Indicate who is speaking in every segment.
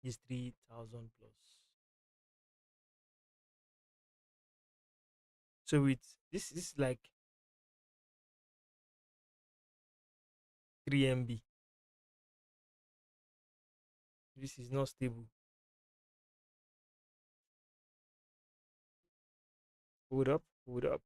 Speaker 1: is 3,000 plus. So it's this is like 3 MB. This is not stable. Hold up, hold up.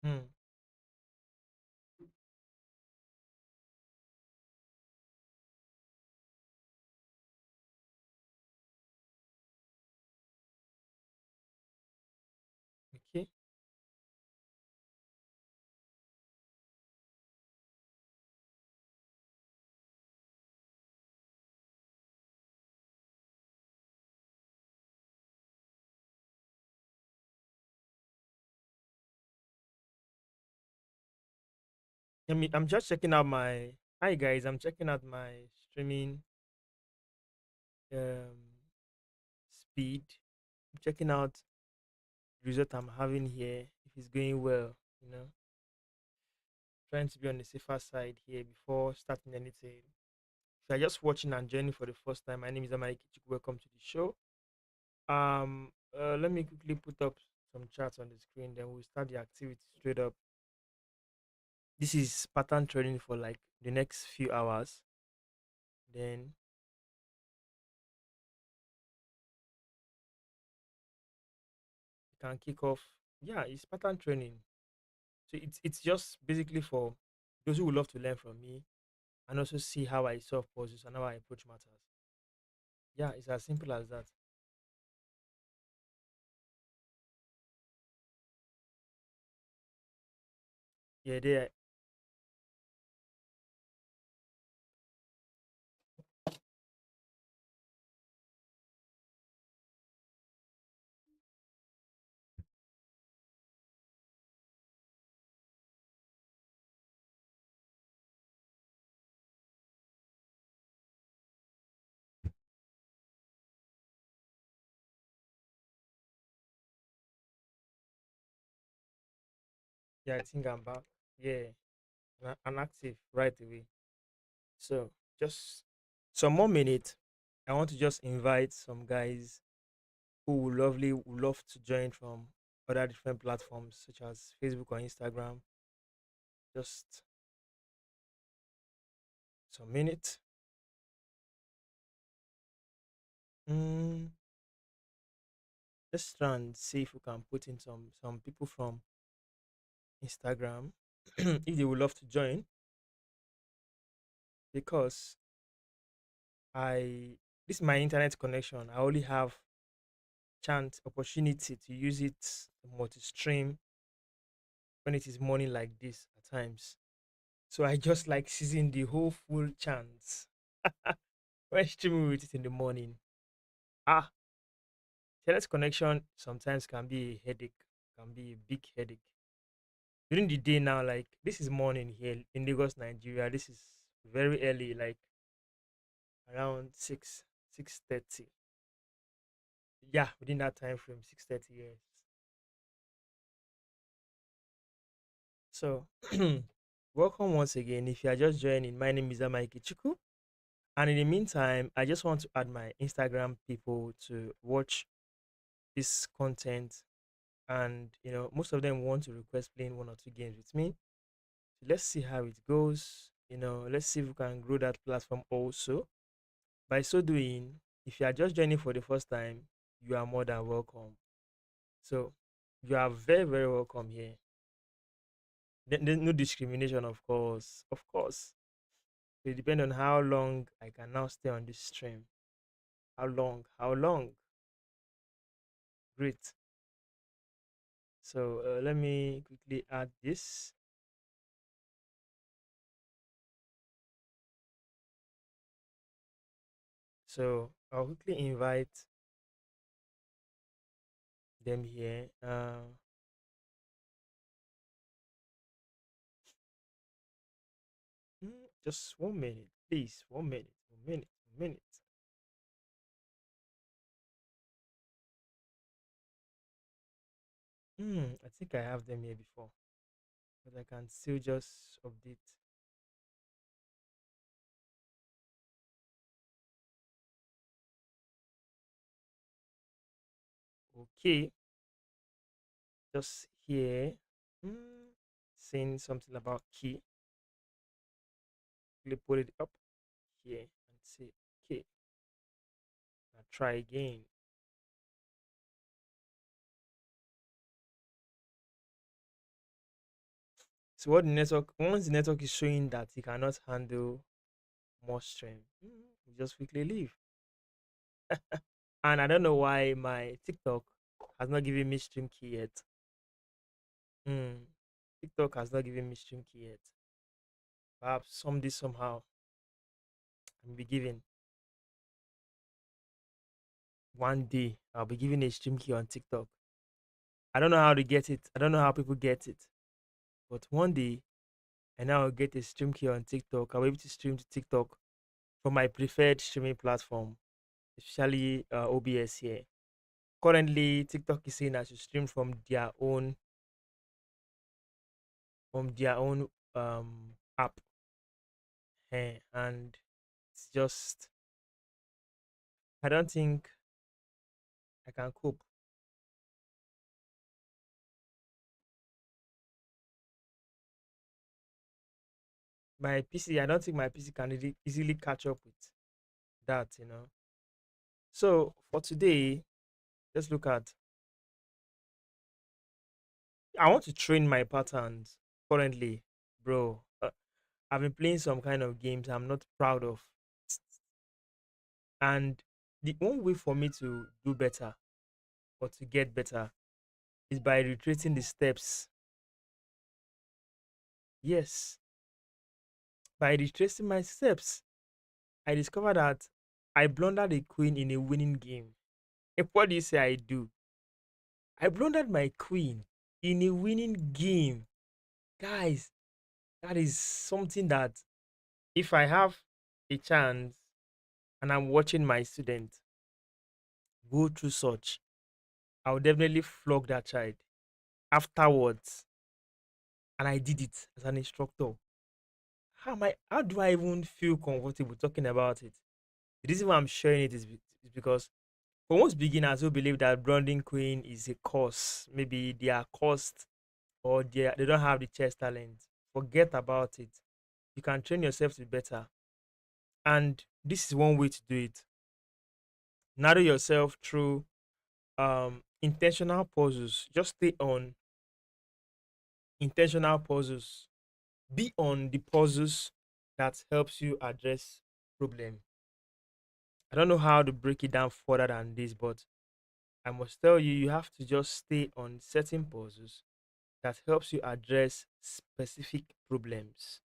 Speaker 1: Hmm. Okay. I'm just checking out my. Hi guys, I'm checking out my streaming um speed. I'm checking out the result I'm having here. If it's going well, you know, trying to be on the safer side here before starting anything. If you're just watching and joining for the first time, my name is Amari Kichuk. Welcome to the show. Let me quickly put up some charts on the screen, then we'll start the activity straight up. This is pattern trading for like the next few hours. Then you can kick off. Yeah, it's pattern training. So it's just basically for those who would love to learn from me and also see how I solve puzzles and how I approach matters. Yeah, it's as simple as that. Yeah, there. Yeah, I think I'm back. Yeah, and active right away. So just some more minutes. I want to just invite some guys who would love to join from other different platforms such as Facebook or Instagram. Just some minutes. Mm, let's try and see if we can put in some people from Instagram if they would love to join because I this is my internet connection. I only have chance opportunity to use it multi-stream when it is morning like this at times. So I just like seizing the whole full chance when streaming with it in the morning. Ah, internet connection sometimes can be a headache, can be a big headache. During the day now, like this is morning here in Lagos, Nigeria. This is very early, like around 6:30. Yeah, within that time frame, 6:30 years. So welcome once again. If you are just joining, my name is Amaike Chuku. And in the meantime, I just want to add my Instagram people to watch this content. And most of them want to request playing one or two games with me. So let's see how it goes. Let's see if we can grow that platform also. By so doing, if you are just joining for the first time, you are more than welcome. So you are very, very welcome here. There's no discrimination, of course. Of course. So it depends on how long I can now stay on this stream. How long? How long? Great. So let me quickly add this. So I'll quickly invite them here. Just 1 minute, please. 1 minute. 1 minute. 1 minute. I think I have them here before, but I can still just update. Okay, just here. Saying something about key. Quickly put it up here and say, okay, now try again. So what the network once the network is showing that it cannot handle more stream, we just quickly leave. And I don't know why my TikTok has not given me stream key yet. Hmm. TikTok has not given me stream key yet. Perhaps someday somehow I'll be given one day I'll be given a stream key on TikTok. I don't know how to get it. I don't know how people get it. But one day and now I'll get a stream key on TikTok. I'll be able to stream to TikTok from my preferred streaming platform, especially OBS here. Currently, TikTok is saying I should stream from their own app, and it's just I don't think I can cope. My PC, I don't think my PC can really easily catch up with that. So for today, let's look at. I want to train my patterns currently, bro. I've been playing some kind of games I'm not proud of, and the only way for me to do better or to get better is by retracing the steps. Yes, by retracing my steps, I discovered that I blundered a queen in a winning game. And what do you say I do? I blundered my queen in a winning game. Guys, that is something that if I have a chance and I'm watching my student go through such, I would definitely flog that child afterwards. And I did it as an instructor. How do I even feel comfortable talking about it? The reason why I'm sharing it is because for most beginners who believe that branding queen is a course, maybe they are cursed or they don't have the chess talent, forget about it. You can train yourself to be better. And this is one way to do it. Narrow yourself through intentional pauses. Just stay on intentional pauses. Be on the pauses that helps you address problem. I don't know how to break it down further than this, but I must tell you, you have to just stay on certain pauses that helps you address specific problems.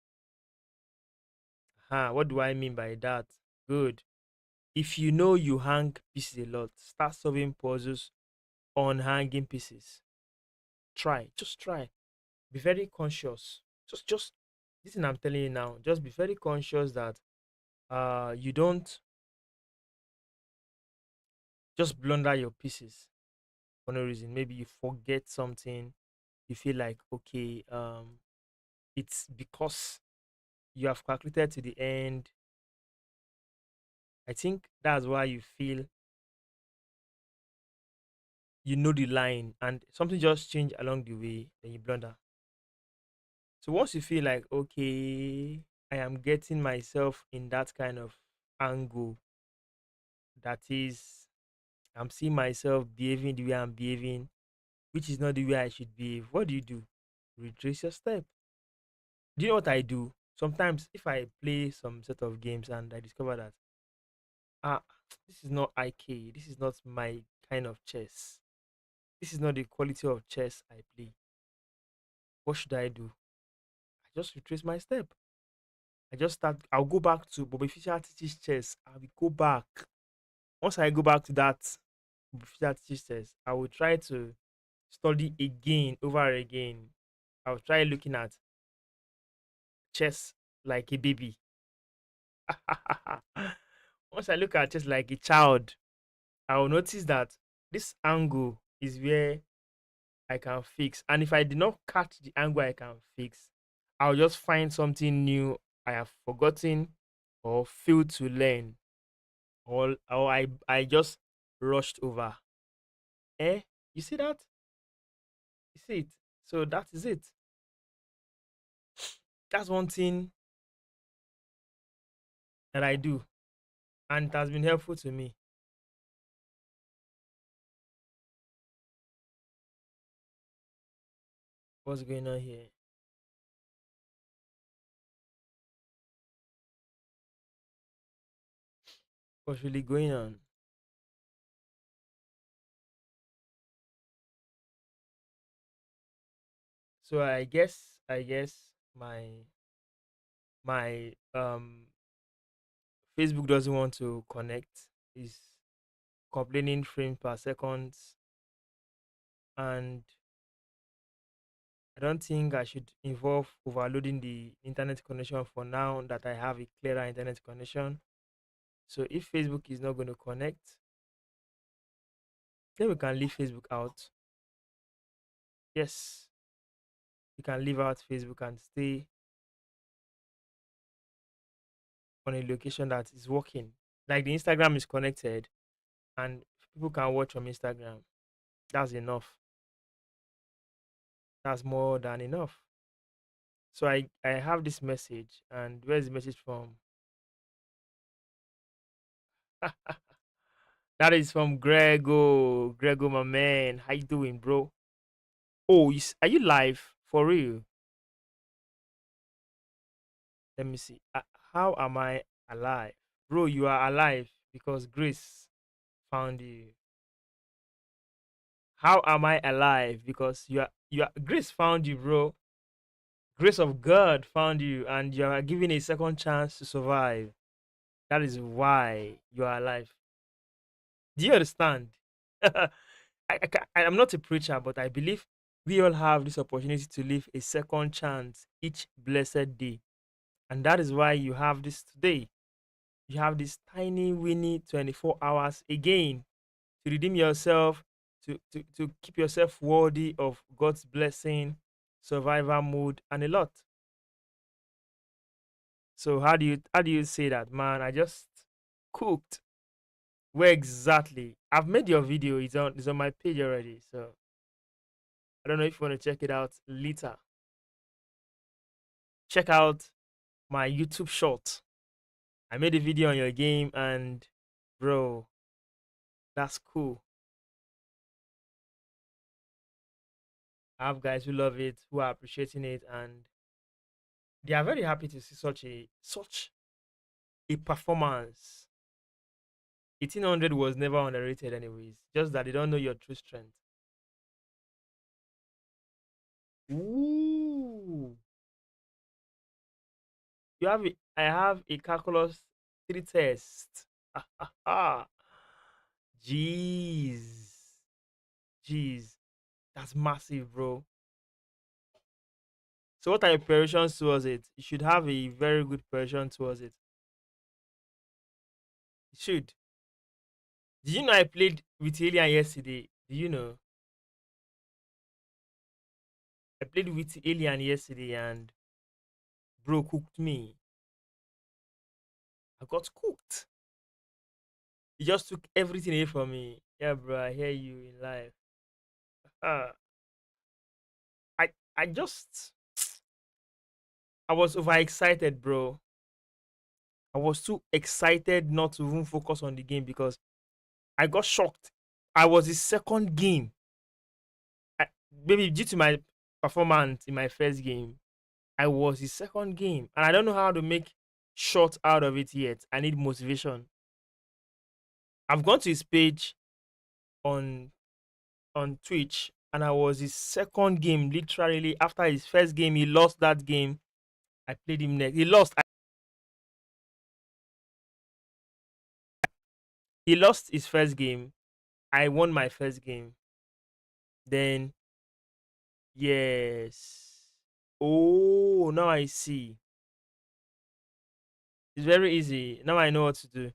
Speaker 1: What do I mean by that? Good. If you know you hang pieces a lot, start solving puzzles on hanging pieces. Just try. Be very conscious. Just this thing I'm telling you now. Just be very conscious that you don't just blunder your pieces for no reason. Maybe you forget something. You feel like okay, it's because you have calculated to the end. I think that's why you feel you know the line and something just change along the way, then you blunder. So once you feel like okay, I am getting myself in that kind of angle, that is, I'm seeing myself behaving the way I'm behaving, which is not the way I should behave. What do? Retrace your step. Do you know what I do? Sometimes if I play some set of games and I discover that ah this is not IK, this is not my kind of chess. This is not the quality of chess I play. What should I do? I just retrace my step. I'll go back to Bobby Fischer teaches chess. I will go back. Once I go back to that Bobby Fischer teaches chess, I will try to study again over again. I'll try looking at chess like a baby. Once I look at chess like a child, I will notice that this angle is where I can fix. And if I did not catch the angle I can fix, I'll just find something new I have forgotten or failed to learn, or I just rushed over. Eh? You see that? You see it? So that is it. That's one thing that I do, and it has been helpful to me. What's going on here? What's really going on? So I guess my Facebook doesn't want to connect. Is complaining frames per second, and I don't think I should involve overloading the internet connection for now that I have a clearer internet connection. So if Facebook is not going to connect, then we can leave Facebook out. Yes, we can leave out Facebook and stay on a location that is working. Like the Instagram is connected and people can watch from Instagram. That's enough. That's more than enough. So I have this message, and where's the message from? That is from Grego. Grego, my man. How you doing, bro? Oh, are you live for real? Let me see. How am I alive, bro? You are alive because Grace found you. How am I alive? Because you are Grace found you, bro. Grace of God found you, and you are given a second chance to survive. That is why you are alive. Do you understand? I'm not a preacher, but I believe we all have this opportunity to live a second chance each blessed day. And that is why you have this today. You have this tiny, winny 24 hours again to redeem yourself, to keep yourself worthy of God's blessing, survivor mode, and a lot. So how do you say that, man? I just cooked. Where exactly? I've made your video. It's on my page already. So I don't know if you want to check it out later. Check out my YouTube short. I made a video on your game, and bro, that's cool. I have guys who love it, who are appreciating it, and they are very happy to see such a performance. 1800 was never underrated, anyways. Just that they don't know your true strength. Ooh, I have a calculus three test. Jeez, jeez, that's massive, bro. So what are your preparations towards it? You should have a very good preparation towards it. You should. Did you know I played with Alien yesterday? Do you know? I played with Alien yesterday and bro cooked me. I got cooked. He just took everything away from me. Yeah, bro, I hear you in life. Uh, I just I was overexcited, bro. I was too excited not to even focus on the game because I got shocked. I was the second game. I, Maybe due to my performance in my first game, I was his second game, and I don't know how to make short out of it yet. I need motivation. I've gone to his page on Twitch, and I was his second game. Literally, after his first game, he lost that game. I played him next. He lost. He lost his first game. I won my first game. Then yes. Oh, now I see. It's very easy. Now I know what to do.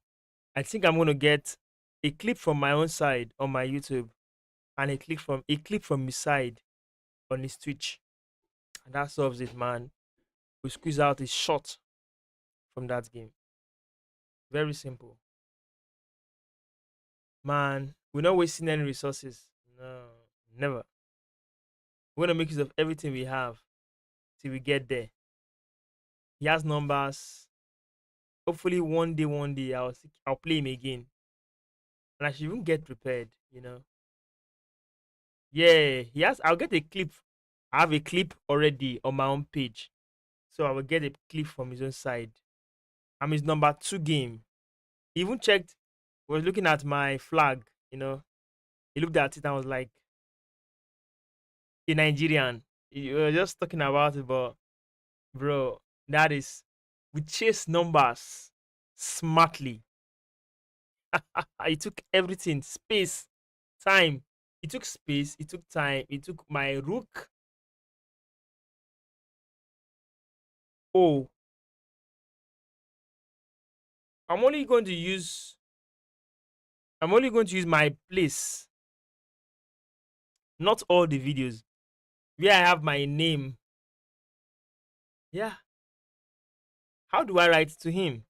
Speaker 1: I think I'm gonna get a clip from my own side on my YouTube and a clip from his side on his Twitch. And that solves it, man. We squeeze out a shot from that game. Very simple. Man, we're not wasting any resources. No, never. We're gonna make use of everything we have till we get there. He has numbers. Hopefully one day I'll play him again. And I should even get prepared. Yeah, he has I'll get a clip. I have a clip already on my own page. So I will get a clip from his own side. I'm his number two game. He even checked, was looking at my flag. He looked at it and was like, a Nigerian. You were just talking about it, but bro, that is we chase numbers smartly. It took everything, space, time. It took space, it took time, it took my rook. Oh, I'm only going to use I'm only going to use my place, not all the videos where I have my name. Yeah. How do I write to him?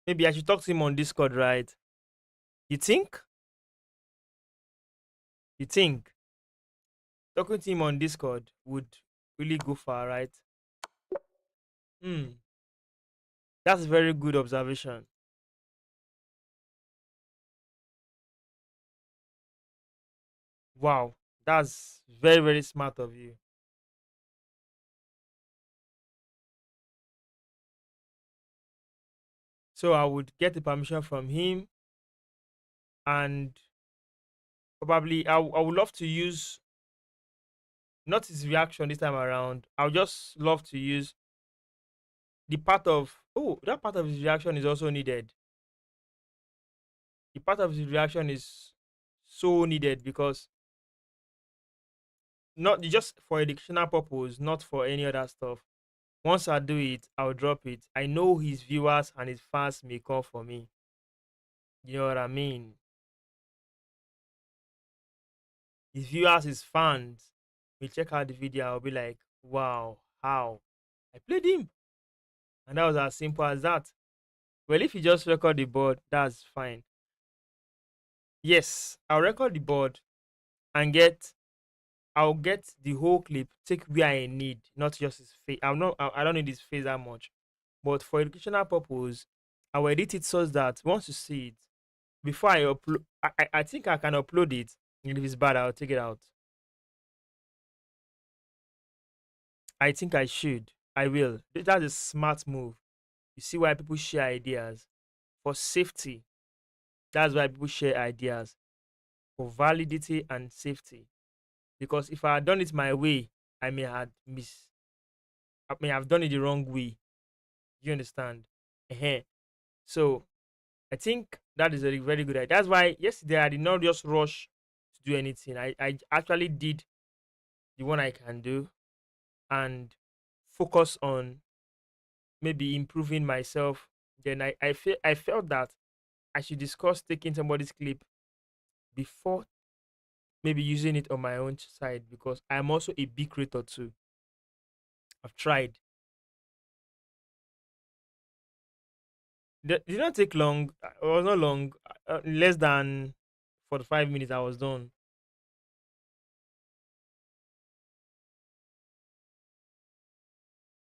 Speaker 1: Maybe I should talk to him on Discord, right? You think? You think talking to him on Discord would really go far, right? Hmm. That's a very good observation. Wow. That's very, very smart of you. So I would get the permission from him, and probably I would love to use not his reaction this time around. I would just love to use the part of that part of his reaction is also needed. The part of his reaction is so needed because not just for educational purpose, not for any other stuff. Once I do it, I'll drop it. I know his viewers and his fans may come for me. You know what I mean? His viewers, his fans will check out the video. I'll be like, wow, how? I played him. And that was as simple as that. Well, if you just record the board, that's fine. Yes, I'll record the board and I'll get the whole clip, take where I need, not just his face. I don't need his face that much. But for educational purpose, I will edit it so that once you see it, before I upload, I think I can upload it. And if it's bad, I'll take it out. I think I should. I will. That's a smart move. You see why people share ideas for safety. That's why people share ideas for validity and safety. Because if I had done it my way, I may have done it the wrong way. You understand? uh So I think that is a very good idea. That's why yesterday I did not just rush to do anything. I actually did the one I can do and focus on maybe improving myself. Then I felt that I should discuss taking somebody's clip before maybe using it on my own side because I'm also a big creator too. I've tried. Did not take long. It was not long. Less than 45 minutes. I was done.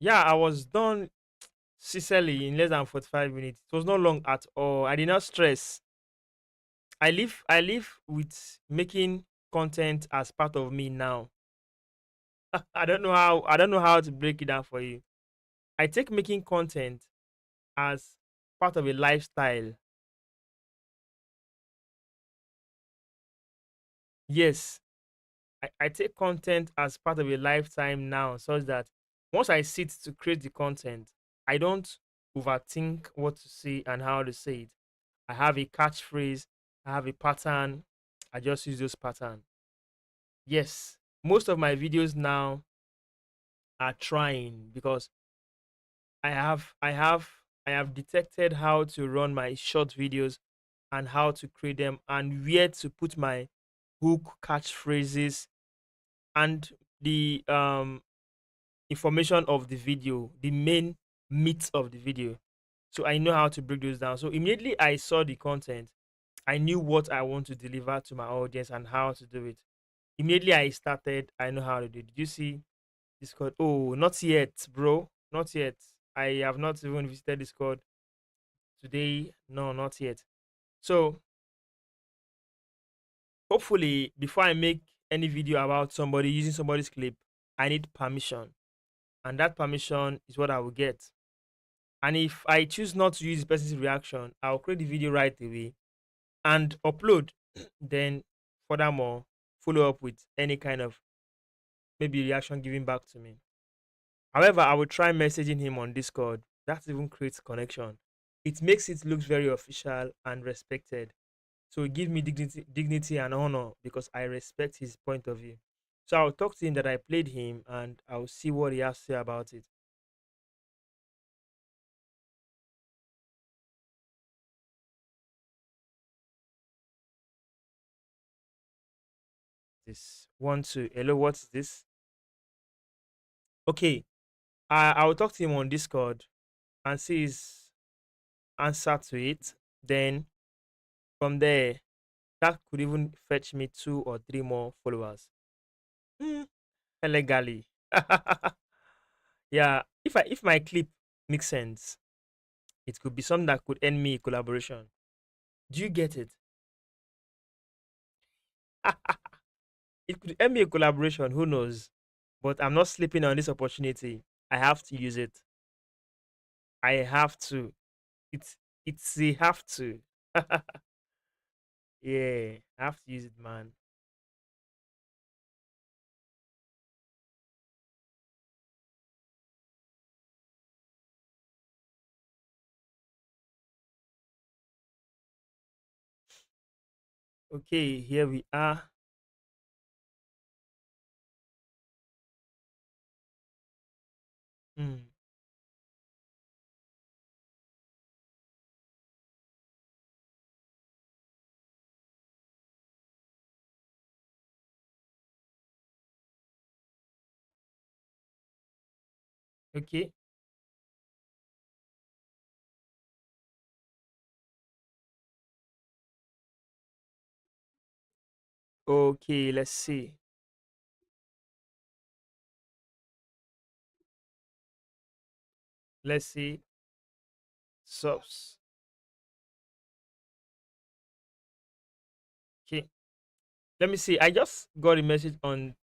Speaker 1: Yeah, I was done sincerely in less than 45 minutes. It was not long at all. I did not stress. I live with making content as part of me now. I don't know how to break it down for you. I take making content as part of a lifestyle. Yes, I take content as part of a lifetime now, such that once I sit to create the content, I don't overthink what to say and how to say it. I have a catchphrase, I have a pattern, I just use those pattern. Yes, most of my videos now are trying because I have detected how to run my short videos and how to create them and where to put my hook catchphrases and the information of the video, the main meat of the video. So I know how to break those down. So immediately I saw the content, I knew what I want to deliver to my audience and how to do it. Immediately I started, I know how to do it. Did you see Discord? Oh, not yet, bro. Not yet. I have not even visited Discord today. No, not yet. So hopefully, before I make any video about somebody using somebody's clip, I need permission. And that permission is what I will get. And if I choose not to use the person's reaction, I'll create the video right away and upload. Then, furthermore, follow up with any kind of maybe reaction given back to me. However, I will try messaging him on Discord. That even creates connection. It makes it look very official and respected. So it gives me dignity and honor because I respect his point of view. So I'll talk to him that I played him and I'll see what he has to say about it. This one, two. Hello, what's this? Okay. I will talk to him on Discord and see his answer to it. Then from there, that could even fetch me two or three more followers. Hmm, illegally. Yeah, if my clip makes sense, it could be something that could end me a collaboration. Do you get it? It could end me a collaboration. Who knows? But I'm not sleeping on this opportunity. I have to use it. I have to. It's a have to. Yeah, I have to use it, man. Okay, here we are. Hmm. Okay. Okay, let's see. Let's see. Subs. Okay. Let me see. I just got a message on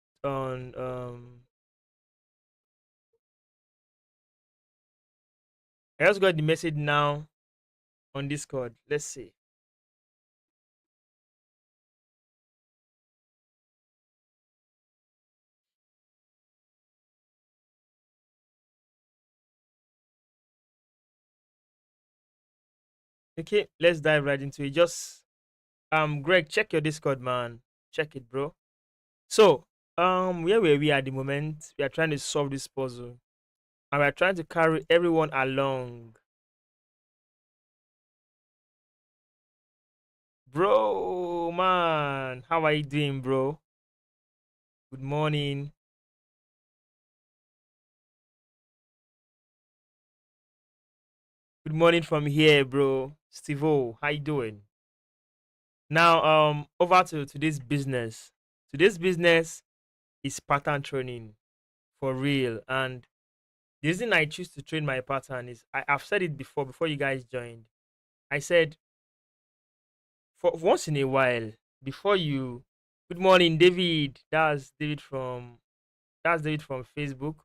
Speaker 1: I just got the message now on Discord. Let's see. Okay, let's dive right into it. Just Greg, check your Discord, man. Check it, bro. So, where were we at the moment? We are trying to solve this puzzle. And we are trying to carry everyone along. Bro, man, how are you doing, bro? Good morning. Good morning from here, bro. Steve O, how you doing? Now, over to today's business. Today's business is pattern training for real. And the reason I choose to train my pattern is I've said it before you guys joined. I said for once in a while, before you good morning, David. That's David from That's David from Facebook.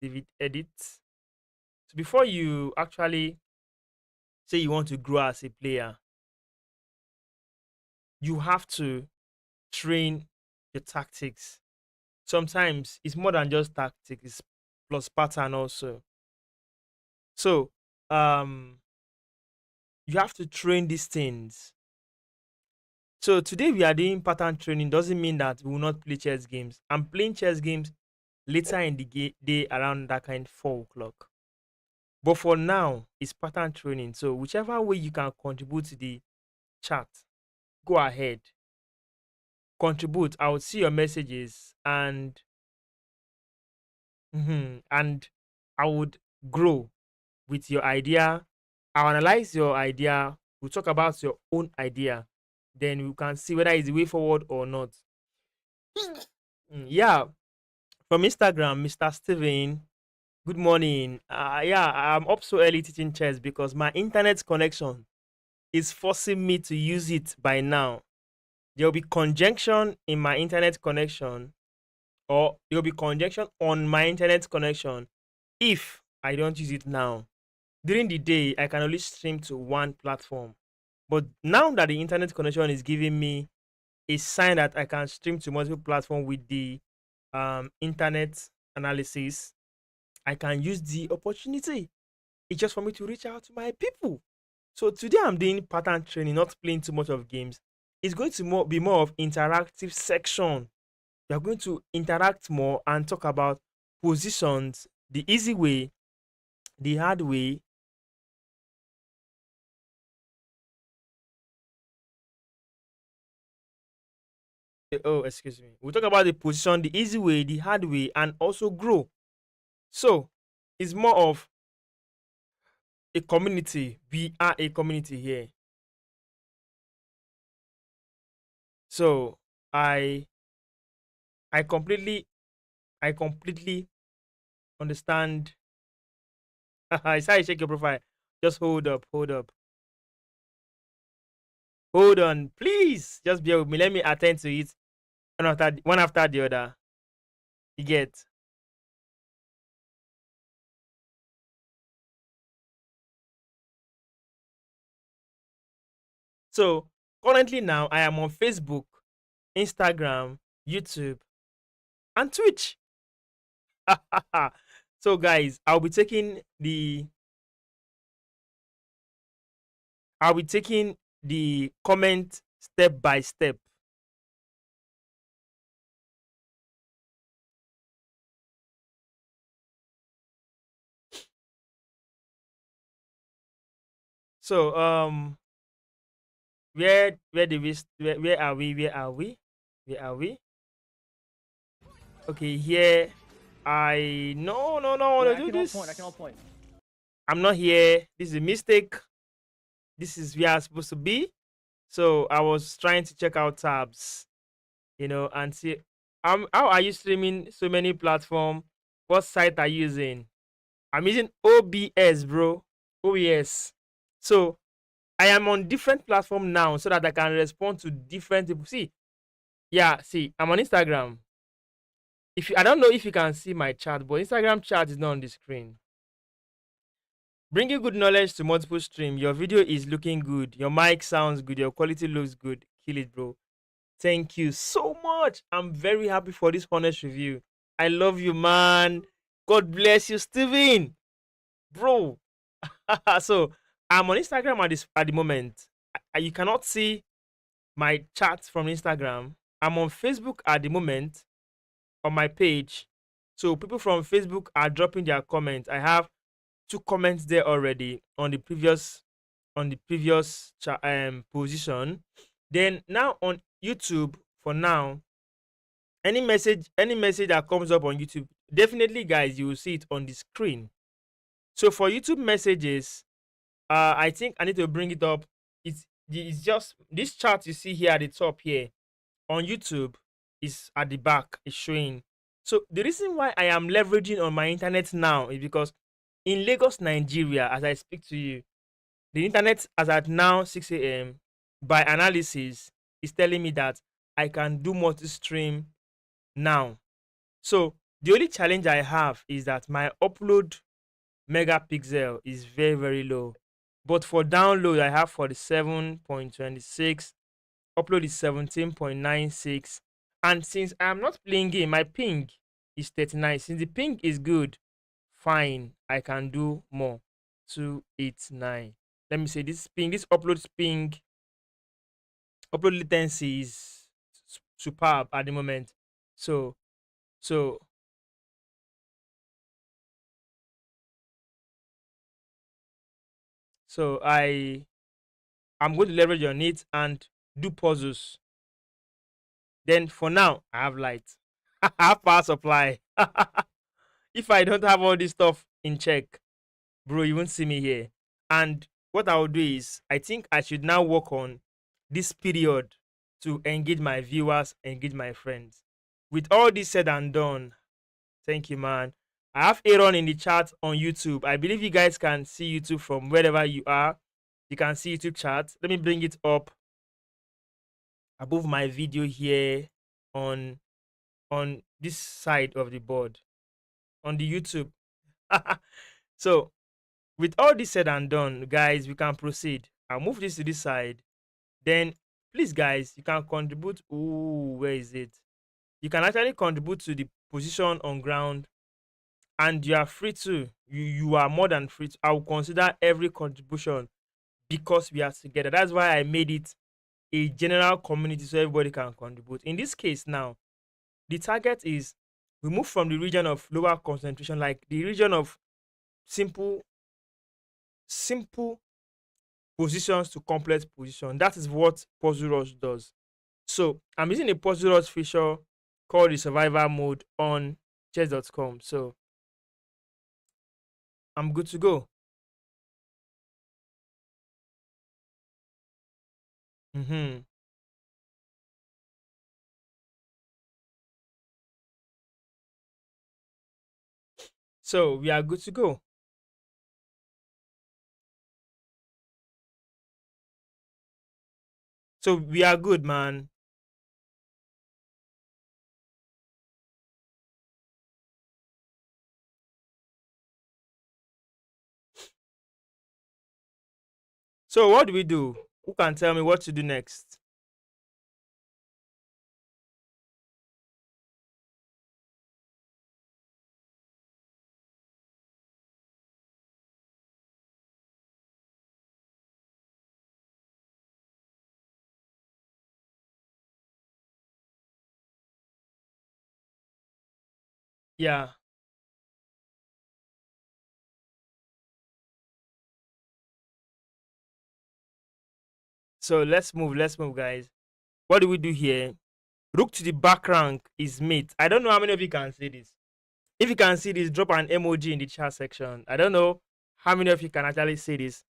Speaker 1: David Edit. So before you actually say you want to grow as a player, you have to train your tactics. Sometimes it's more than just tactics, it's plus pattern also. So you have to train these things. So today we are doing pattern training. Doesn't mean that we will not play chess games. I'm playing chess games later in the day around that kind 4 o'clock. But for now, it's pattern training. So whichever way you can contribute to the chat, go ahead, contribute. I will see your messages and I would grow with your idea. I'll analyze your idea. We'll talk about your own idea. Then we can see whether it's the way forward or not. Yeah, from Instagram, Mr. Steven. Good morning. Yeah, I'm up so early teaching chess because my internet connection is forcing me to use it by now. There will be conjunction in my internet connection, or there will be conjunction on my internet connection if I don't use it now. During the day, I can only stream to one platform. But now that the internet connection is giving me a sign that I can stream to multiple platforms with the internet analysis, I can use the opportunity. It's just for me to reach out to my people. So today I'm doing pattern training, not playing too much of games. It's going to be more of interactive section. We are going to interact more and talk about positions, the easy way, the hard way. Oh, excuse me. We'll talk about the position, the easy way, the hard way, and also grow. So it's more of a community. We are a community here. So I I completely I completely understand. It's how you check your profile. Just hold on, please. Just bear with me. Let me attend to it one after the other. You get. So currently now I am on Facebook, Instagram, YouTube, and Twitch. So guys, I'll be taking the comment step by step. So where did we where are we? Where are we? Where are we? Okay, here I no I want
Speaker 2: Yeah,
Speaker 1: to
Speaker 2: I
Speaker 1: do
Speaker 2: can hold point. I
Speaker 1: this.
Speaker 2: can hold point.
Speaker 1: I'm not here. This is a mistake. This is where I'm supposed to be. So I was trying to check out tabs, and see how are you streaming so many platform? What site are you using? I'm using OBS, bro. OBS. So I am on different platform now so that I can respond to different people. See, yeah, see, I'm on Instagram. I don't know if you can see my chat, but Instagram chat is not on the screen. Bringing good knowledge to multiple stream. Your video is looking good. Your mic sounds good. Your quality looks good. Kill it, bro. Thank you so much. I'm very happy for this honest review. I love you, man. God bless you, Steven. Bro. So I'm on Instagram at the moment. You cannot see my chat from Instagram. I'm on Facebook at the moment on my page. So people from Facebook are dropping their comments. I have two comments there already on the previous position. Then now on YouTube, for now, any message that comes up on YouTube, definitely guys, you will see it on the screen. So for YouTube messages, I think I need to bring it up. It's just this chart you see here at the top here on YouTube is at the back, is showing. So the reason why I am leveraging on my internet now is because in Lagos, Nigeria, as I speak to you, the internet as at now 6 a.m. by analysis is telling me that I can do multi-stream now. So the only challenge I have is that my upload megapixel is very, very low. But for download, I have 47.26. Upload is 17.96. And since I'm not playing game, my ping is 39. Since the ping is good, fine, I can do more. 289. Let me say this ping, this upload latency is superb at the moment. So so I'm going to leverage on it and do puzzles. Then for now, I have light. I have power supply. If I don't have all this stuff in check, bro, you won't see me here. And what I will do is, I think I should now work on this period to engage my viewers, engage my friends. With all this said and done, thank you, man. I have Aaron in the chat on YouTube. I believe you guys can see YouTube from wherever you are. You can see YouTube chat. Let me bring it up above my video here on this side of the board on the YouTube. So with all this said and done, guys, we can proceed. I'll move this to this side. Then please, guys, you can contribute. Ooh, where is it? You can actually contribute to the position on ground, and you are free to. You are more than free to. I will consider every contribution because we are together. That's why I made it a general community so everybody can contribute. In this case now, the target is we move from the region of lower concentration, like the region of simple simple positions to complex position. That is what Puzzle Rush does. So I'm using a Puzzle Rush feature called the survivor mode on chess.com. So I'm good to go. hmm So we are good to go. So we are good, man. So what do we do? Who can tell me what to do next? Yeah. So let's move, guys. What do we do here? Rook to the back rank is mate. I don't know how many of you can see this. If you can see this, drop an emoji in the chat section. I don't know how many of you can actually see this.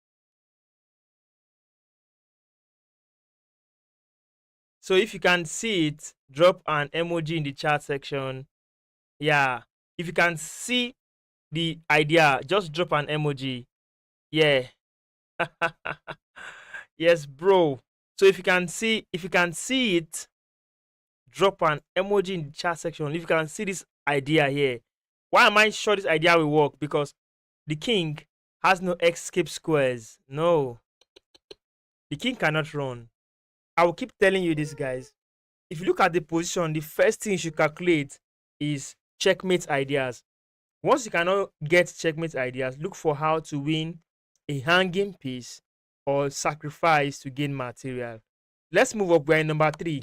Speaker 1: So if you can see it, drop an emoji in the chat section. Yeah. If you can see the idea, just drop an emoji. Yeah. Yes, bro. So if you can see it, drop an emoji in the chat section. If you can see this idea here, why am I sure this idea will work? Because the king has no escape squares. No, the king cannot run. I will keep telling you this, guys. If you look at the position, the first thing you should calculate is checkmate ideas. Once you cannot get checkmate ideas, look for how to win a hanging piece or sacrifice to gain material. Let's move up. We're in number 3.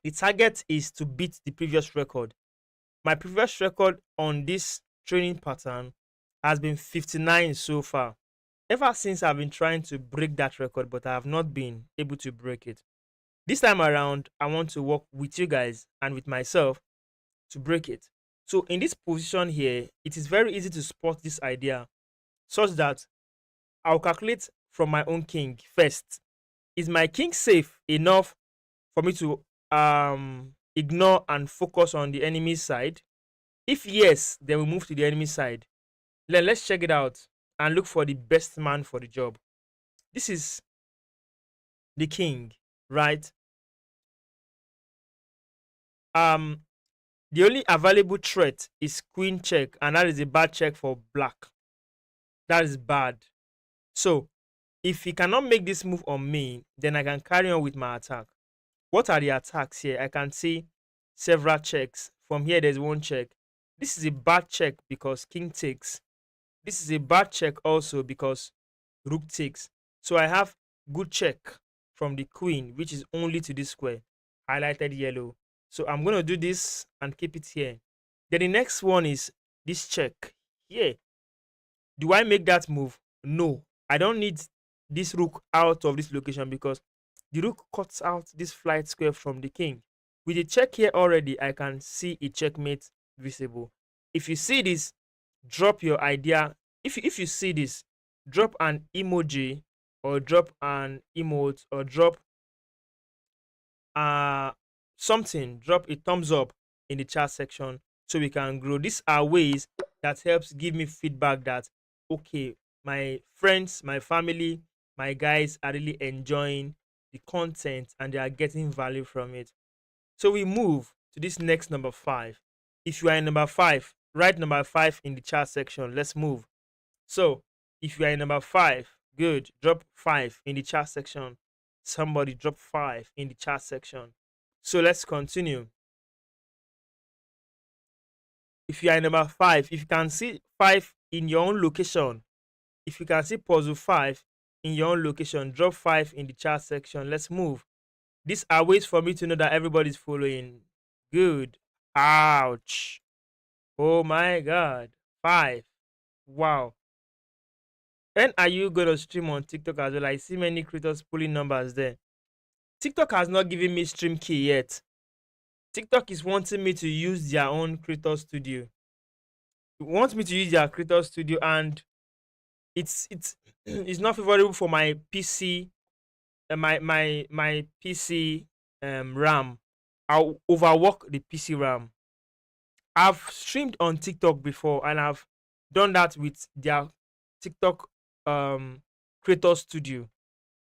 Speaker 1: The target is to beat the previous record. My previous record on this training pattern has been 59 so far. Ever since I've been trying to break that record, but I have not been able to break it. This time around, I want to work with you guys and with myself to break it. So in this position here, it is very easy to spot this idea such that I'll calculate from my own king first. Is my king safe enough for me to ignore and focus on the enemy side? If yes, then we move to the enemy side. Then let's check it out and look for the best man for the job. This is the king, right? Um The only available threat is queen check, and that is a bad check for black. That is bad. So if he cannot make this move on me, then I can carry on with my attack. What are the attacks here? I can see several checks. From here, there's one check. This is a bad check because king takes. This is a bad check also because rook takes. So I have good check from the queen, which is only to this square, highlighted yellow. So I'm going to do this and keep it here. Then the next one is this check here. Do I make that move? No. I don't need this rook out of this location because the rook cuts out this flight square from the king. With the check here already, I can see a checkmate visible. If you see this, drop your idea. If you see this, drop an emoji or drop an emote or drop uh something, drop a thumbs up in the chat section so we can grow. These are ways that helps give me feedback that okay, my friends, my family, my guys are really enjoying the content and they are getting value from it. So we move to this next number 5. If you are in number 5, write number 5 in the chat section. Let's move. So if you are in number 5, good. Drop 5 in the chat section. Somebody drop 5 in the chat section. So let's continue. If you are in number 5, if you can see 5 in your own location, if you can see puzzle 5 in your own location, drop 5 in the chat section. Let's move. These are ways for me to know that everybody's following. Good. Ouch. Oh my god. 5. Wow. When are you going to stream on TikTok as well? I see many creators pulling numbers there. TikTok has not given me stream key yet. TikTok is wanting me to use their own creator studio. It wants me to use their creator studio, and it's it's not favorable for my PC, my PC RAM. I'll overwork the PC RAM. I've streamed on TikTok before, and I've done that with their TikTok creator studio.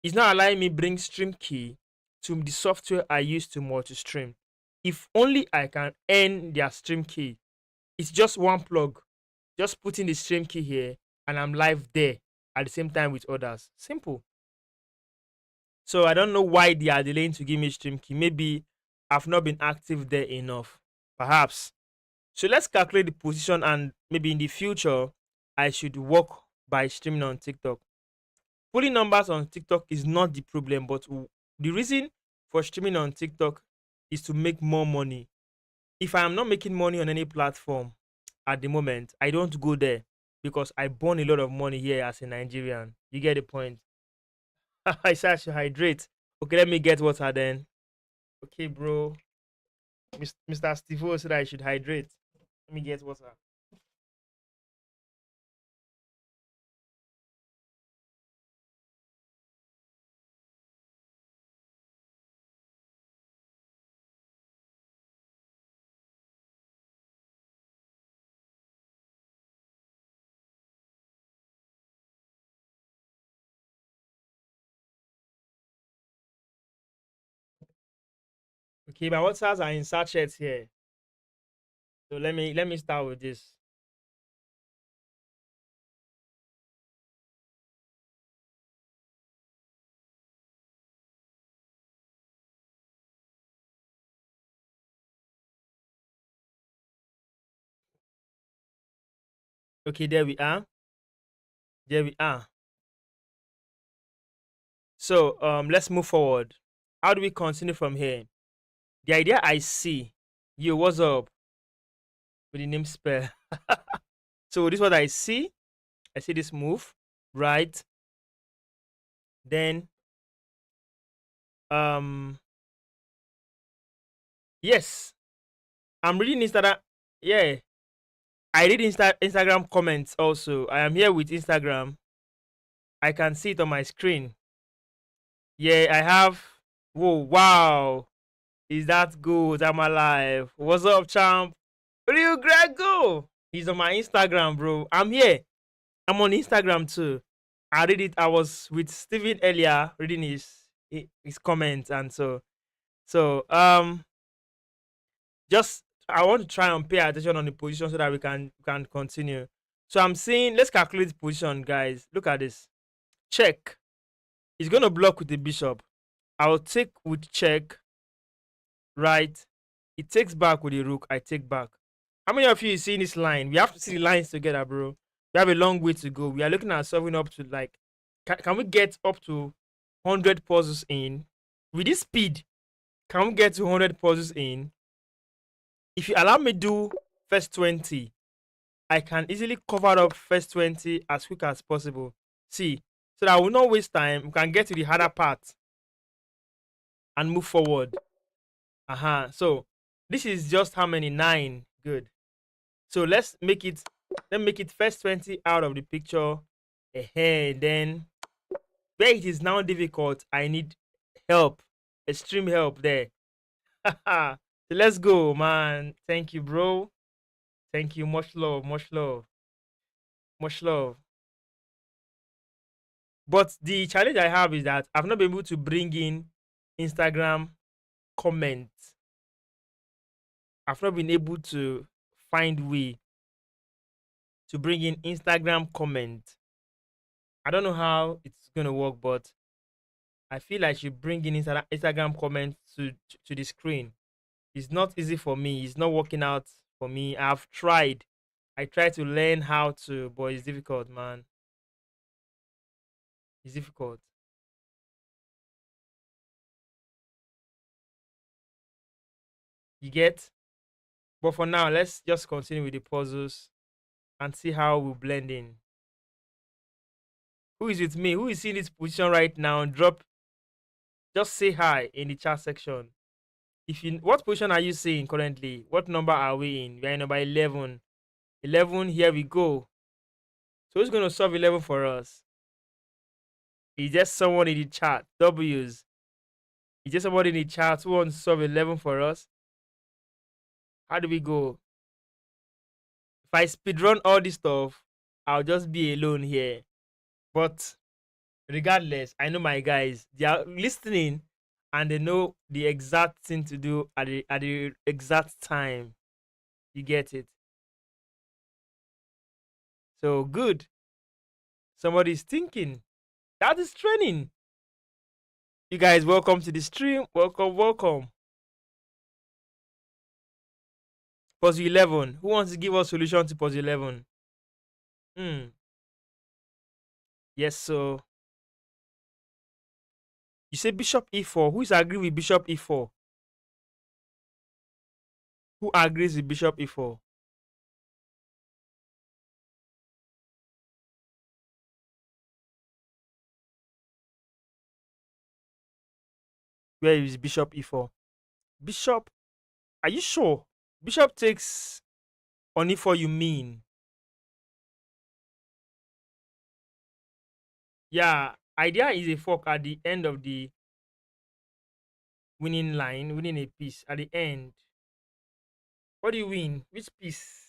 Speaker 1: It's not allowing me bring stream key to the software I use to multi-stream. If only I can earn their stream key. It's just one plug. Just put in the stream key here and I'm live there at the same time with others. Simple. So I don't know why they are delaying to give me stream key. Maybe I've not been active there enough. Perhaps. So let's calculate the position, and maybe in the future I should work by streaming on TikTok. Pulling numbers on TikTok is not the problem, but the reason for streaming on TikTok is to make more money. If I am not making money on any platform at the moment, I don't go there because I burn a lot of money here as a Nigerian. You get the point. I said I should hydrate. Okay, let me get water then. Okay, bro. Mr. Steve said I should hydrate. Let me get water. Okay, my waters are in sachets here. So let me start with this. Okay, there we are. There we are. So let's move forward. How do we continue from here? The idea I see, yo, what's up with the name spell? So this is what I see. I see this move, right? Then um yes, I'm reading Instagram. Yeah, I read Instagram comments also. I am here with Instagram. I can see it on my screen. Yeah, I have. Whoa, wow. Is that good? I'm alive. What's up, champ? Real Grego. He's on my Instagram, bro. I'm here. I'm on Instagram too. I read it. I was with Steven earlier reading his comments, and so just I want to try and pay attention on the position so that we can continue. So I'm saying let's calculate the position, guys. Look at this. Check. He's gonna block with the bishop. I'll take with check, right? It takes back with the rook. I take back. How many of you is seeing this line? We have to see the lines together, bro. We have a long way to go. We are looking at solving up to like, can we get up to 100 puzzles in with this speed? Can we get to 100 puzzles in? If you allow me do first 20, I can easily cover up first 20 as quick as possible. See, so that I will not waste time. We can get to the harder part and move forward. So this is just how many? 9. Good. So let's make it first 20 out of the picture. Then where it is now difficult, I need help, extreme help there. So let's go, man. Thank you, bro. Thank you. Much love, much love, much love. But the challenge I have is that I've not been able to bring in Instagram comments. I've not been able to find way to bring in Instagram comment. I don't know how it's gonna work, but I feel I should bring in Instagram comments to the screen. It's not easy for me. It's not working out for me. I've tried. I try to learn how to, but it's difficult, man. It's difficult. You get? But for now, let's just continue with the puzzles and see how we blend in. Who is with me? Who is in this position right now? Just say hi in the chat section. If you what position are you seeing currently? What number are we in? We are in number 11. 11, here we go. So who's gonna solve 11 for us? Is just someone in the chat. W's. Is just somebody in the chat who wants to solve 11 for us? How do we go? If I speedrun all this stuff, I'll just be alone here. But regardless, I know my guys. They are listening and they know the exact thing to do at the exact time. You get it? So good. Somebody's thinking. That is training. You guys, welcome to the stream. Welcome, welcome. Puzzle 11. Who wants to give us solution to puzzle 11? Yes, so you say bishop e4. Who is agree with bishop e4? Who agrees with bishop e4? Where is bishop e4? Bishop, are you sure? Bishop takes on e4, you mean? Yeah, idea is a fork at the end of the winning line, winning a piece at the end. What do you win? Which piece?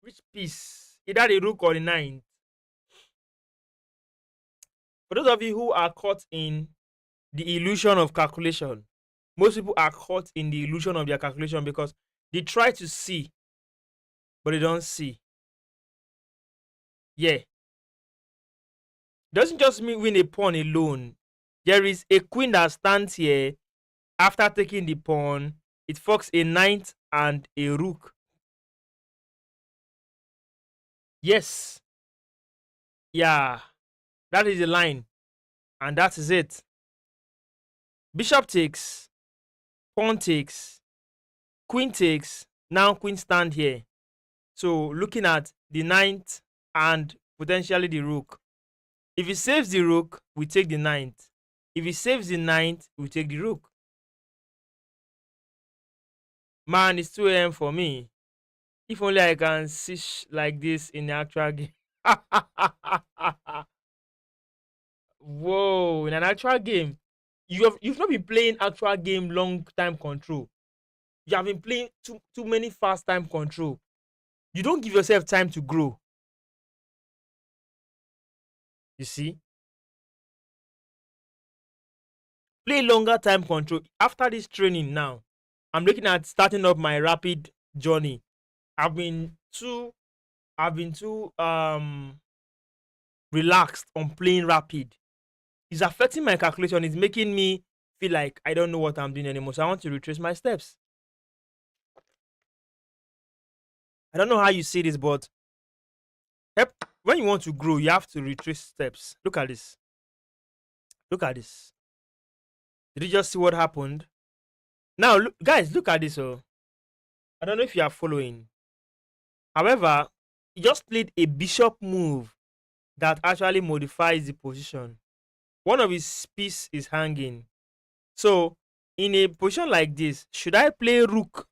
Speaker 1: Which piece? Either the rook or the knight. For those of you who are caught in the illusion of calculation, most people are caught in the illusion of their calculation because they try to see, but they don't see. Yeah. Doesn't just mean win a pawn alone. There is a queen that stands here after taking the pawn. It forks a knight and a rook. Yes. Yeah. That is the line. And that is it. Bishop takes, pawn takes, queen takes. Now queen stand here. So looking at the knight and potentially the rook. If he saves the rook, we take the knight. If he saves the knight, we take the rook. Man, it's 2 a.m. for me. If only I can see like this in the actual game. Whoa, in an actual game. You've not been playing actual game long time control. You have been playing too many fast time control. You don't give yourself time to grow. You see? Play longer time control. After this training now, I'm looking at starting up my rapid journey. I've been too I've been too relaxed on playing rapid. It's affecting my calculation. It's making me feel like I don't know what I'm doing anymore. So I want to retrace my steps. I don't know how you see this, but when you want to grow, you have to retrace steps. Look at this. Look at this. Did you just see what happened? Now, look, guys, look at this. Oh, I don't know if you are following. However, he just played a bishop move that actually modifies the position. One of his piece is hanging. So, in a position like this, should I play rook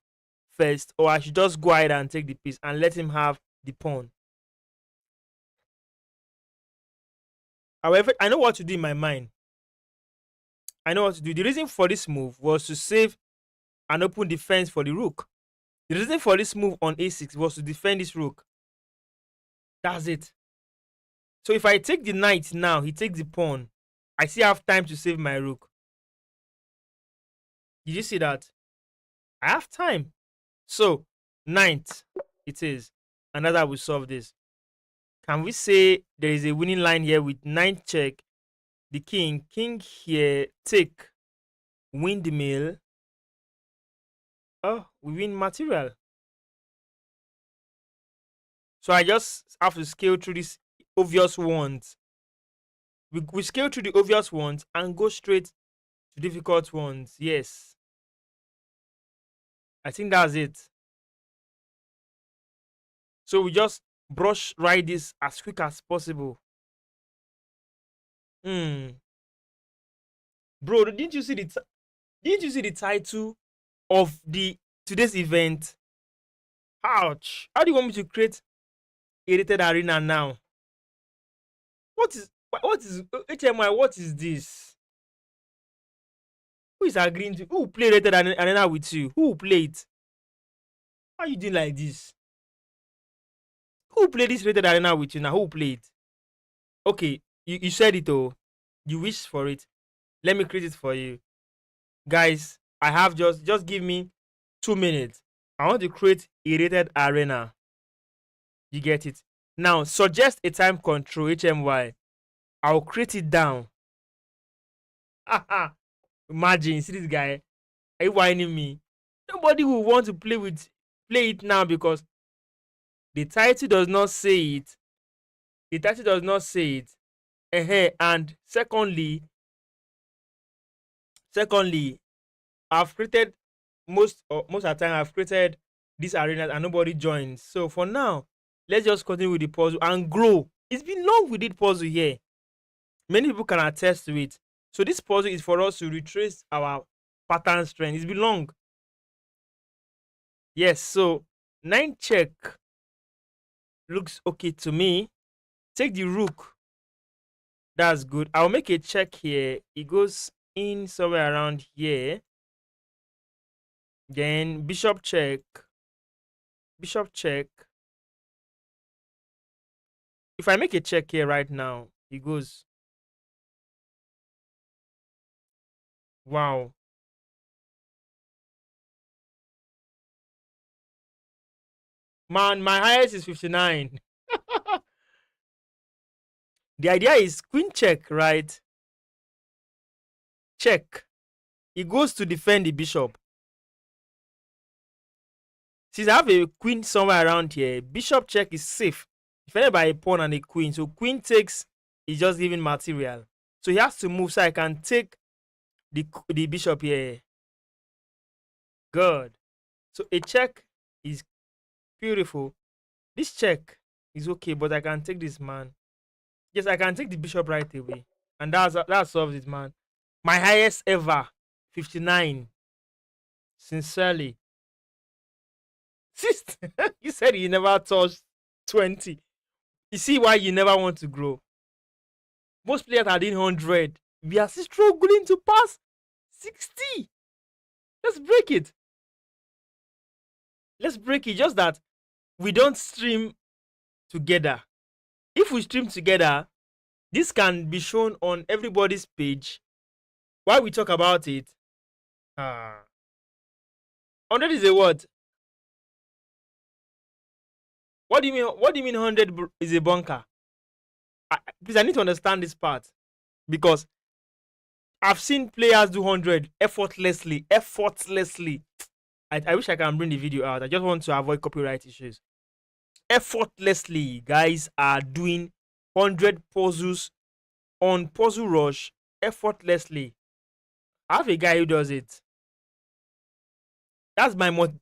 Speaker 1: first, or I should just go ahead and take the piece and let him have the pawn? However, I know what to do in my mind. I know what to do. The reason for this move was to save an open defense for the rook. The reason for this move on a6 was to defend this rook. That's it. So if I take the knight now, he takes the pawn. I still have time to save my rook. Did you see that? I have time. So, knight it is. And that's how we solve this. Can we say there is a winning line here with knight check, the king, king here, take, windmill. Oh, we win material. So I just have to scale through these obvious ones. We scale through the obvious ones and go straight to difficult ones. Yes. I think that's it. So we just brush right this as quick as possible. Bro, didn't you see the title of the today's event? Ouch. How do you want me to create a rated arena now? What is HMI? What is this? Who is agreeing to who will play rated arena with you? Who will play it? Why are you doing like this? Who will play this rated arena with you now? Who will play it? Okay, you said it, oh. You wish for it. Let me create it for you. Guys, I have just give me 2 minutes. I want to create a rated arena. You get it? Now suggest a time control HMY. I'll create it down. Imagine, see this guy. Are you whining me? Nobody will want to play it now because the title does not say it. The title does not say it. And secondly, I've created most of the time I've created these arenas and nobody joins. So for now, let's just continue with the puzzle and grow. It's been long we did puzzle here. Many people can attest to it. So this puzzle is for us to retrace our pattern strength. It's been long. Yes, so 9 check looks okay to me. Take the rook. That's good. I'll make a check here. It goes in somewhere around here. Then bishop check. Bishop check. If I make a check here right now, it goes. Wow. Man, my highest is 59. The idea is queen check, right? Check. It goes to defend the bishop. Since I have a queen somewhere around here, bishop check is safe. Defended by a pawn and a queen. So queen takes is just giving material. So he has to move so I can take the bishop here. Good. So a check is beautiful. This check is okay, but I can take this man. Yes, I can take the bishop right away. And that solves it, man. My highest ever, 59. Sincerely. Sis, you said you never touched 20. You see why you never want to grow. Most players are doing 100. We are still struggling to pass 60. Let's break it. Let's break it. Just that we don't stream together. If we stream together, this can be shown on everybody's page while we talk about it. 100 is a what? What do you mean? What do you mean 100 is a bunker? Please, I need to understand this part because I've seen players do 100 effortlessly. Effortlessly. I wish I can bring the video out. I just want to avoid copyright issues. Effortlessly, guys are doing 100 puzzles on Puzzle Rush effortlessly. I have a guy who does it. That's my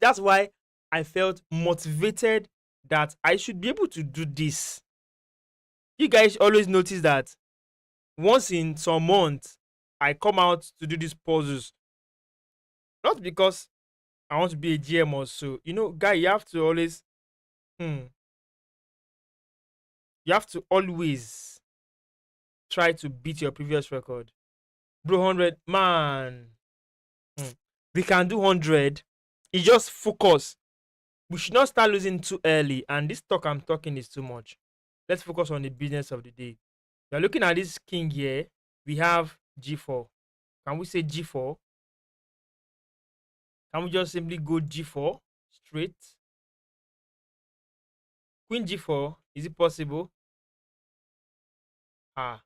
Speaker 1: that's why I felt motivated that I should be able to do this. You guys always notice that once in some months I come out to do these puzzles. Not because I want to be a GM or so. You know, guy, you have to always hmm, you have to always try to beat your previous record. Bro, 100, man. Hmm. We can do 100. You just focus. We should not start losing too early. And this talk I'm talking is too much. Let's focus on the business of the day. We're looking at this king here. We have G4. Can we say G4? Can we just simply go G4 straight? Queen G4. Is it possible? Ah,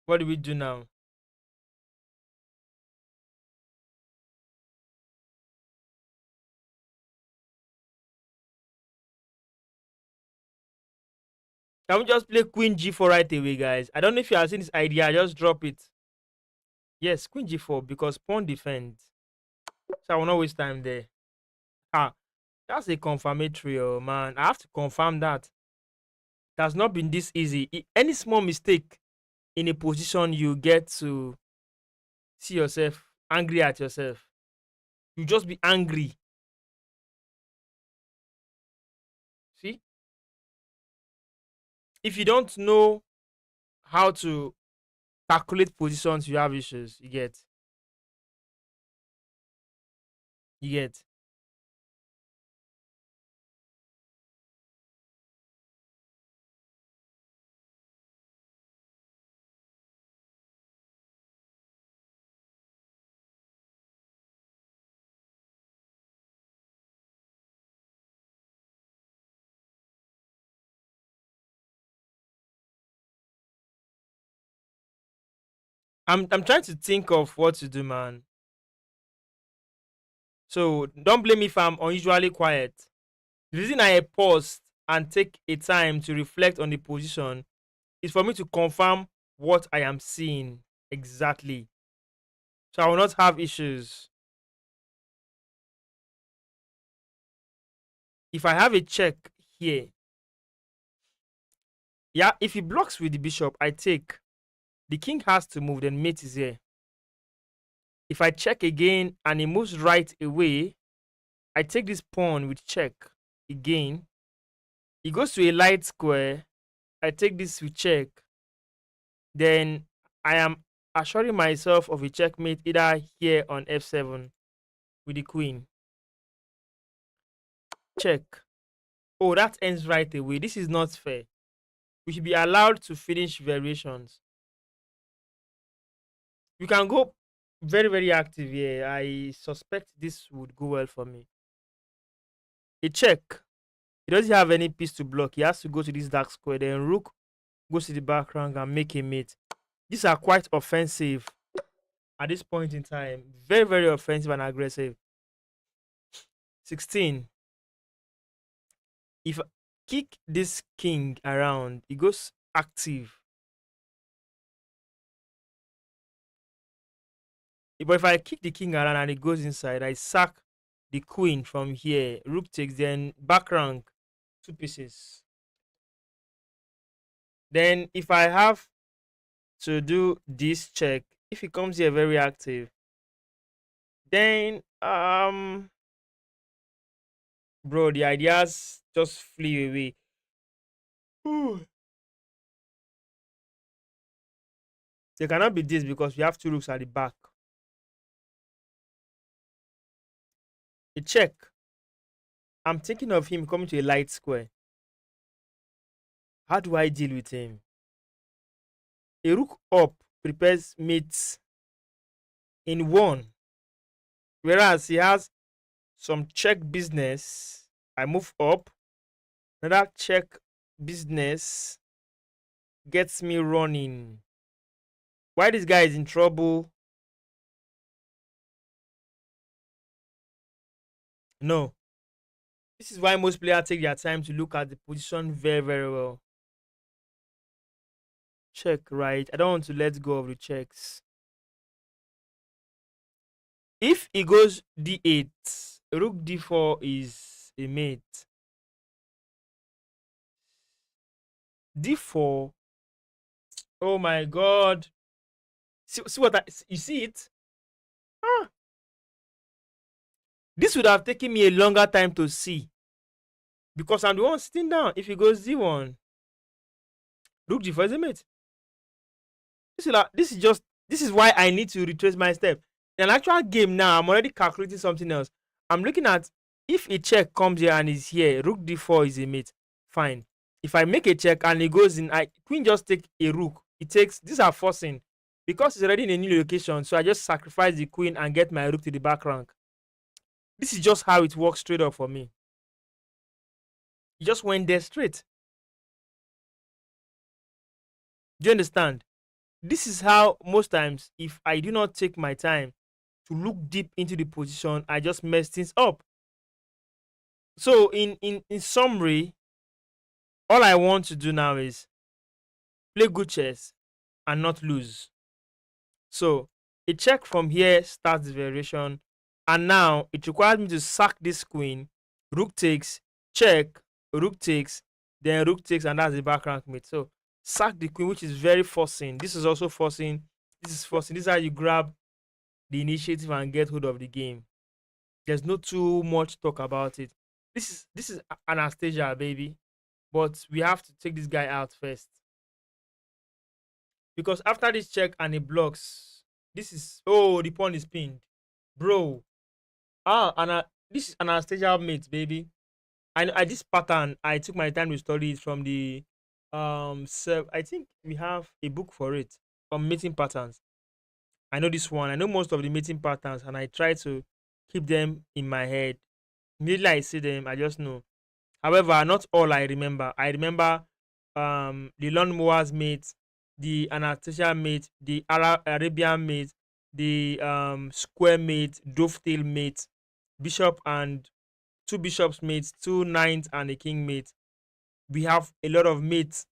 Speaker 1: what do we do now? Can we just play Queen G4 right away, guys? I don't know if you have seen this idea. I just drop it. Yes, Queen G4 because pawn defend. So I will not waste time there. Ah, that's a confirmatory, oh man. I have to confirm that. It has not been this easy. Any small mistake in a position, you get to see yourself angry at yourself. You just be angry. See, if you don't know how to calculate positions, you have issues. You get. I'm trying to think of what to do, man. So don't blame me if I'm unusually quiet. The reason I pause and take a time to reflect on the position is for me to confirm what I am seeing exactly. So I will not have issues. If I have a check here, yeah, if he blocks with the bishop, I take. The king has to move, then mate is here. If I check again and he moves right away, I take this pawn with check again. He goes to a light square. I take this with check. Then I am assuring myself of a checkmate either here on f7 with the queen. Check. Oh, that ends right away. This is not fair. We should be allowed to finish variations. We can go very, very active here. I suspect this would go well for me. A check. He doesn't have any piece to block. He has to go to this dark square. Then rook goes to the background and make a mate. These are quite offensive at this point in time. Very, very offensive and aggressive. 16. If I kick this king around, he goes active. But if I kick the king around and it goes inside, I sack the queen from here. Rook takes, then back rank, two pieces. Then if I have to do this check, if he comes here very active, then bro, the ideas just flew away. Whew. They cannot be this because we have two rooks at the back. A check. I'm thinking of him coming to a light square. How do I deal with him? A rook up prepares mates in one, whereas he has some check business. I move up. Another check business gets me running. Why this guy is in trouble? No. This is why most players take their time to look at the position very, very well. Check, right? I don't want to let go of the checks. If he goes d8, rook d4 is a mate. D4. Oh my god. See what you see it? Ah, this would have taken me a longer time to see because I'm the one sitting down. If he goes d1, rook d4 is a mate. This is why I need to retrace my step. In an actual game now, I'm already calculating something else. I'm looking at if a check comes here and is here, rook d4 is a mate. Fine. If I make a check and it goes in, queen just take a rook. It takes these are forcing because it's already in a new location. So I just sacrifice the queen and get my rook to the back rank. This is just how it works straight up for me. It just went there straight. Do you understand? This is how most times, if I do not take my time to look deep into the position, I just mess things up. So in summary, all I want to do now is play good chess and not lose. So a check from here starts the variation, and now it requires me to sack this queen. Rook takes, check, rook takes, then rook takes, and that's the back rank mate. So sack the queen, which is very forcing. This is also forcing. This is forcing. This is how you grab the initiative and get hold of the game. There's no too much talk about it. This is Anastasia, baby. But we have to take this guy out first. Because after this check and it blocks, this is the pawn is pinned. Bro. This is Anastasia mate, baby. I this pattern, I took my time to study it from the I think we have a book for it from mating patterns. I know this one. I know most of the mating patterns, and I try to keep them in my head. Immediately I see them, I just know. However, not all I remember. I remember the lawnmowers mate, the Anastasia mate, the Arabian mate, the square mate, dovetail mate, bishop and two bishops mates, two knights and a king mate. We have a lot of mates.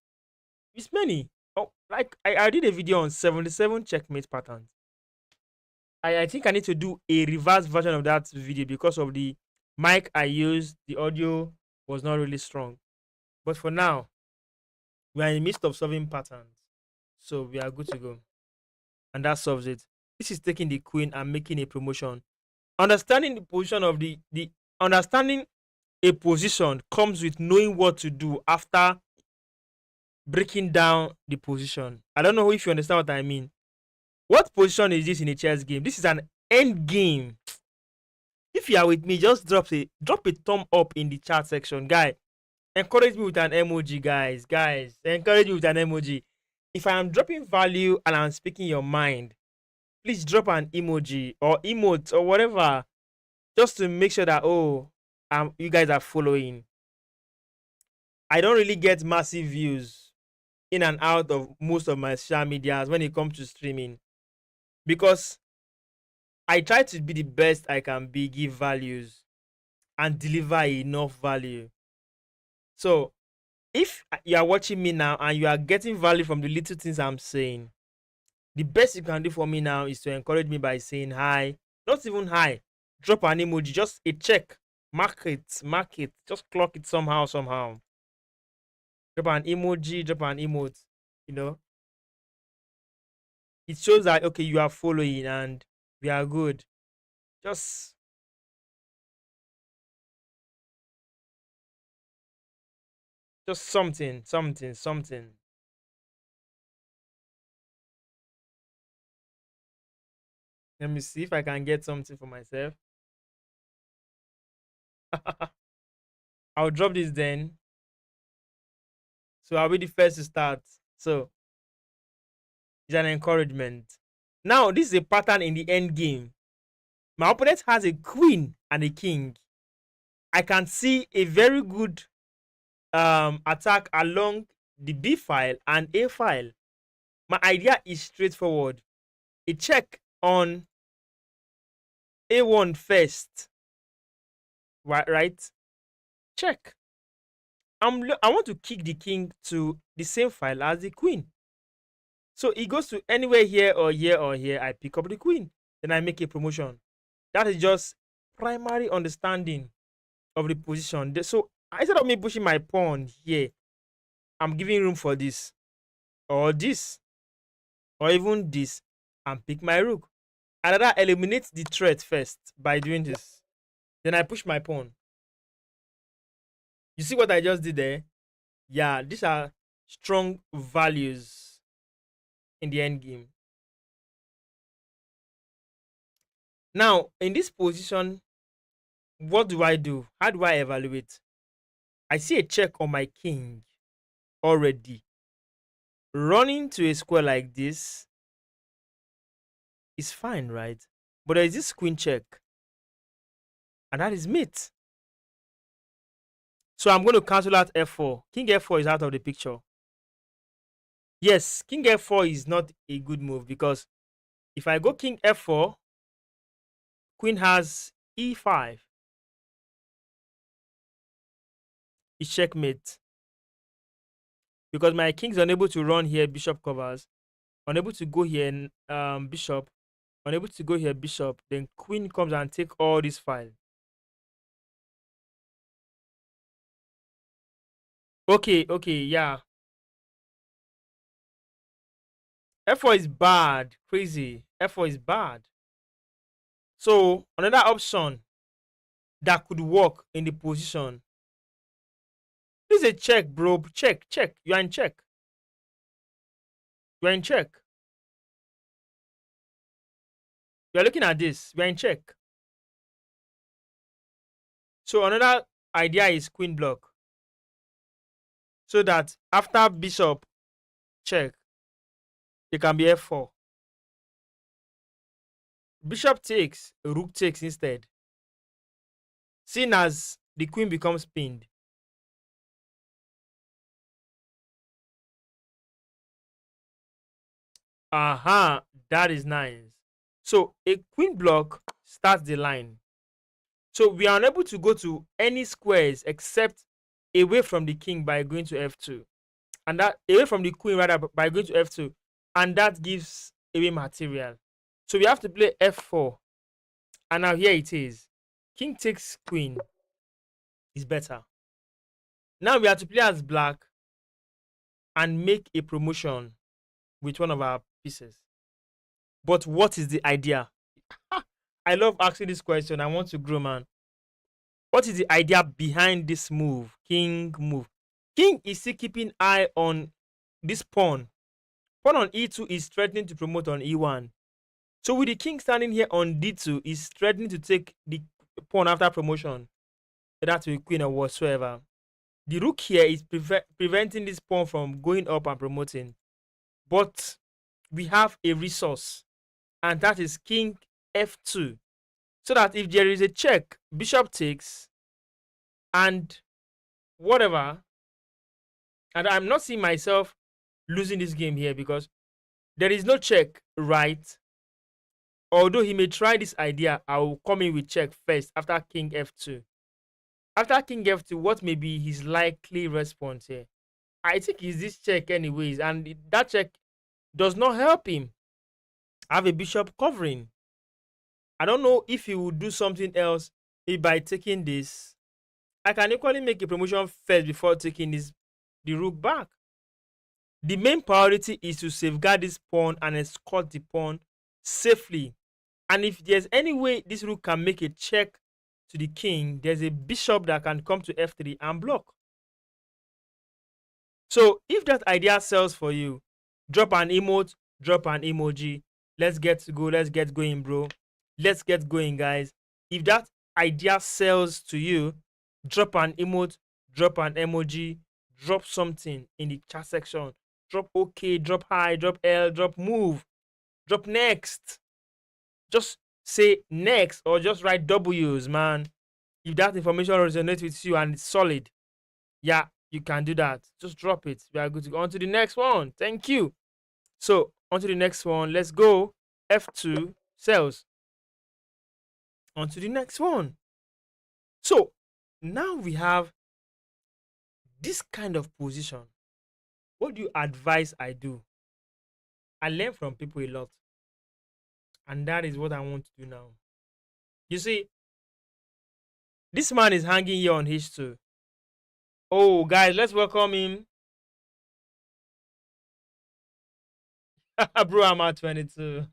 Speaker 1: It's many. Oh, like I did a video on 77 checkmate patterns. I think I need to do a reverse version of that video because of the mic I used. The audio was not really strong. But for now, we are in the midst of solving patterns. So we are good to go. And that solves it. This is taking the queen and making a promotion. Understanding the position of the understanding a position comes with knowing what to do after breaking down the position. I don't know if you understand what I mean. What position is this in a chess game? This is an end game. If you are with me, just drop a thumb up in the chat section, guy. Encourage me with an emoji, guys. Guys, encourage me with an emoji. If I am dropping value and I'm speaking your mind, please drop an emoji or emote or whatever, just to make sure that you guys are following. I don't really get massive views in and out of most of my social medias when it comes to streaming because I try to be the best I can be, give values and deliver enough value. So if you are watching me now and you are getting value from the little things I'm saying, the best you can do for me now is to encourage me by saying hi. Not even hi. Drop an emoji, just a check. Mark it. Just clock it somehow. Drop an emoji, drop an emote. You know, it shows that okay, you are following and we are good. Just something. Let me see if I can get something for myself. I'll drop this then. So I'll be the first to start. So it's an encouragement. Now, this is a pattern in the end game. My opponent has a queen and a king. I can see a very good attack along the B file and A file. My idea is straightforward. A check on A1 first, right? Check. I want to kick the king to the same file as the queen. So it goes to anywhere here or here or here. I pick up the queen. Then I make a promotion. That is just primary understanding of the position. So instead of me pushing my pawn here, I'm giving room for this, or even this, and pick my rook. And that eliminates the threat first by doing this. Then I push my pawn. You see what I just did there? Yeah, these are strong values in the end game. Now, in this position, what do I do? How do I evaluate? I see a check on my king already. Running to a square like this is fine, right? But there is this queen check, and that is mate. So I'm going to cancel out f4. King f4 is out of the picture. Yes, king f4 is not a good move because if I go king f4, queen has e5. It's checkmate. Because my king is unable to run here, bishop covers. Unable to go here, bishop. Unable to go here, bishop. Then queen comes and take all this file. Okay, yeah. F4 is bad. Crazy. F4 is bad. So another option that could work in the position. This is a check, bro. Check. You are in check. You are in check. You are looking at this. You are in check. So another idea is queen block. So that after bishop check, it can be f4. Bishop takes, rook takes instead. Seeing as the queen becomes pinned. Aha, that is nice. So a queen block starts the line. So we are unable to go to any squares except away from the king by going to f2. And that away from the queen rather by going to f2. And that gives away material. So we have to play f4. And now here it is. King takes queen is better. Now we have to play as black and make a promotion with one of our pieces. But what is the idea? I love asking this question. I want to grow, man. What is the idea behind this move? King move. King is still keeping eye on this pawn. Pawn on e2 is threatening to promote on e1. So with the king standing here on d2, is threatening to take the pawn after promotion. That will queen or whatsoever. The rook here is preventing this pawn from going up and promoting. But we have a resource, and that is king f2. So that if there is a check, bishop takes, and whatever, and I'm not seeing myself losing this game here because there is no check, right? Although he may try this idea, I will come in with check first after king f2. After king f2, what may be his likely response here? I think it's this check anyways, and that check does not help him. I have a bishop covering. I don't know if he will do something else if by taking this. I can equally make a promotion first before taking the rook back. The main priority is to safeguard this pawn and escort the pawn safely. And if there's any way this rook can make a check to the king, there's a bishop that can come to f3 and block. So if that idea sells for you, drop an emote, drop an emoji. Let's get going, bro. Let's get going, guys. If that idea sells to you, drop an emote, drop an emoji, drop something in the chat section. Drop OK, drop hi, drop L, drop move, drop next. Just say next or just write W's, man. If that information resonates with you and it's solid, yeah, you can do that. Just drop it. We are good to go on to the next one. Thank you. So, on to the next one. Let's go. F2 cells. On to the next one. So, now we have this kind of position. What do you advise I do? I learn from people a lot, and that is what I want to do now. You see, this man is hanging here on H2. Oh, guys, let's welcome him. Bro, I'm at 22.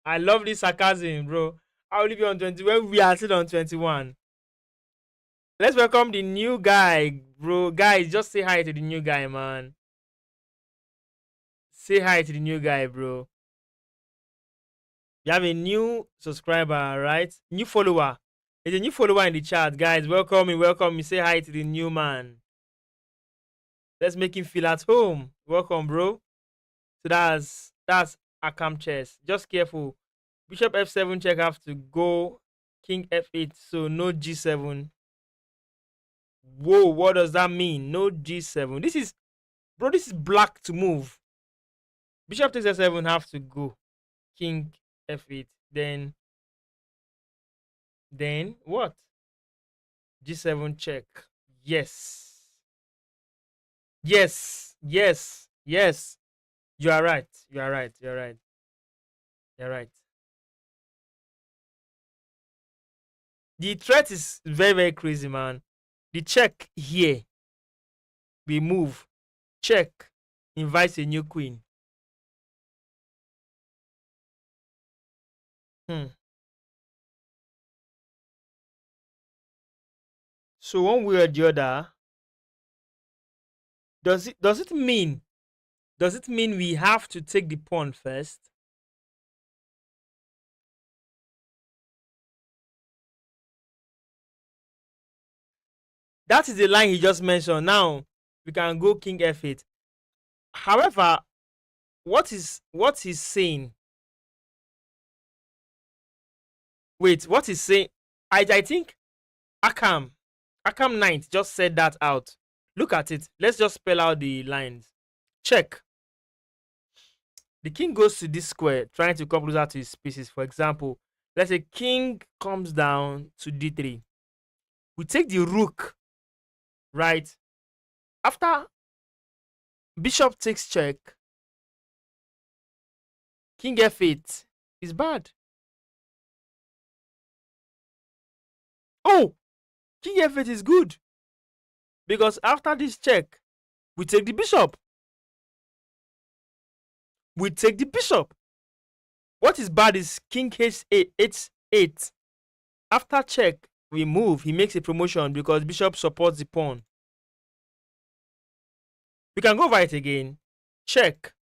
Speaker 1: I love this sarcasm, bro. I'll leave you on 20 when we are still on 21. Let's welcome the new guy, bro. Guys, just say hi to the new guy, man. Say hi to the new guy, bro. You have a new subscriber, right? New follower. There's a new follower in the chat, guys. Welcome me, welcome me. Say hi to the new man. Let's make him feel at home. Welcome, bro. So that's Akam chess. Just careful. Bishop F7 check have to go. King F8. So no G7. Whoa, what does that mean? No G7. This is, bro, this is black to move. Bishop takes F7 have to go. King F8. Then what? G7 check. Yes. Yes. Yes. Yes. You are right. You are right. You're right. You're right. The threat is very, very crazy, man. The check here. We move. Check. Invites a new queen. Hmm. So one way or the other, does it mean we have to take the pawn first? That is the line he just mentioned. Now we can go King F8. However, what he's saying? Wait, what he's saying? I think Akam Knight just said that out. Look at it. Let's just spell out the lines. Check. The king goes to this square, trying to come closer to his pieces. For example, let's say king comes down to d3. We take the rook, right? After bishop takes check, king f8 is bad. Oh, king f8 is good. Because after this check, we take the bishop. We take the bishop. What is bad is king h8, h8. After check, we move. He makes a promotion because bishop supports the pawn. We can go over it again. Check.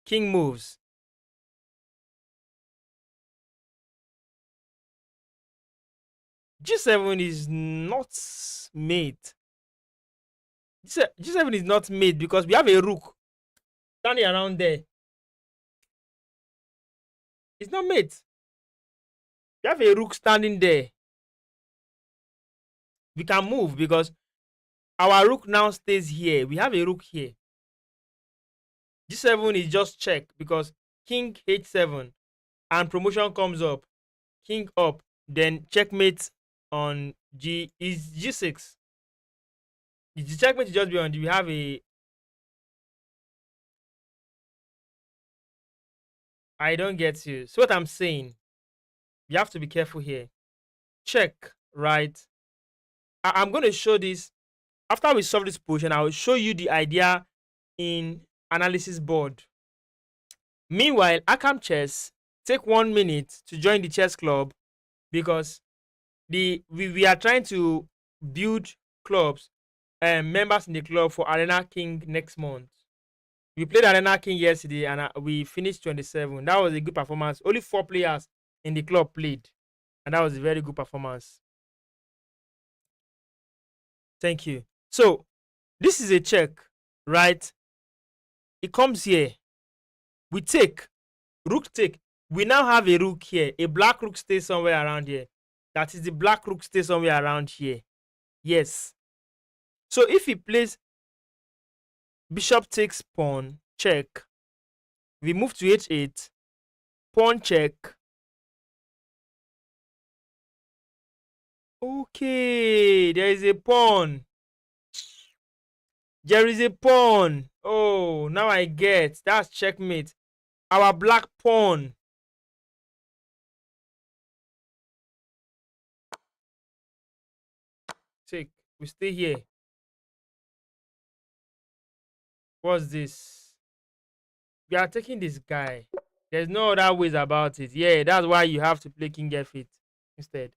Speaker 1: King moves. G7 is not made. G7 is not made because we have a rook standing around there. It's not made. We have a rook standing there. We can move because our rook now stays here. We have a rook here. G7 is just check because king h7 and promotion comes up. King up. Then checkmate on G is G6. The checkmate is just beyond. We have a. I don't get you. So what I'm saying, you have to be careful here. Check, right? I'm going to show this after we solve this position. I will show you the idea in analysis board. Meanwhile, Akam Chess, take 1 minute to join the chess club because we are trying to build clubs and members in the club for Arena King next month. We played Arena King yesterday and we finished 27. That was a good performance. Only 4 players in the club played, and that was a very good performance. Thank you. So this is a check, right? It comes here. We take rook take. We now have a rook here. A black rook stays somewhere around here. That is the black rook stays somewhere around here. Yes. So if he plays bishop takes pawn, check. We move to h8, pawn check. Okay, there is a pawn. There is a pawn. Oh, now I get. That's checkmate. Our black pawn. Take. We stay here. What's this? We are taking this guy. There's no other ways about it. Yeah, that's why you have to play king f8 instead.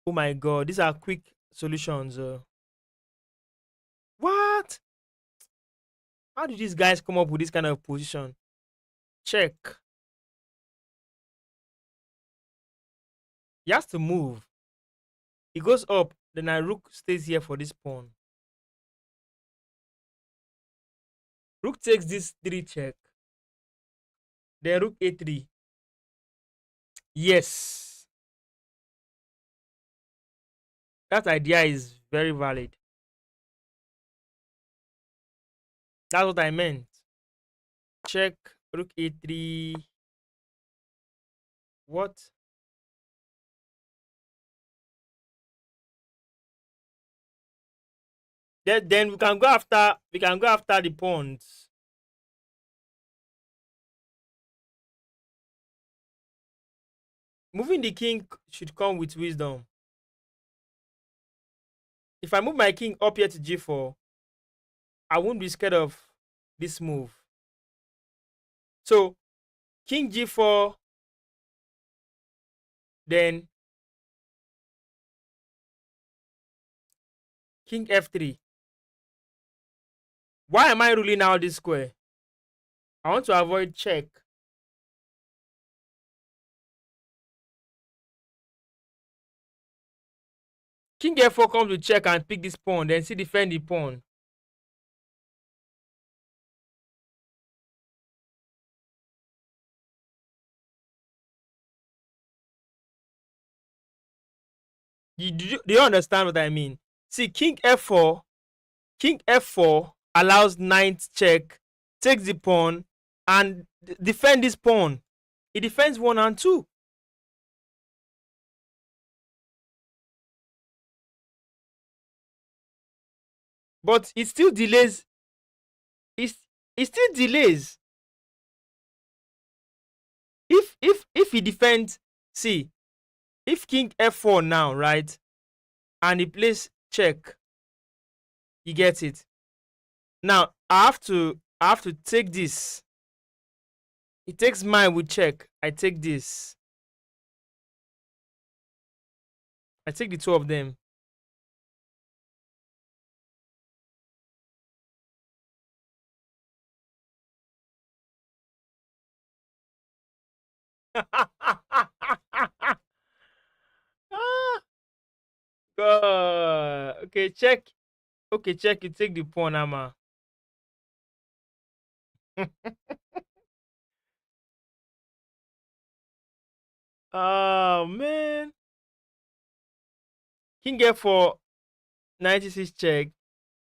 Speaker 1: Oh my god, these are quick solutions. What? How did these guys come up with this kind of position? Check. He has to move. He goes up. Then I rook stays here for this pawn. Rook takes this 3 check. Then rook a3. Yes. That idea is very valid. That's what I meant. Check rook a3. What? Then we can go after the pawns. Moving the king should come with wisdom. If I move my king up here to g4, I won't be scared of this move. So king g4, then king f3. Why am I ruling out this square? I want to avoid check. King f4 comes to check and pick this pawn, then see defend the pawn. Do you understand what I mean? See, king f4 allows knight check, takes the pawn, and defend this pawn. He defends 1 and 2. But it still delays. It, it still delays. If he defends, see, if king f4 now, right, and he plays check, you get it. Now I have to take this. He takes mine with check. I take this. I take the two of them. Ah, God. Okay, check. Okay, check. You take the pawn, Ama. Oh man. King f4 96 check.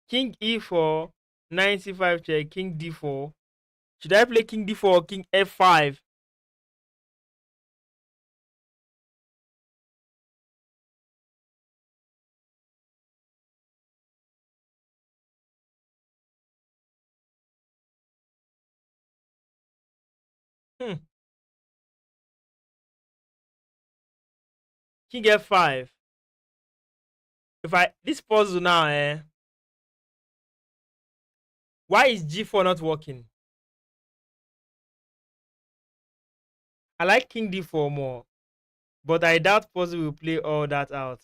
Speaker 1: King e4 95 check. King d4. Should I play king d4 or king f5? Hmm. King f5. If I this puzzle now, why is g4 not working? I like king d4 more, but I doubt puzzle will play all that out.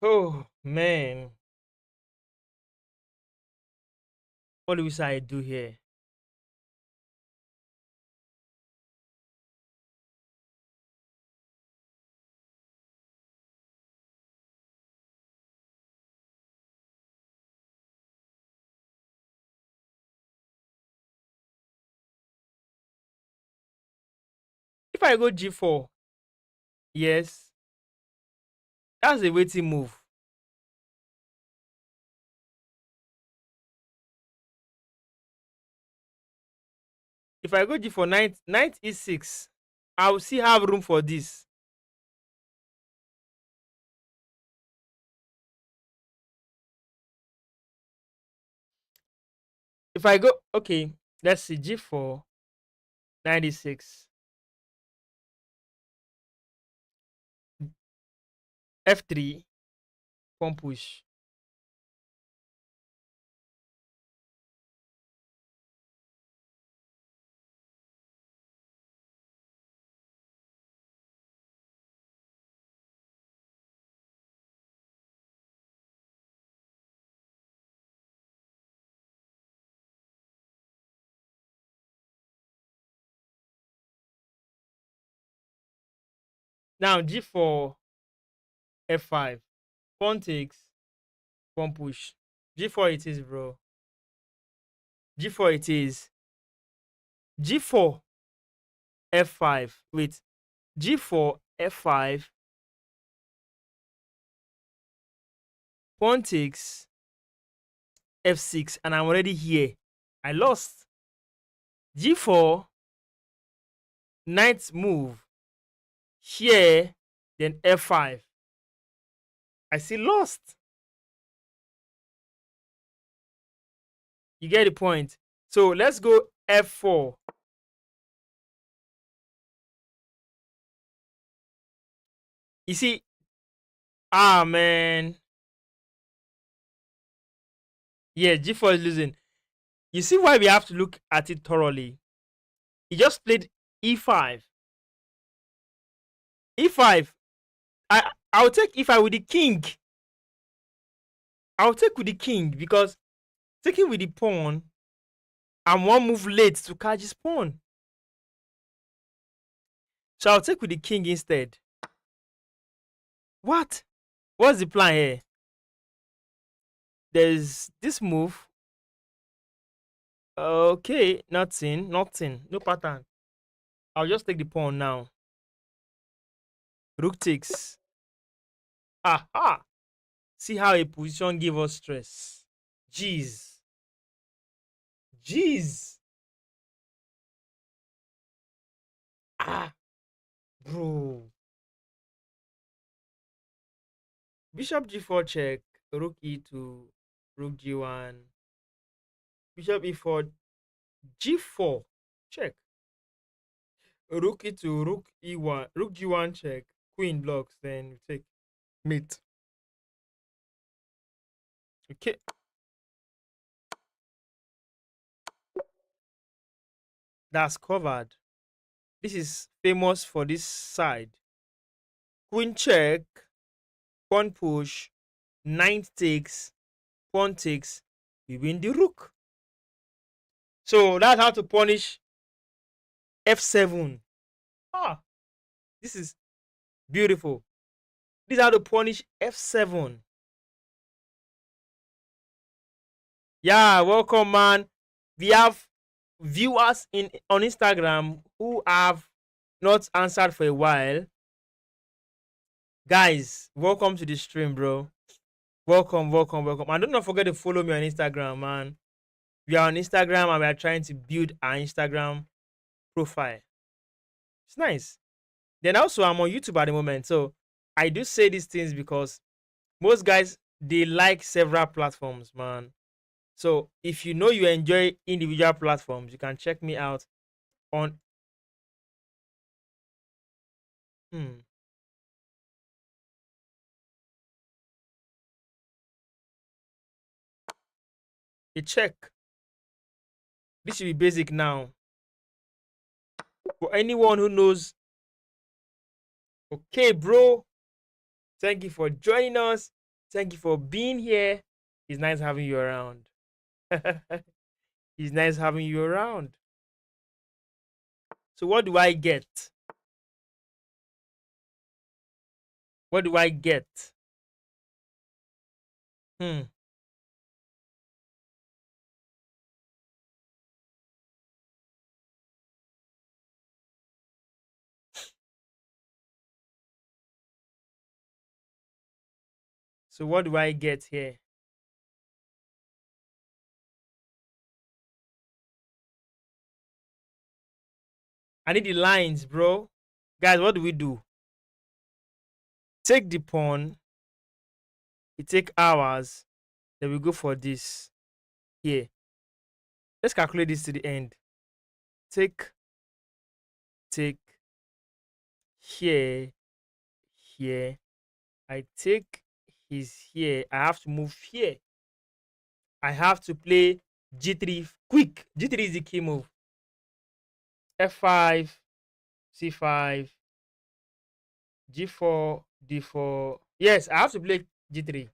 Speaker 1: Oh man, what do we say I do here? If I go G4, yes, that's a waiting move. If I go G4, knight E6, I will still have room for this. If I go, okay, let's see, G4, knight E6, F3, pawn push. Now G4, F5, pawn takes, pawn push. G4 it is, bro. G4 it is. G4, F5. Wait, G4, F5, pawn takes, F6, and I'm already here. I lost. G4, knight move, here, then F5. I still lost. You get the point. So let's go F4. You see, ah man, yeah, G4 is losing. You see why we have to look at it thoroughly. He just played E5. E5. I'll take E5 with the king. I'll take with the king because taking with the pawn, I'm one move late to catch his pawn. So I'll take with the king instead. What? What's the plan here? There's this move. Okay, nothing, nothing, no pattern. I'll just take the pawn now. Rook takes. Aha! See how a position give us stress. Jeez. Jeez. Ah, bro. Bishop G4 check. Rook E2. Rook G1. Bishop E4. G4 check. Rook E2. Rook E1. Rook G1 check. Queen blocks. Then we take mate. Okay. That's covered. This is famous for this side. Queen check. Pawn push. Knight takes. Pawn takes. We win the rook. So that's how to punish F7. Ah, this is beautiful. This is how to punish F7. Yeah, welcome, man. We have viewers in on Instagram who have not answered for a while. Guys, welcome to the stream, bro. Welcome, welcome, welcome. And don't forget to follow me on Instagram, man. We are on Instagram and we are trying to build our Instagram profile. It's nice. Then also, I'm on YouTube at the moment. So I do say these things because most guys they like several platforms, man. So if you know you enjoy individual platforms, you can check me out on hmm, a check. This should be basic now. For anyone who knows, okay, bro. Thank you for joining us. Thank you for being here. It's nice having you around. It's nice having you around. So what do I get? What do I get? Hmm. So what do I get here? I need the lines, bro. Guys, what do we do? Take the pawn. We take ours. Then we go for this here. Let's calculate this to the end. Take, take, here, here. I take his here. I have to move here. I have to play G3 quick. G3 is the key move. F5, C5, G4, D4. Yes, I have to play G3.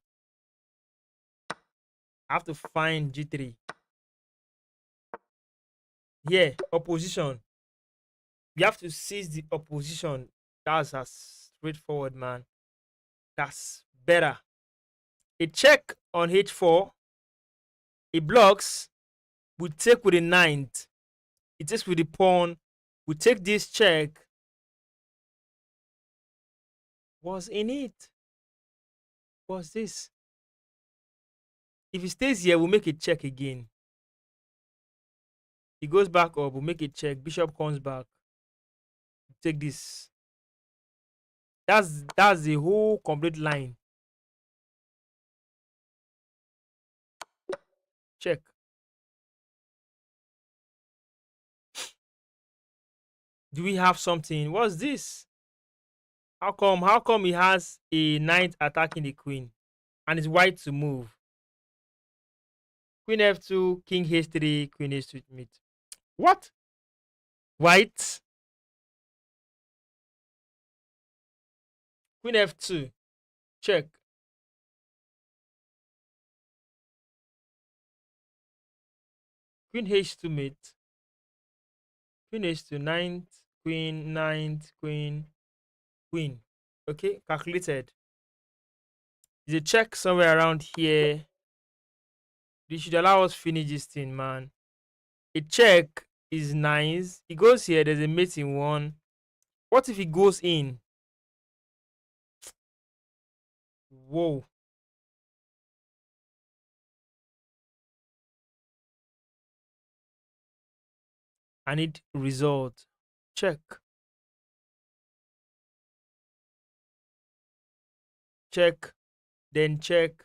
Speaker 1: I have to find G3. Here, opposition. You have to seize the opposition. That's as straightforward, man. That's better. A check on H4. It blocks. We take with the ninth. It takes with the pawn. We take this check. Was in it? What's this? If he stays here, we'll make a check again. He goes back up, we'll make a check. Bishop comes back. Take this. That's the whole complete line. Check. Do we have something? What's this? How come he has a knight attacking the queen? And it's white to move. Queen f2, king h3, queen h2 mate. What? White. Queen f2. Check. Queen h2 mate. Queen h2, ninth, queen, ninth, queen, queen. Okay, calculated. There's a check somewhere around here. They should allow us finish this thing, man. A check is nice. He goes here, there's a mate in one. What if he goes in? Whoa. I need result. Check. Check. Then check.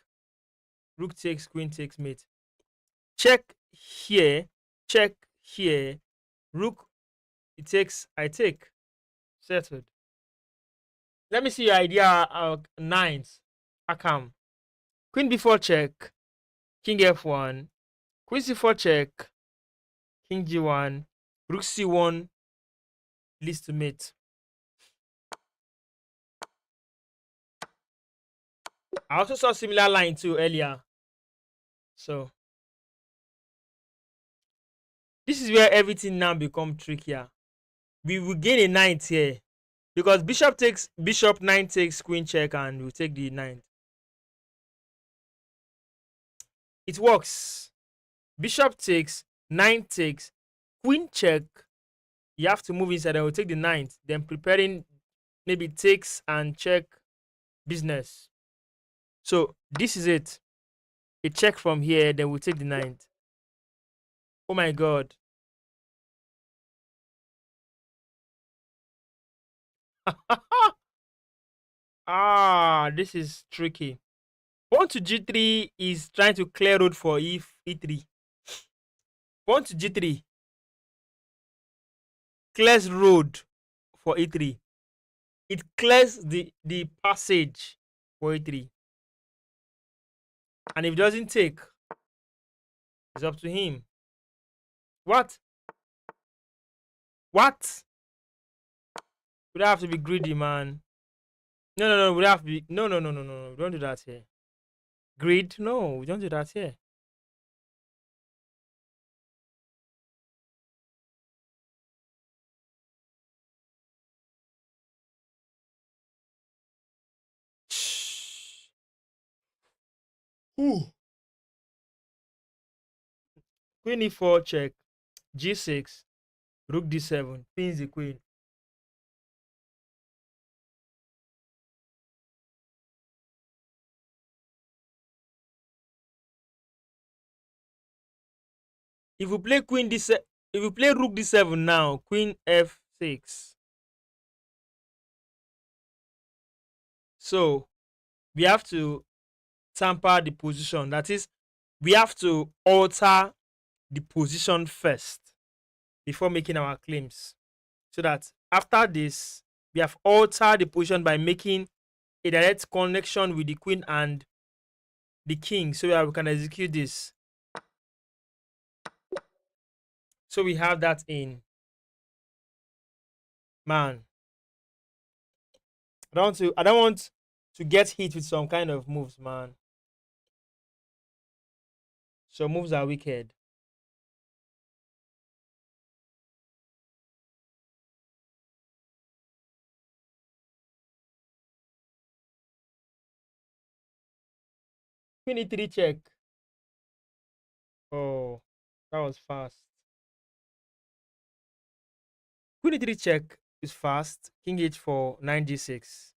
Speaker 1: Rook takes, queen takes mate. Check here. Check here. Rook, it takes, I take. Settled. Let me see your idea of nines. Akam. Queen b4 check. King f1. Queen c4 check. King g1. Rook c1 leads to mate. I also saw similar line too earlier. So this is where everything now become trickier. We will gain a ninth here because bishop 9 takes queen check and we take the ninth. It works. Bishop takes, 9 takes, queen check. You have to move inside and we'll take the ninth. Then preparing maybe takes and check business. So this is it. A check from here, then we'll take the ninth. Oh my god. Ah, this is tricky. Pawn to g3 is trying to clear road for e3. Pawn to g3 clears road for e3. It clears the passage for e3. And if it doesn't take, it's up to him. What? What? We don't have to be greedy, man. No. We don't have to be. No. We don't do that here. Greed? No, we don't do that here. Ooh. Queen e4 check. G6. Rook d7. Pins the queen. If we play if we play rook d7 now, queen f6. So we have to tamper the position. That is, we have to alter the position first before making our claims. So that after this, we have altered the position by making a direct connection with the queen and the king so that we can execute this. So we have that in. Man, I don't want to get hit with some kind of moves, man. Some moves are wicked. Queen e3 check. Oh, that was fast. Queen e3 check is fast. King h4, 9 g6.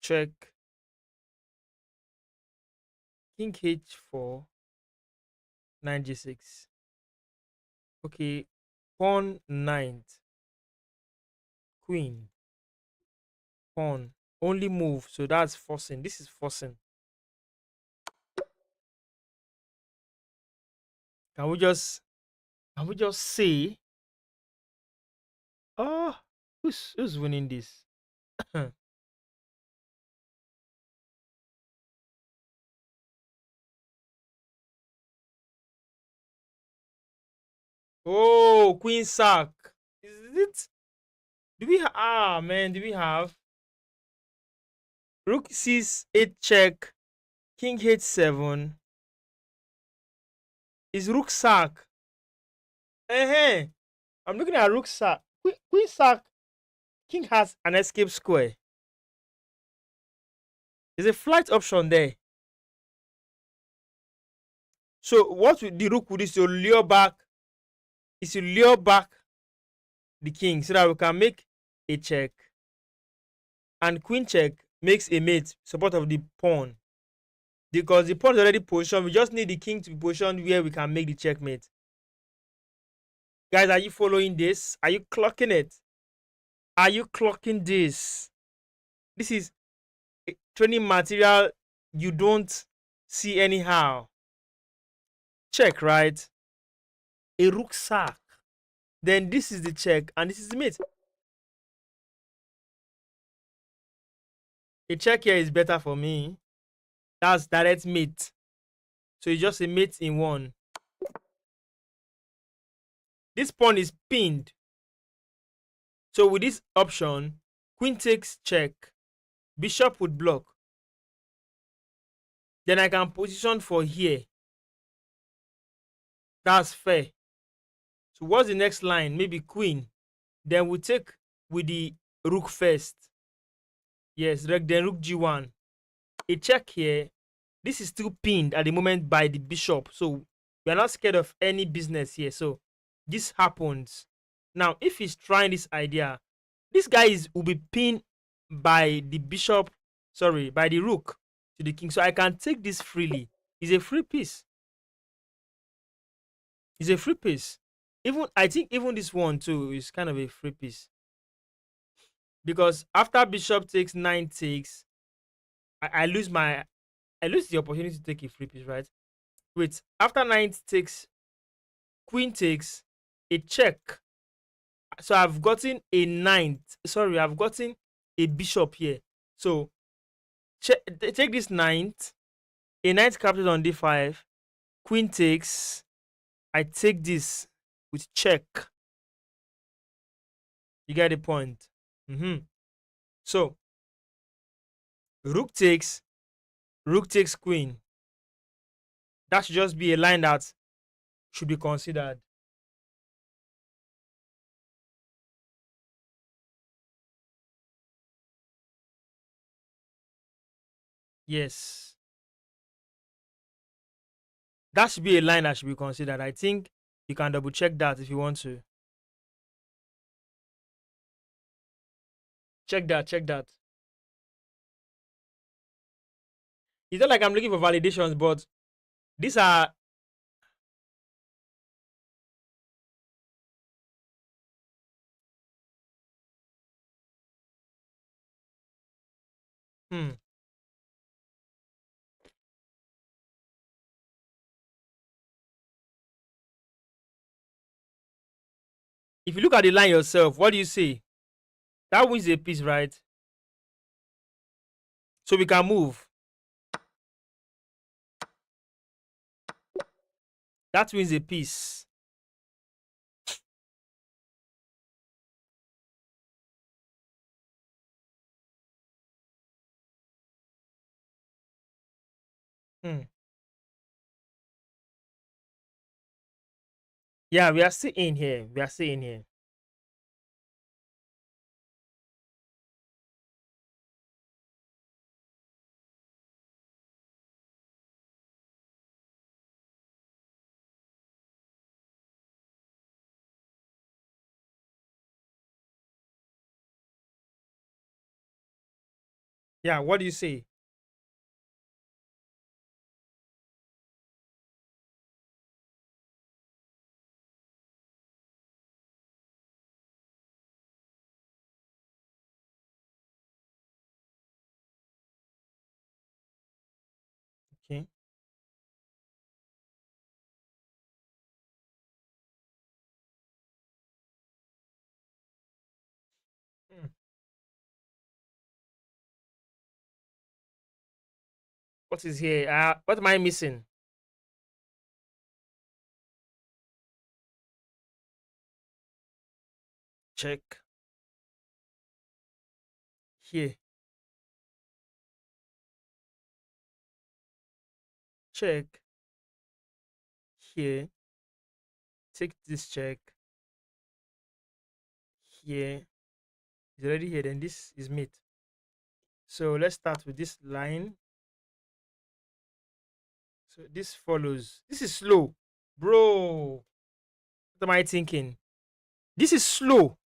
Speaker 1: Check. King h4, 9 g6. Okay. Pawn ninth. Queen. Pawn. Only move. So that's forcing. This is forcing. Can we just say, oh, who's winning this? Oh, queen sack. Is it? Do we man, do we have rook sees 8 check, king h7? Is rook sack? Eh, I'm looking at rook sack. Queen sack. King has an escape square. There's a flight option there. So what the rook would is to lure back the king so that we can make a check. And queen check makes a mate support of the pawn. Because the pawn is already positioned, we just need the king to be positioned where we can make the checkmate. Guys, are you following this? Are you clocking it? Are you clocking this? This is training material you don't see anyhow. Check, right? A rook sack. Then this is the check and this is the mate. A check here is better for me. That's direct mate. So it's just a mate in one. This pawn is pinned. So with this option, queen takes check. Bishop would block. Then I can position for here. That's fair. So what's the next line? Maybe queen. Then we take with the rook first. Yes, then rook g1. A check here. This is still pinned at the moment by the bishop. So we are not scared of any business here. So this happens. Now, if he's trying this idea, this guy will be pinned by the bishop, sorry, by the rook to the king. So I can take this freely. It's a free piece. It's a free piece. Even I think even this one too is kind of a free piece. Because after bishop takes 9 takes, I lose the opportunity to take a free piece, right? Wait, after 9 takes, queen takes, a check. So I've gotten a ninth. Sorry, I've gotten a bishop here. So take this ninth. A knight captured on d5. Queen takes. I take this with check. You get the point. So rook takes. Rook takes queen. That should just be a line that should be considered. Yes. That should be a line that should be considered. I think you can double check that if you want to. Check that, check that. It's not like I'm looking for validations, but these are Hmm. If you look at the line yourself, what do you see? That wins a piece, right? So we can move. That wins a piece. Hmm. Yeah, we are still in here. We are still in here. Yeah, what do you say? Okay. Hmm. What is here? What am I missing? Check here. Check here. Take this check here. It's already here. Then this is mate. So let's start with this line. So this follows. This is slow, bro. What am I thinking? This is slow.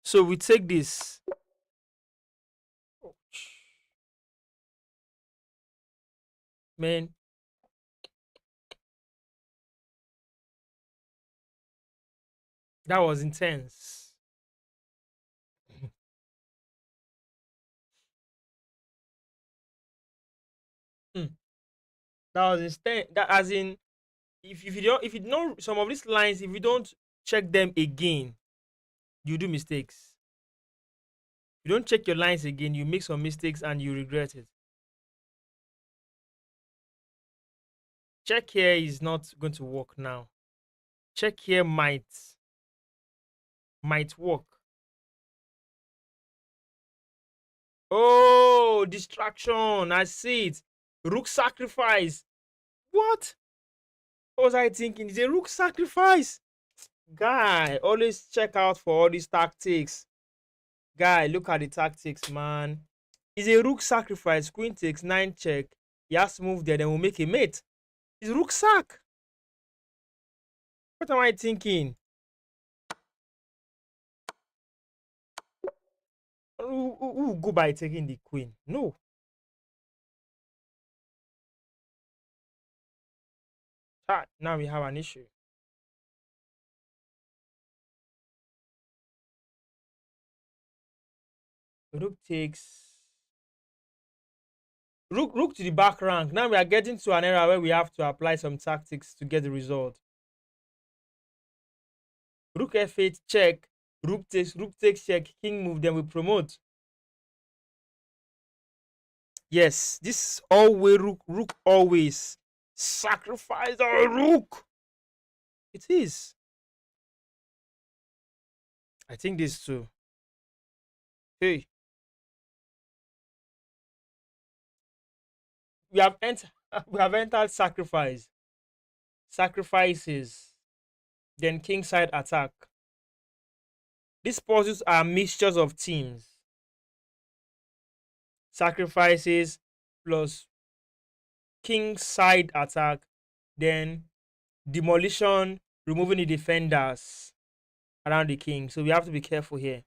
Speaker 1: So we take this. Ouch. Man, that was intense. Hmm. That was intense. That as in, if you know some of these lines, if you don't check them again, you do mistakes. You don't check your lines again, you make some mistakes and you regret it. Check here is not going to work now. Check here might work. Oh, distraction. I see it. Rook sacrifice. What? What was I thinking? It's a rook sacrifice. Guy, always check out for all these tactics. Guy, look at the tactics, man. It's a rook sacrifice. Queen takes 9 check. He has to move there, then we'll make a mate. It's rook sack. What am I thinking? Who will go by taking the queen? No. Ah, now we have an issue. Rook takes. Rook to the back rank. Now we are getting to an era where we have to apply some tactics to get the result. Rook f8 check. Rook takes check. King move. Then we promote. Yes, this always rook always sacrifice our rook. It is. I think this too. Hey, we have entered. We have entered sacrifice. Sacrifices. Then kingside attack. These puzzles are mixtures of teams. Sacrifices plus king side attack, then demolition, removing the defenders around the king. So we have to be careful here.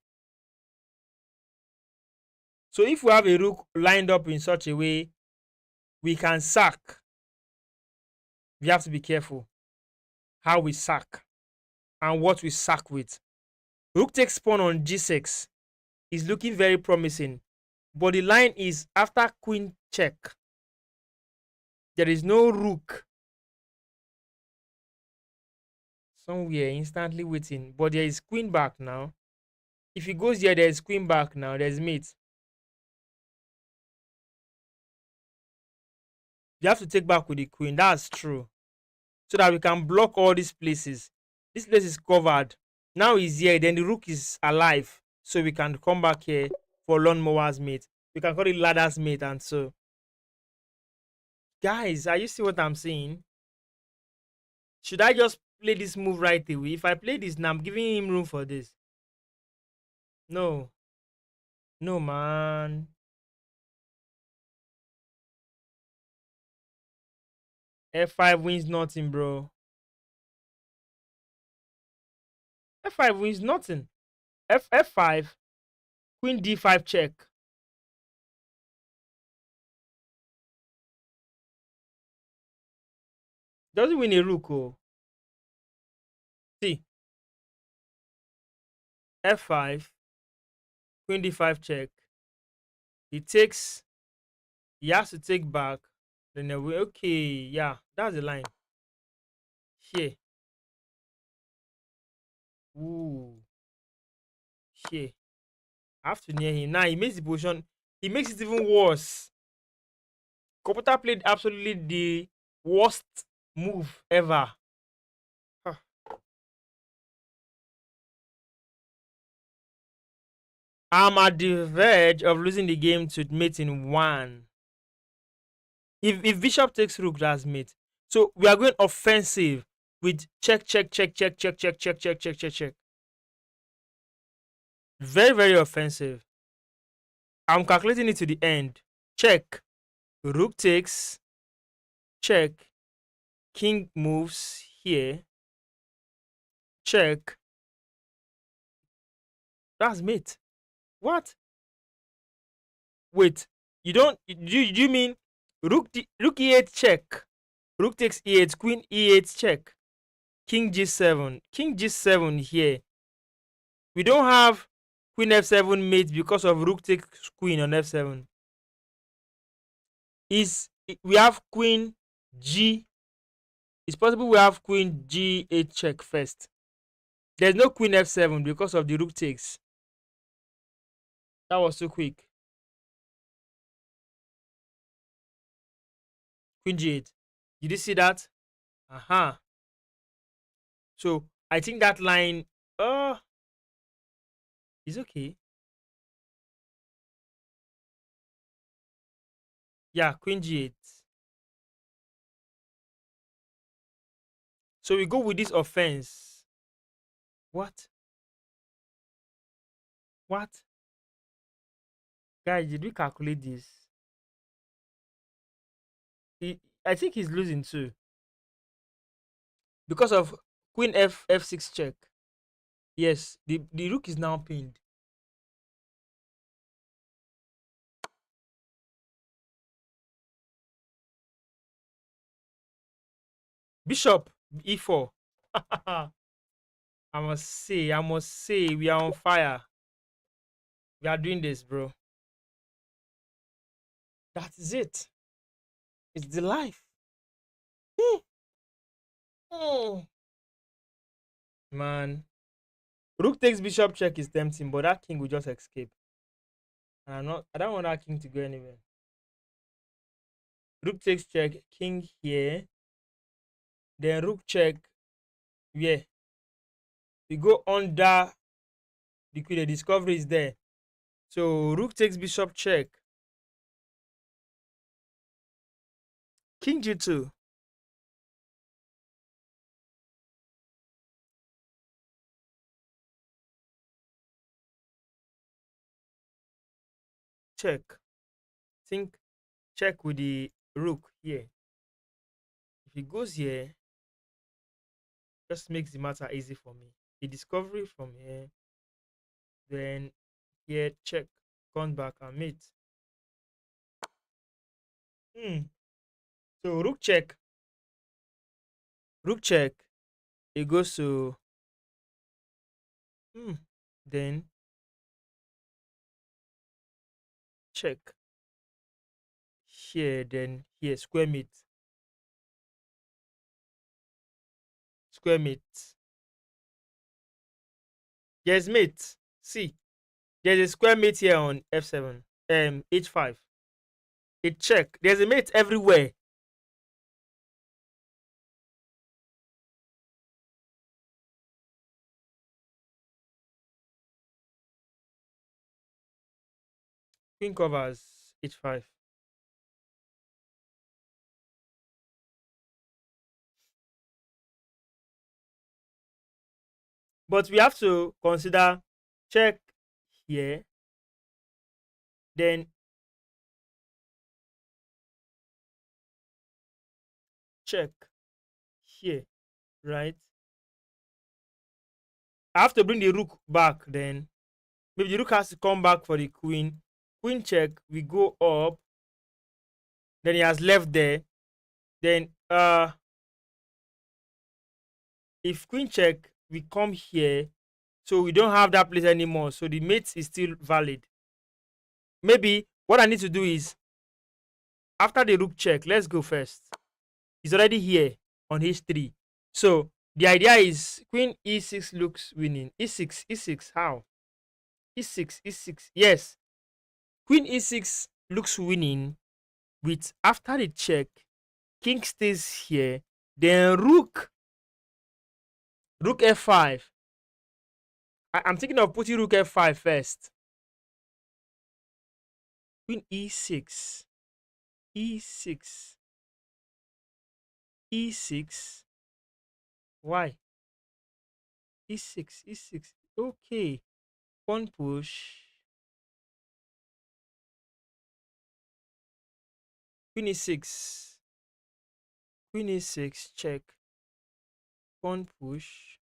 Speaker 1: So if we have a rook lined up in such a way, we can sack. We have to be careful how we sack and what we sack with. Rook takes pawn on g6. is looking very promising. But the line is after queen check, there is no rook somewhere instantly waiting. But there is queen back now. If he goes there, there is queen back now. There's mate. You have to take back with the queen. That's true. So that we can block all these places. This place is covered. Now he's here. Then the rook is alive. So we can come back here for lawnmower's mate. We can call it ladder's mate. And so, guys, are you see what I'm saying? Should I just play this move right away? If I play this now, I'm giving him room for this. No, no, man. F5 wins nothing, bro. F5 wins nothing. F5, queen D5 check. Doesn't win a rook, oh. See, F5, queen D5 check. He takes, he has to take back. Then okay, yeah, that's the line. Here. Ooh, here. I have to near him. Now he makes the position, he makes it even worse. Computer played absolutely the worst move ever. Huh. I'm at the verge of losing the game to mate in one. If bishop takes rook, that's mate. So we are going offensive with check, check, check, check, check, check, check, check, check, check, check. Very, very offensive. I'm calculating it to the end. Check. Rook takes. Check. King moves here. Check. That's mate. What? Wait. You don't. Do you mean rook e8 check? Rook takes e8. Queen e8 check. King g7. King g7 here. We don't have queen f7 mate because of rook takes queen on f7. We have queen g. It's possible we have queen g8 check first. There's no queen f7 because of the rook takes. That was too quick. Queen g8. Did you see that? Uh-huh. So I think that line is okay. Yeah, queen g8. So we go with this offense. What? What? Guys, did we calculate this? I think he's losing too. Because of queen f6 check. Yes, the rook is now pinned. Bishop e4. I must say, we are on fire. We are doing this, bro. That is it. It's the life. Hmm. Hmm. Man, rook takes bishop check is tempting, but that king will just escape. And I don't want that king to go anywhere. Rook takes check, king here. Then rook check. Yeah. We go under the queen. The discovery is there. So rook takes bishop check. King g2. Check. Think check with the rook here. If he goes here, just makes the matter easy for me. The discovery from here, then here check, come back and mate. Hmm. So rook check. It goes to then check here, then here, square mate. There's mate. See, there's a square mate here on F7, H5. It check. There's a mate everywhere. Queen covers H5. But we have to consider check here, then check here, right? I have to bring the rook back then. Maybe the rook has to come back for the queen. Queen check, we go up. Then he has left there. Then if queen check, we come here. So we don't have that place anymore. So the mate is still valid. Maybe what I need to do is after the rook check, let's go first. He's already here on h3. So the idea is queen e6 looks winning. E6, how? E6. Yes. Queen e6 looks winning with after the check, king stays here, then rook f5. I'm thinking of putting rook f5 first. Queen e6, e6, e6. Why? E6. Okay. Pawn push. Queen e6. Queen e6, check. Pawn push.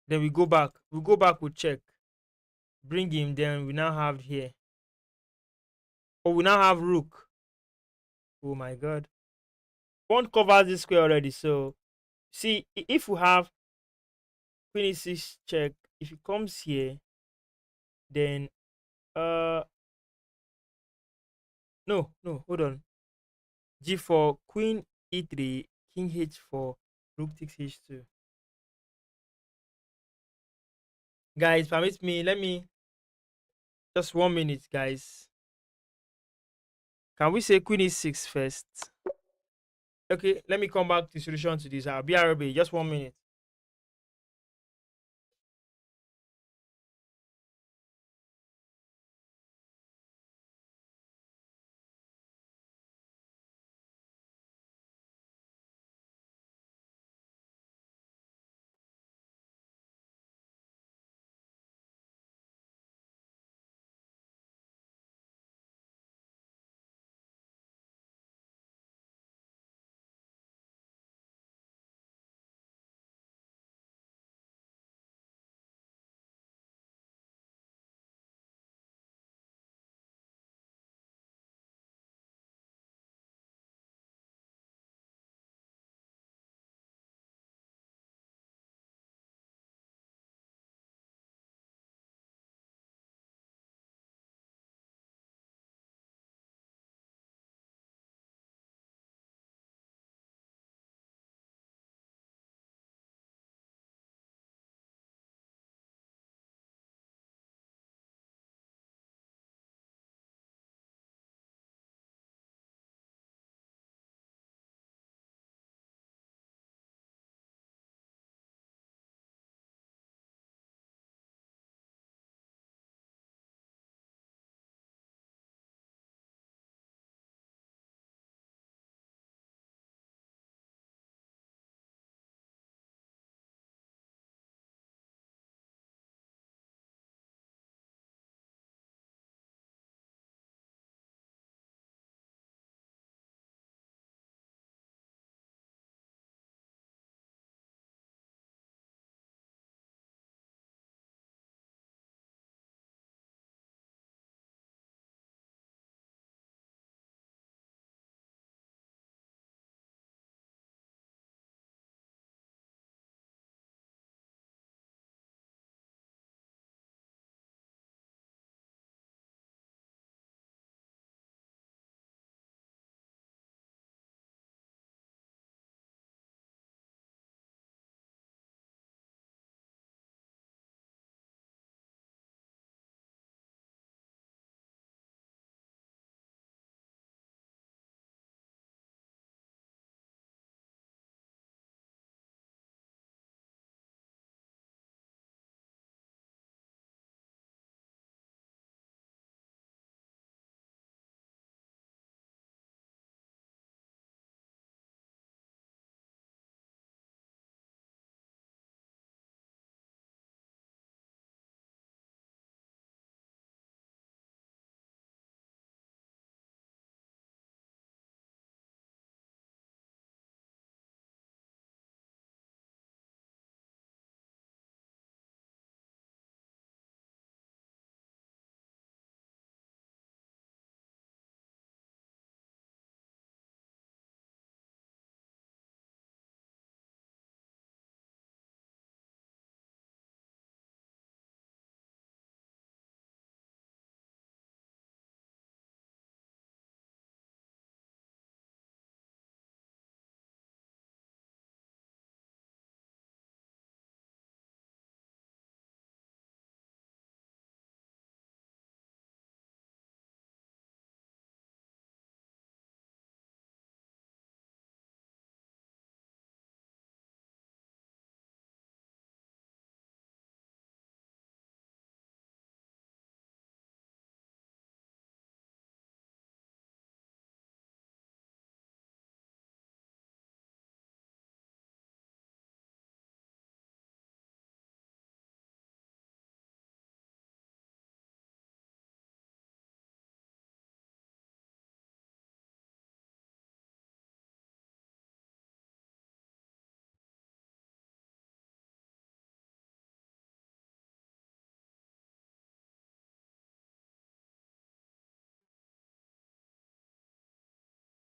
Speaker 1: Then we go back. We go back with check. Bring him. Then we now have here. Oh, we now have rook. Oh my god. Pawn covers this square already. So see, if we have queen e6 check, if it comes here, then uh no, hold on. G4, queen e3, king h4, rook takes h2. Guys, permit me. Let me just 1 minute, guys. Can we say queen e6 first? Okay, let me come back to solution to this. I'll be RB. Just 1 minute.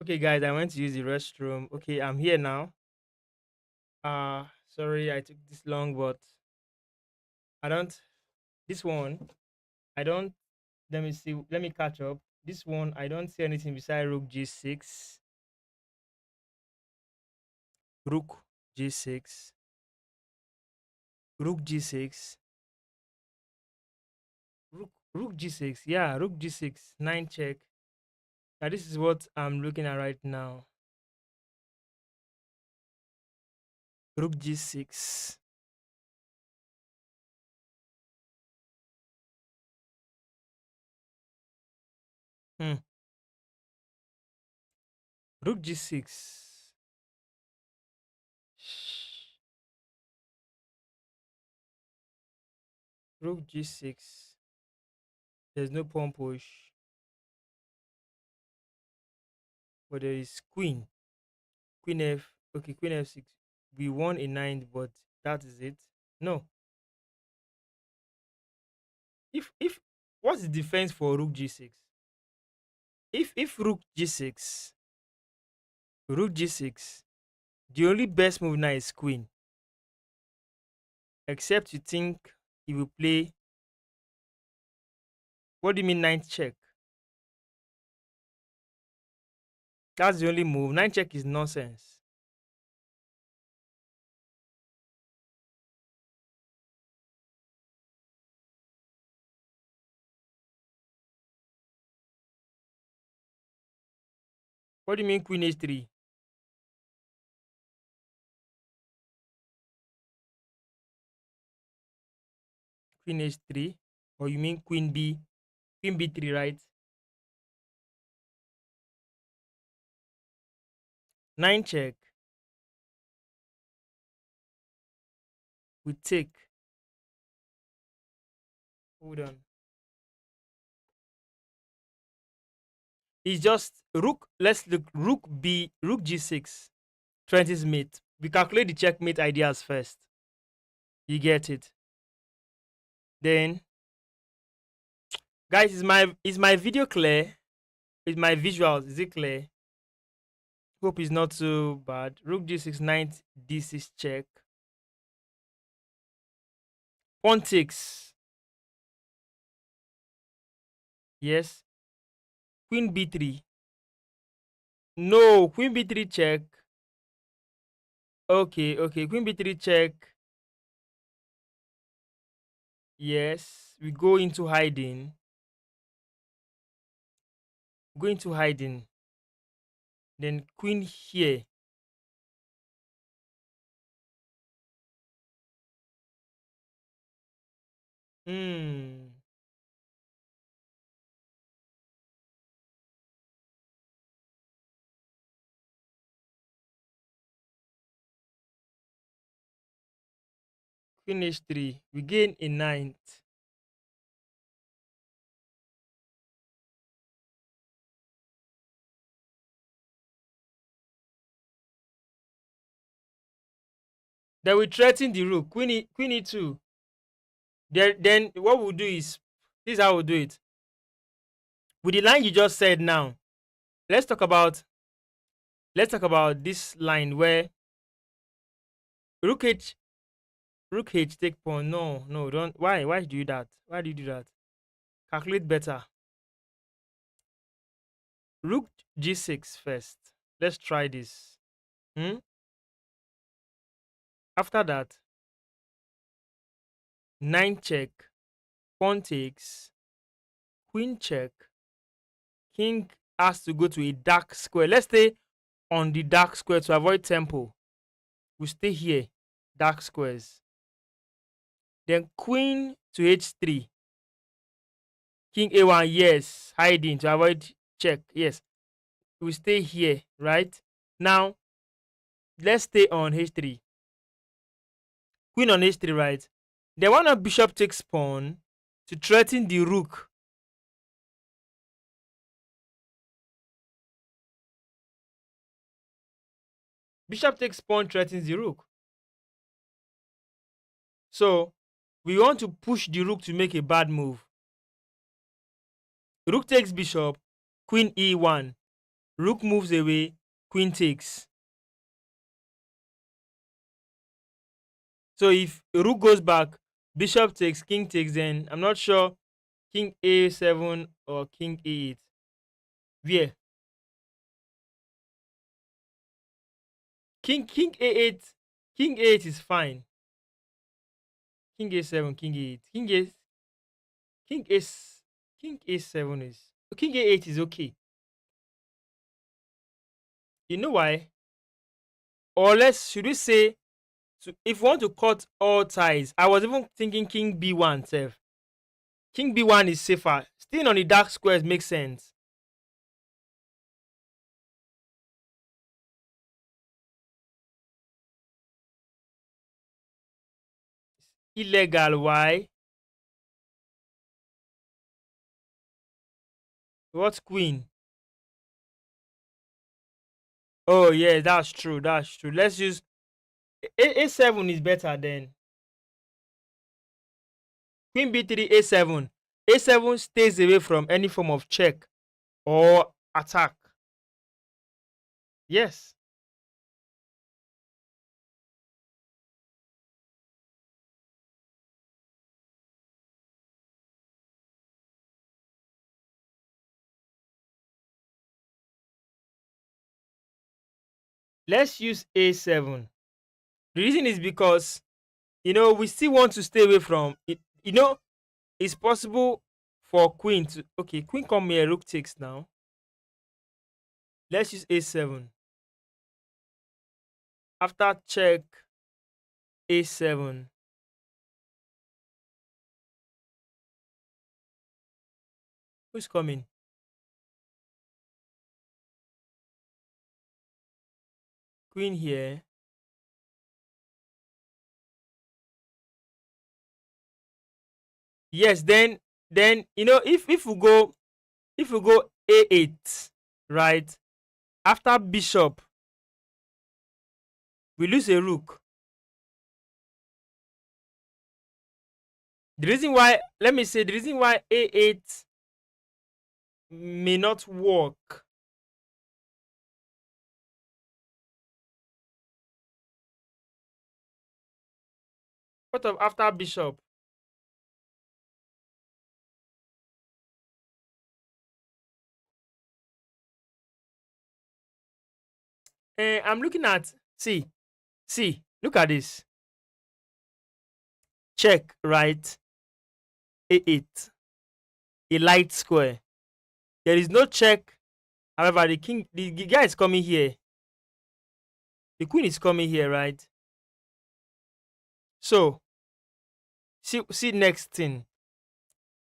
Speaker 1: Okay, guys, I went to use the restroom. Okay, I'm here now. Sorry I took this long, but I don't. This one, I don't. Let me see. Let me catch up. This one, I don't see anything beside Rook G6. Rook G6. Rook G6. Rook G6. Yeah, Rook G6. Nine check. Now this is what I'm looking at right now. Rook G6. Hmm. Rook G6. Rook G6. There's no pawn push, but there is Queen. Queen F. Okay, Queen F6. We won a nine, but that is it. No. If what's the defense for Rook G6? If Rook G6, the only best move now is Queen. Except you think he will play. What do you mean ninth check? That's the only move. Ninth check is nonsense. What do you mean Queen H3? Queen H3? Or you mean Queen B? Queen B3, right? Nine check. We take. Hold on. It's just Rook. Let's look. Rook G6. 20's mate. We calculate the checkmate ideas first. You get it. Then, guys, is my video clear? Is my visuals is it clear? Hope it's not too bad. Rook G6, knight D6 check. Pawn takes. Yes. Queen B3. No, Queen B3 check. Okay, okay. Queen B3 check. Yes. We go into hiding. Go into hiding. Then queen here. Hmm. Queen H3. We gain a ninth. Then we threaten the rook. Queen E2. Then what we'll do is this is how we'll do it. With the line you just said now, let's talk about this line where rook H take pawn. No, no, don't. Why do you do that? Why do you do that? Calculate better. Rook G6 first. Let's try this. Hmm? After that, nine check, pawn takes, queen check, king has to go to a dark square. Let's stay on the dark square to avoid tempo. We stay here, dark squares. Then queen to h3, king a1, yes, hiding to avoid check, yes. We stay here, right? Now, let's stay on h3. Queen on h3, right? Then one of bishop takes pawn to threaten the rook. Bishop takes pawn threatens the rook. So we want to push the rook to make a bad move. Rook takes bishop, queen e1. Rook moves away, queen takes. So if rook goes back, bishop takes, king takes, then I'm not sure king a7 or king a8. Where? King a8, king a8 is fine. King a7, king a8, king a king a7 is king a8 is okay. You know why? Or let's should we say, if you want to cut all ties, I was even thinking king b1 self. King b1 is safer. Staying on the dark squares makes sense. Illegal. Why? What queen? Oh yeah, that's true. That's true. Let's use a7 is better than queen b3 a7. A7 stays away from any form of check or attack. Yes. Let's use a7. The reason is because we still want to stay away from it. It's possible for queen to okay, queen come here, rook takes now. Let's use a7. After check a7. Who's coming? Queen here. Yes, then if we go a8, right? After bishop, we lose a rook. The reason why a8 may not work. What of after bishop? I'm looking at look at this. Check, right? A8, a light square. There is no check. However, the guy is coming here. The queen is coming here, right? So see next thing.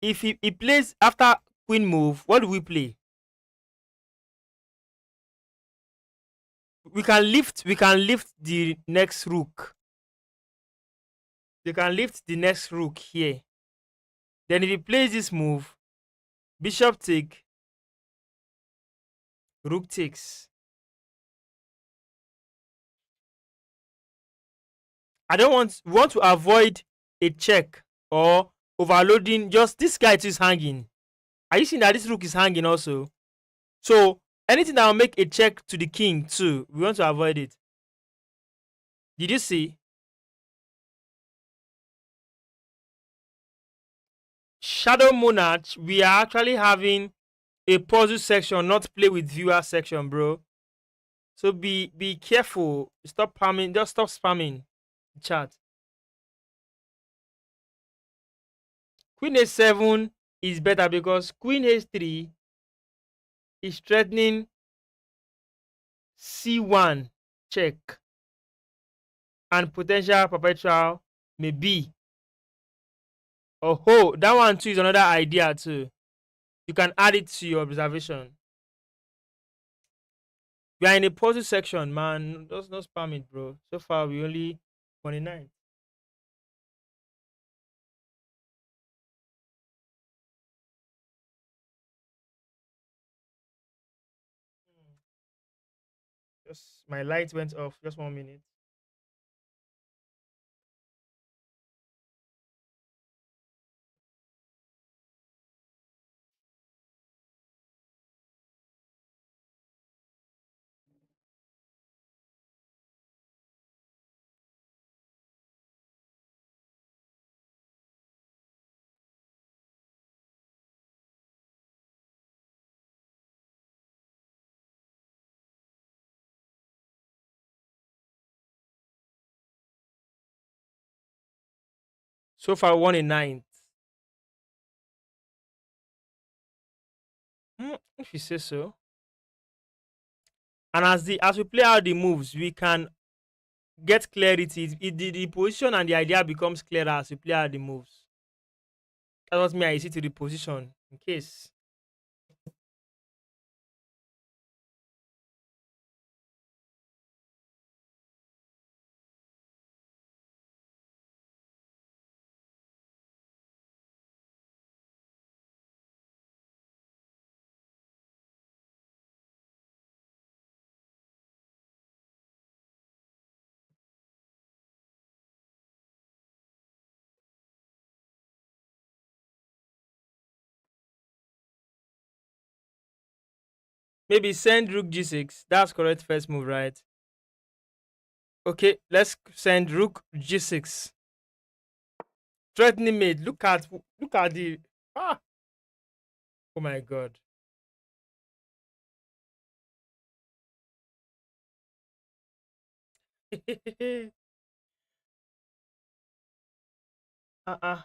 Speaker 1: If he plays after queen move, what do we play? We can lift the next rook. They can lift the next rook here. Then if he plays this move, bishop take, rook takes. I don't want we want to avoid a check or overloading. Just this guy is hanging. Are you seeing that this rook is hanging also? So anything that will make a check to the king too, we want to avoid it. Did you see? Shadow Monarch, we are actually having a puzzle section, not play with viewer section, bro. So be careful. Stop spamming. Just stop spamming the chat. Queen a7 is better because queen h3 is threatening c1 check and potential perpetual may be. Oh, that one too is another idea too. You can add it to your observation. We are in a puzzle section, man. Just not spam it, bro. So far, we only 29. Just my light went off. Just 1 minute. So far, won a ninth. If you say so. And as we play out the moves, we can get clarity. The position and the idea becomes clearer as we play out the moves. That's what me I see to the position in case. Maybe send rook g6. That's correct first move, right? Okay, let's send rook g6. Threatening mate. Look at the ah. Oh my god. uh-uh.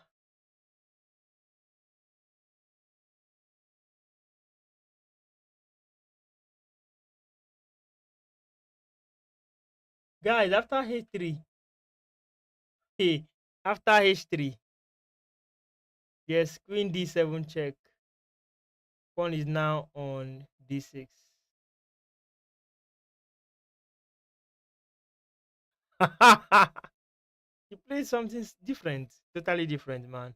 Speaker 1: Guys, after h3, hey, after h3, yes, queen d7 check. Pawn is now on d6. You played something different, totally different, man.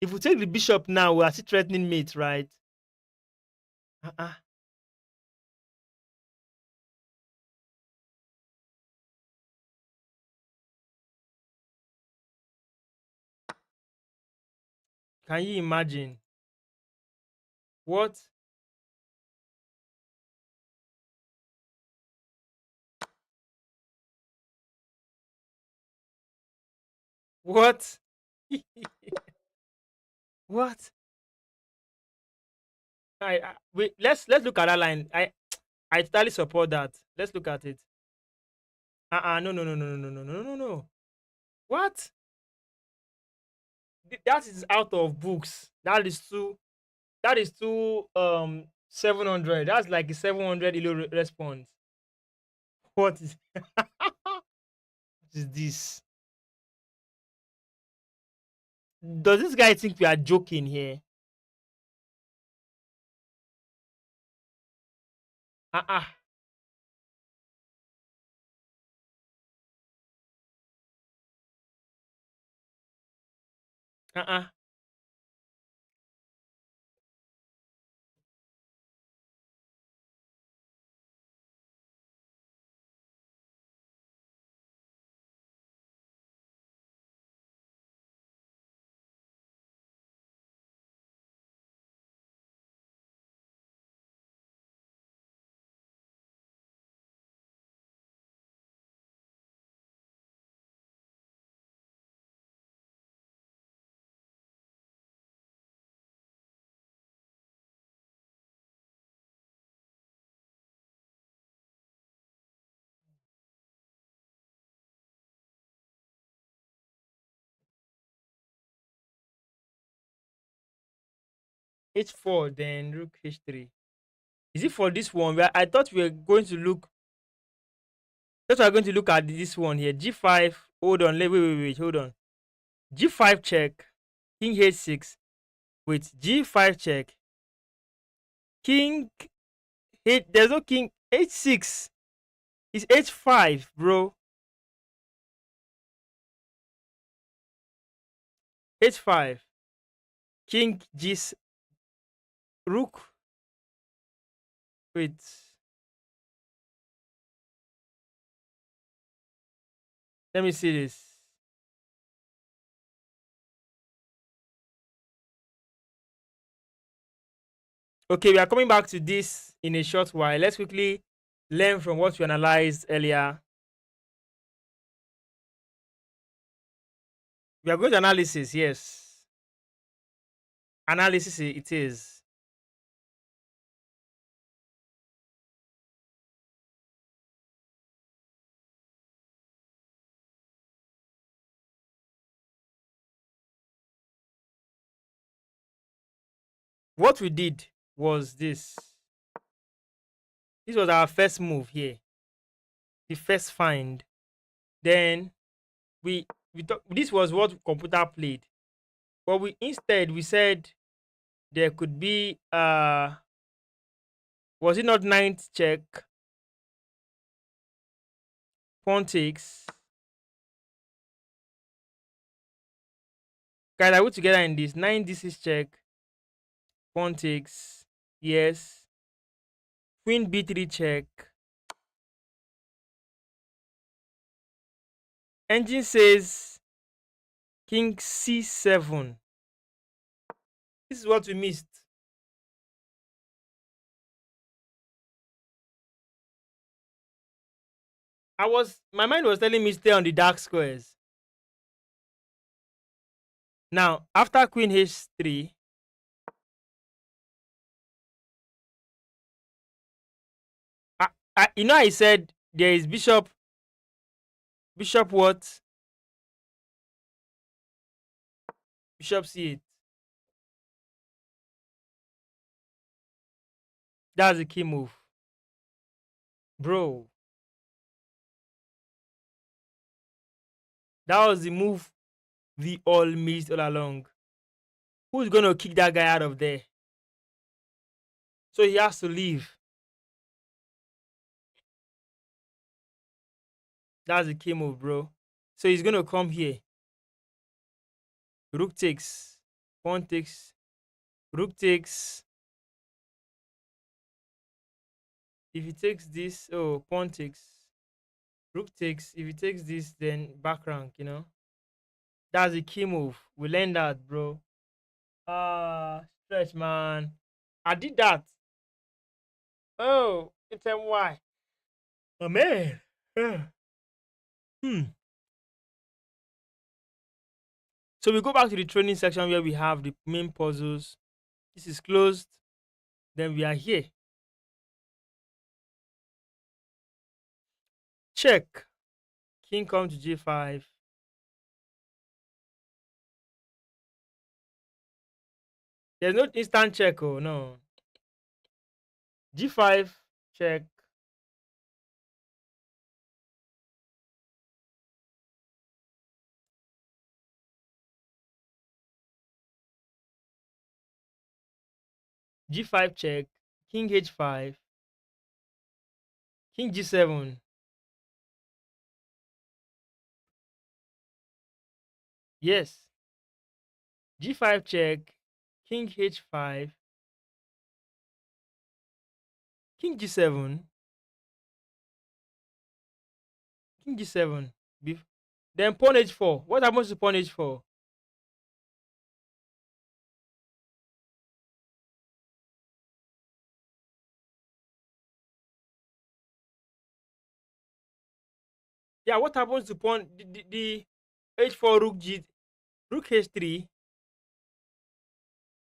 Speaker 1: If we take the bishop now, we are still threatening mate, right? Uh-uh. Can you imagine? What? What? What? Wait, let's look at that line. I totally support that. Let's look at it. No, no, no, no, no, no, no, no, no, no. What? That is out of books. That is too. That is too. 700. That's like a 700 elo response. What is? What is this? Does this guy think we are joking here? Uh uh uh. H4, then rook H3. Is it for this one? I thought we were going to look. Thought we are going to look at this one here. G5. Hold on. Wait. Hold on. G5 check. King H6 with G5 check. King H. There's no king H6. It's H5, bro. H5. King G. Rook. Wait. Let me see this. Okay, we are coming back to this in a short while. Let's quickly learn from what we analyzed earlier. We are going to analysis, yes. Analysis it is. What we did was this. This was our first move here, the first find. Then this was what computer played, but we said there could be was it not ninth check, pawn takes. Guys, I put together in this nine d6 check, pawn takes. Yes, queen b3 check. Engine says king c7. This is what we missed. My mind was telling me stay on the dark squares. Now, after queen h3, I said there is bishop what? Bishop c8. That's the key move. Bro, that was the move we all missed all along. Who's going to kick that guy out of there? So he has to leave. That's the key move, bro. So he's going to come here. Rook takes. Pawn takes. Rook takes. If he takes this, oh, pawn takes. Rook takes. If he takes this, then back rank. That's the key move. We learned that, bro. Stretch, man. I did that. Oh, it's why. Oh, man. Hmm. So we go back to the training section where we have the main puzzles. This is closed. Then we are here. Check. King come to g5. There's no instant check. Oh, no. G5 check. G5 check. King h5. King g7. Yes. G5 check. King h5. King g7. King g7. Then pawn h4. What happens to pawn h4? Yeah, what happens to pawn the h4 rook h3?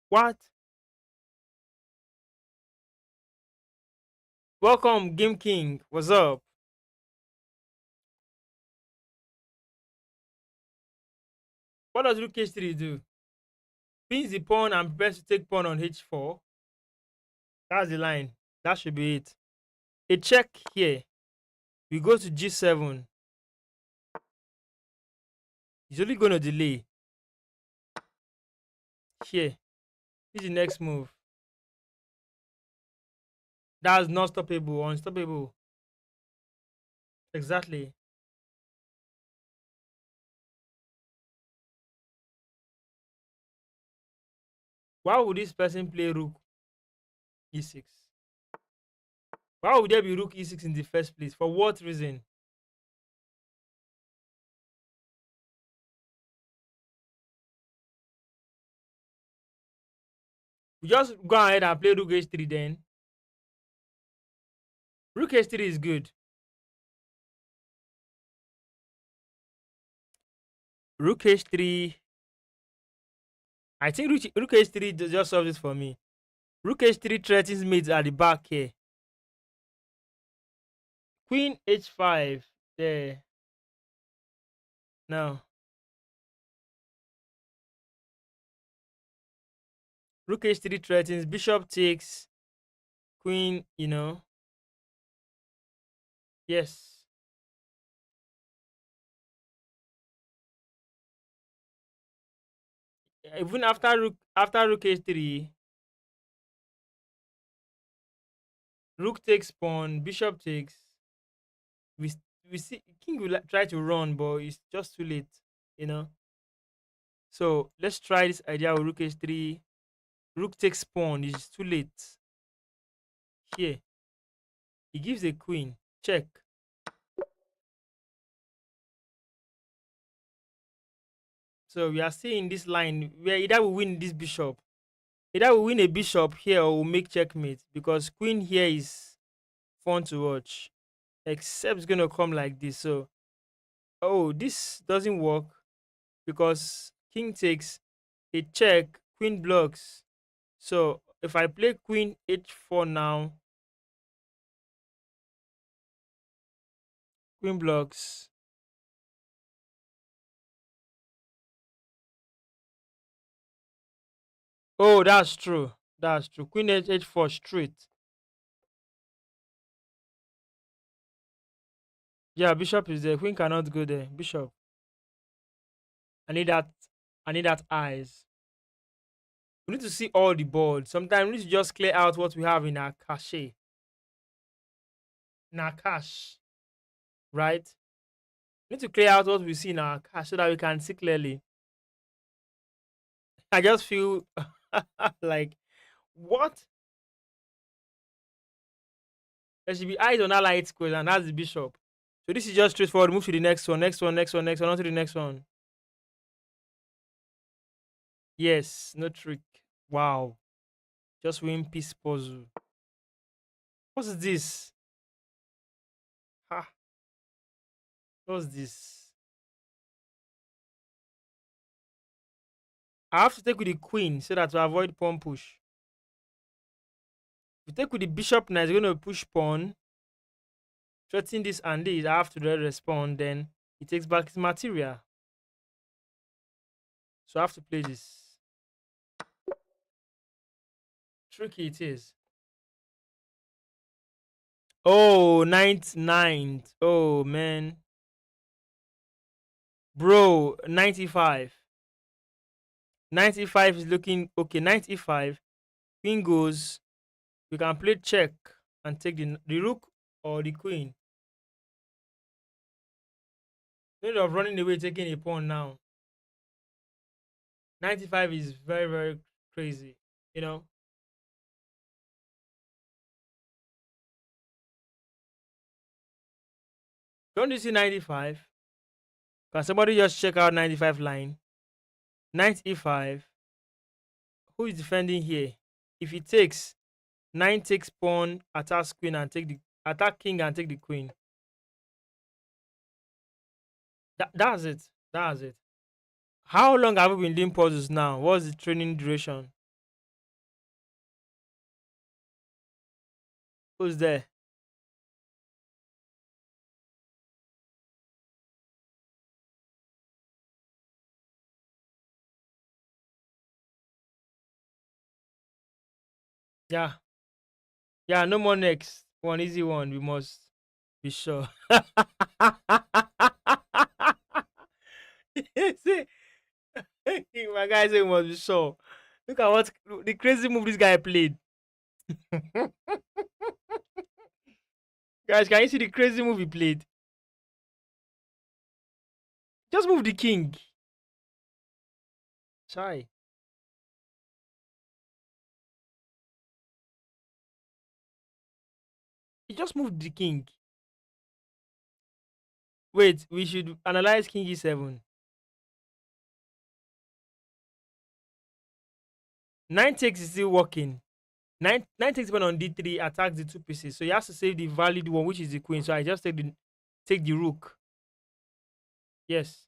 Speaker 1: What? Welcome, Game King. What's up? What does rook h3 do? Pins the pawn and prepares to take pawn on h4. That's the line. That should be it. A check here. We go to g7. He's only going to delay. Here. This is the next move. That's not stoppable, unstoppable. Exactly. Why would this person play rook e6? Why would there be rook e6 in the first place? For what reason? We just go ahead and play rook h3 then. Rook h3 is good. Rook h3. I think rook h3 just solves it for me. Rook h3 threatens mates at the back here. Queen h5 there. Now, Rook h3 threatens, bishop takes, queen, yes. Even after rook h3, rook takes pawn, bishop takes. We see king will try to run, but it's just too late, you know. So let's try this idea with rook h3. Rook takes pawn. It's too late here. He gives a queen. Check. So we are seeing this line where either we win this bishop, either we win a bishop here or we make checkmate because queen here is fun to watch. Except it's gonna come like this. So oh, this doesn't work because king takes a check, queen blocks. So if I play queen h4 now, queen blocks. Oh, that's true. That's true. Queen h4 straight. Yeah, bishop is there. Queen cannot go there. Bishop. I need that. I need that eyes. We need to see all the board. Sometimes we need to just clear out what we have in our cache. In our cache. Right? We need to clear out what we see in our cache so that we can see clearly. I just feel like what? There should be eyes on that light square, and that's the bishop. So this is just straightforward. Move to the next one, next one, next one, next one, on to the next one. Yes, no trick. Wow. Just win peace puzzle. What's this? Ha, what's this? I have to take with the queen so that to avoid pawn push. If you take with the bishop now, it's going to push pawn, threaten this and this. I have to respond. Then he takes back his material. So I have to play this. Tricky it is. Oh, ninth. Oh, man. Bro, 95. 95 is looking okay. 95. Queen goes. We can play check and take the rook or the queen. Instead of running away, taking a pawn now. 95 is very, very crazy. You know, don't you see 95? Can somebody just check out 95 line? 95. Who is defending here? If he takes, 9 takes pawn, attacks queen and take the attack king and take the queen. That's it. That's it. How long have we been doing puzzles now? What's the training duration? Who's there? Yeah. Yeah, no more next. One easy one. We must be sure. See, my guy said we must be sure. Look at what the crazy move this guy played. Guys, can you see the crazy move he played? Just move the king. Chai. He just moved the king. Wait, we should analyze king e7. 9 takes is still working. Nine takes pawn on d3, attacks the two pieces. So he has to save the valid one, which is the queen. So I just take the rook. Yes.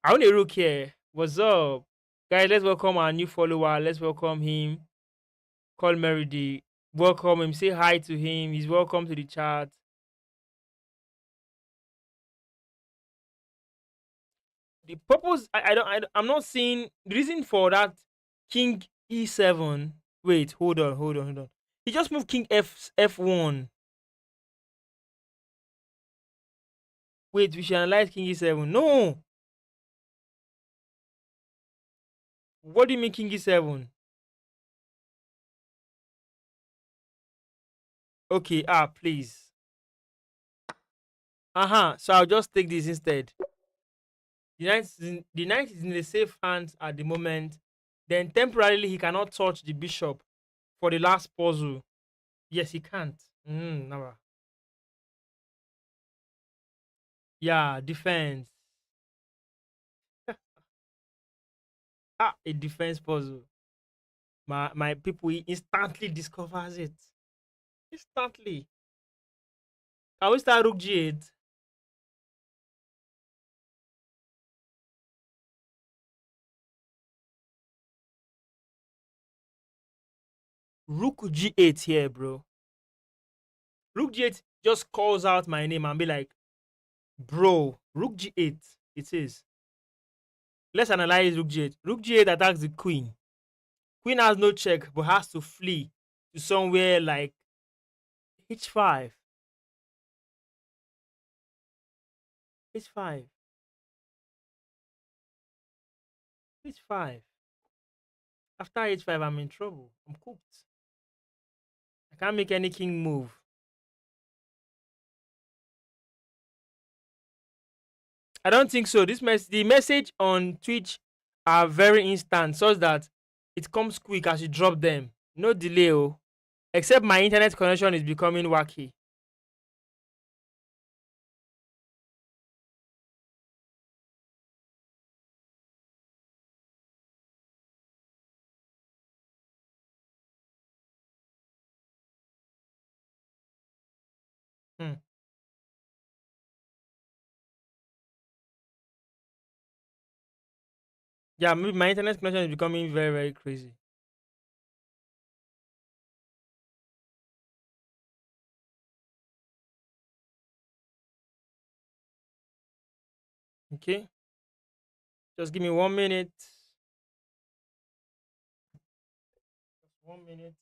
Speaker 1: I want a rook here. What's up? Guys, let's welcome our new follower. Let's welcome him. Call Meredy. Welcome him. Say hi to him. He's welcome to the chat. The purpose, I'm not seeing the reason for that king E7. Wait, hold on. He just moved king F1. Wait, we should analyze king E7. No. What do you mean king E7? Okay, please. Uh-huh. So I'll just take this instead. The knight is in the safe hands at the moment. Then temporarily he cannot touch the bishop for the last puzzle. Yes, he can't. Never. Yeah, defense. A defense puzzle. My people he instantly discovers it. Instantly. Can we start Rook G8? Rook G8 here, bro. Rook G8 just calls out my name and be like, bro, Rook G8. It is. Let's analyze Rook G8. Rook G8 attacks the queen. Queen has no check but has to flee to somewhere like H5. H5. H5. After H5, I'm in trouble. I'm cooked. I can't make any king move. I don't think so. The message on Twitch are very instant, such that it comes quick as you drop them. No delay, oh. Except my internet connection is becoming wacky. Hmm. Yeah, maybe my internet connection is becoming very, very crazy. Okay, just give me 1 minute. Just 1 minute.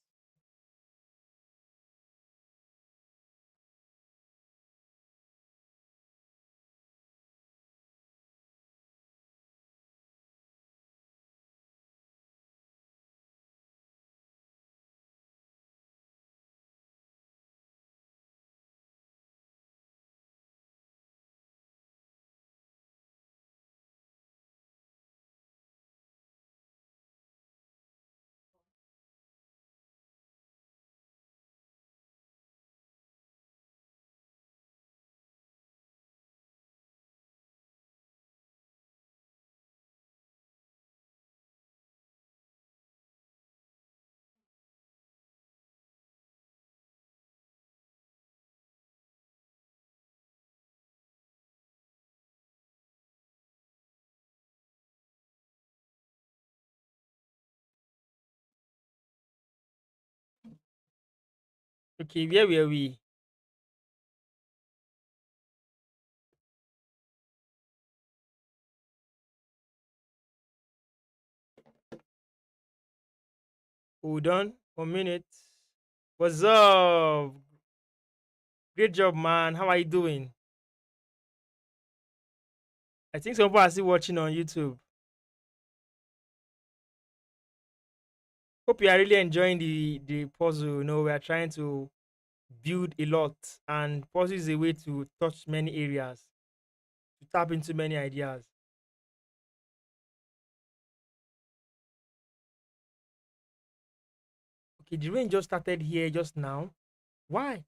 Speaker 1: Okay, where were we? Hold on 1 minute. What's up? Great job, man. How are you doing? I think some people are still watching on YouTube. Hope you are really enjoying the puzzle. You know, we are trying to build a lot, and puzzle is a way to touch many areas, to tap into many ideas. Okay, the rain just started here just now. Why?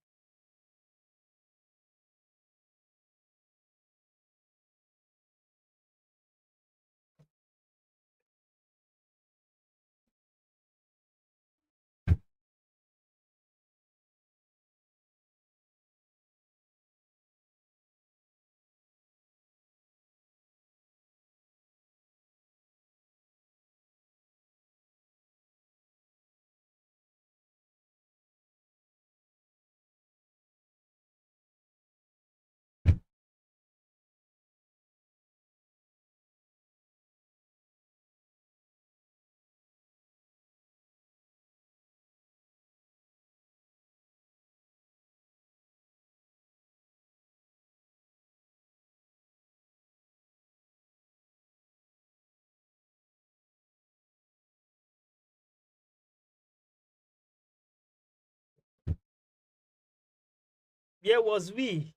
Speaker 1: Where was we?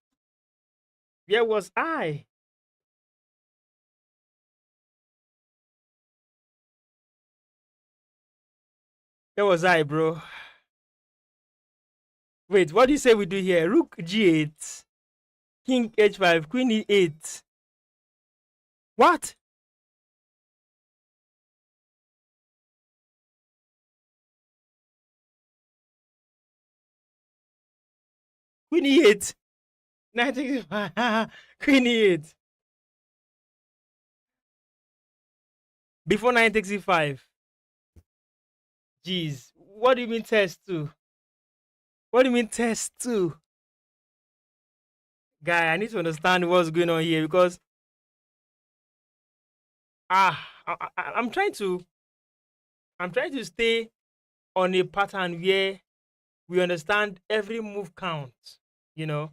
Speaker 1: Where was I? Where was I, bro? Wait, what do you say we do here? Rook G8, King H5, Queen E8. What? Queen E8. 1965. Queen E8. Before 1965. Jeez. What do you mean test two? What do you mean test two? Guy, I need to understand what's going on here because I'm trying to stay on a pattern where we understand every move counts. You know?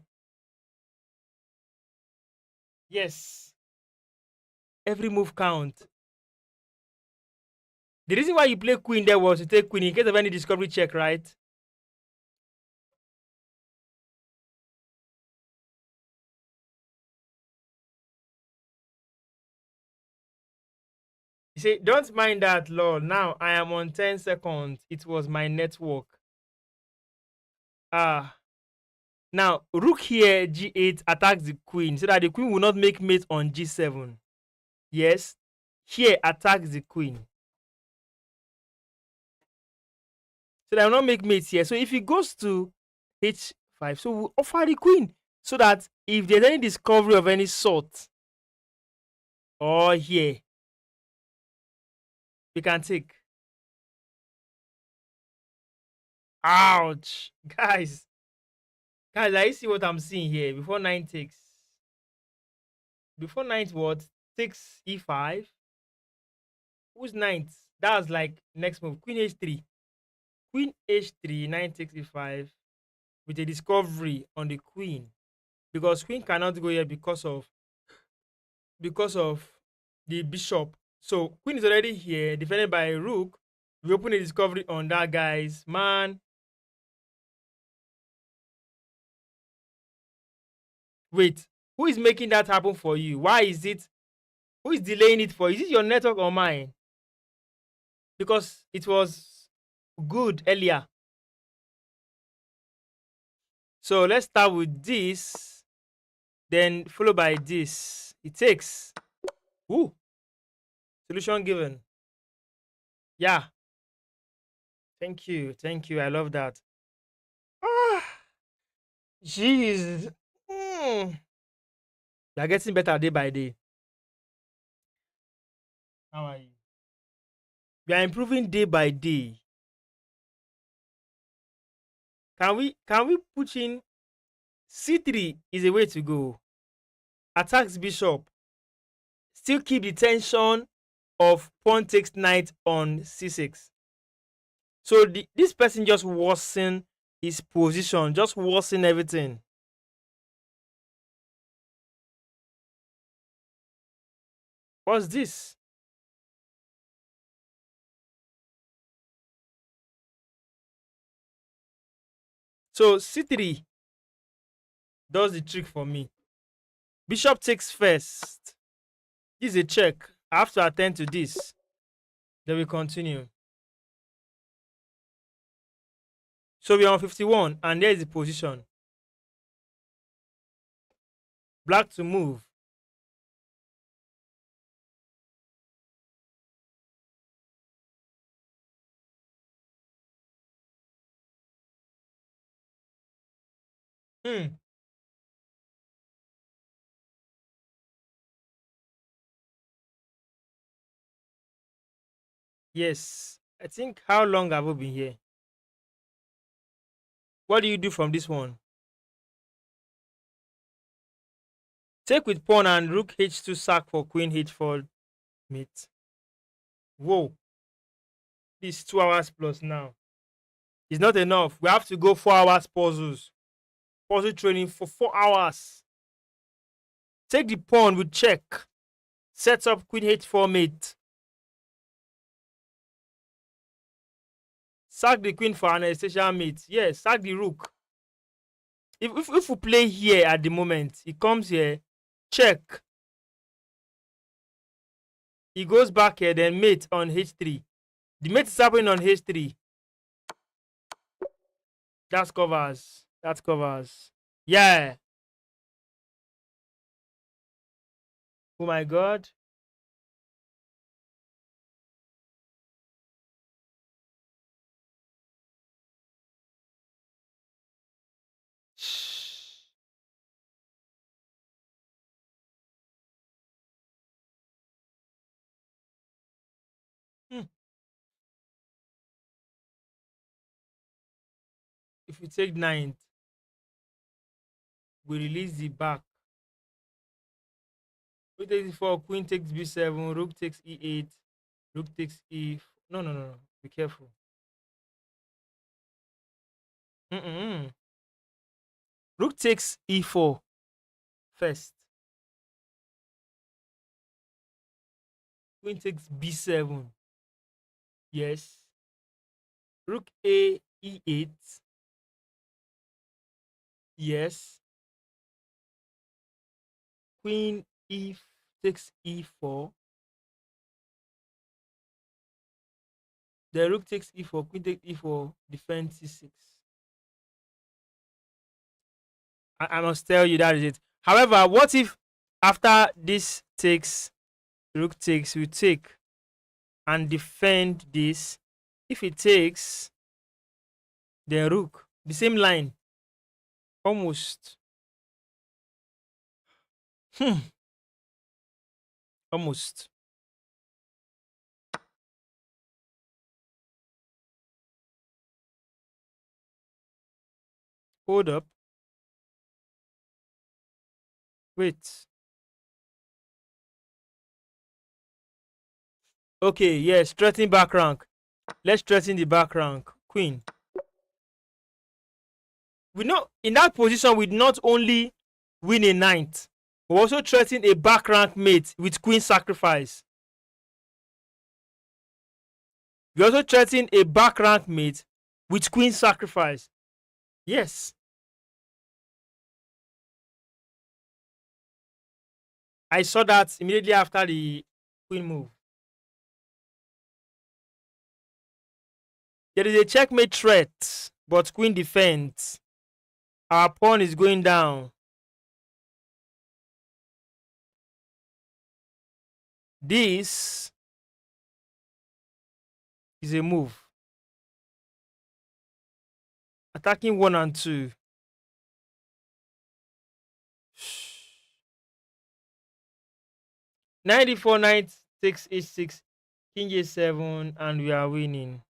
Speaker 1: Yes. Every move counts. The reason why you play queen there was to take queen in case of any discovery check, right? You say, don't mind that, lol. Now I am on 10 seconds. It was my network. Ah. Now, rook here, g8 attacks the queen so that the queen will not make mate on g7. Yes. Here attacks the queen. So that will not make mates here. So if it goes to h5, so we'll offer the queen so that if there's any discovery of any sort or here, we can take. Ouch. Guys, I see what I'm seeing here. Before 9 takes. Before 9 what? Takes e5. Who's ninth? That's like next move. Queen h3. Queen h3, 9 takes e5 with a discovery on the queen. Because queen cannot go here because of the bishop. So queen is already here, defended by a rook. We open a discovery on that, guys. Man. Wait, who is making that happen for you? Why is it? Who is delaying it for you? Is it your network or mine? Because it was good earlier. So let's start with this, then followed by this. It takes. Ooh, solution given. Yeah, thank you. Thank you. I love that. Ah, jeez. Mm. You are getting better day by day. How are you? We are improving day by day. Can we put in C3 is a way to go. Attacks bishop. Still keep the tension of pawn takes knight on C6. So this person just worsen his position, just worsen everything. What's this? So C3 does the trick for me. Bishop takes first. This is a check. I have to attend to this. Then we continue. So we're on 51, and there is the position. Black to move. Hmm. Yes. I think how long have we been here? What do you do from this one? Take with pawn and rook h2 sack for queen h4 mate. Whoa. This 2 hours plus now. It's not enough. We have to go 4 hours puzzles. Puzzle training for 4 hours. Take the pawn with check. Set up queen h4 mate. Sack the queen for an Anastasia mate. Yes, sack the rook. If we play here at the moment, he comes here, check, he goes back here, then mate on h3. The mate is happening on h3. That's covers. That's covers. Yeah. Oh my god. Hmm. If we take ninth, we release the back. Rook takes e4, queen takes b7, rook takes e8, rook takes e. No, no, no, no. Be careful. Mm-mm. Rook takes e4 first. Queen takes b7. Yes. Rook a e8. Yes. Queen e takes e4. The rook takes e4. Queen takes e4. Defend c6. I must tell you that is it. However, what if after this takes, rook takes, we take and defend this? If it takes, then rook, the same line, almost. Hmm, almost. Hold up. Wait. Okay, yes, threatening back rank. Let's threaten the back rank. Queen. We know in that position we not only win a ninth, we also threaten a back rank mate with queen sacrifice. We also threaten a back rank mate with queen sacrifice. Yes, I saw that immediately after the queen move. There is a checkmate threat, but queen defends. Our pawn is going down. This is a move. Attacking 1 and 2. Knight d4, knight takes h6, king a7, and we are winning.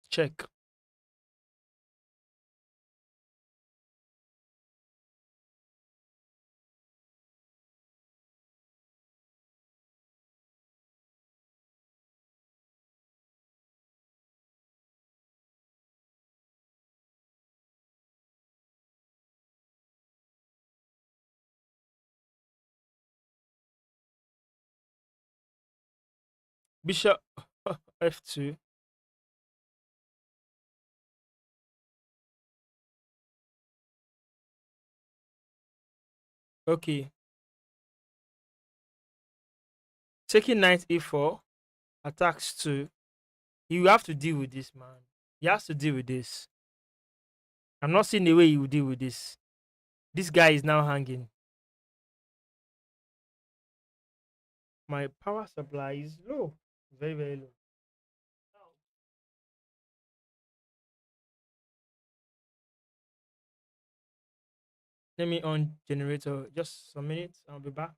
Speaker 1: Check. Bishop f2. Okay. Taking knight e4. Attacks 2. You have to deal with this, man. He has to deal with this. I'm not seeing the way he will deal with this. This guy is now hanging. My power supply is low. Very, very low. Let me on generator. Just some minutes. I'll be back.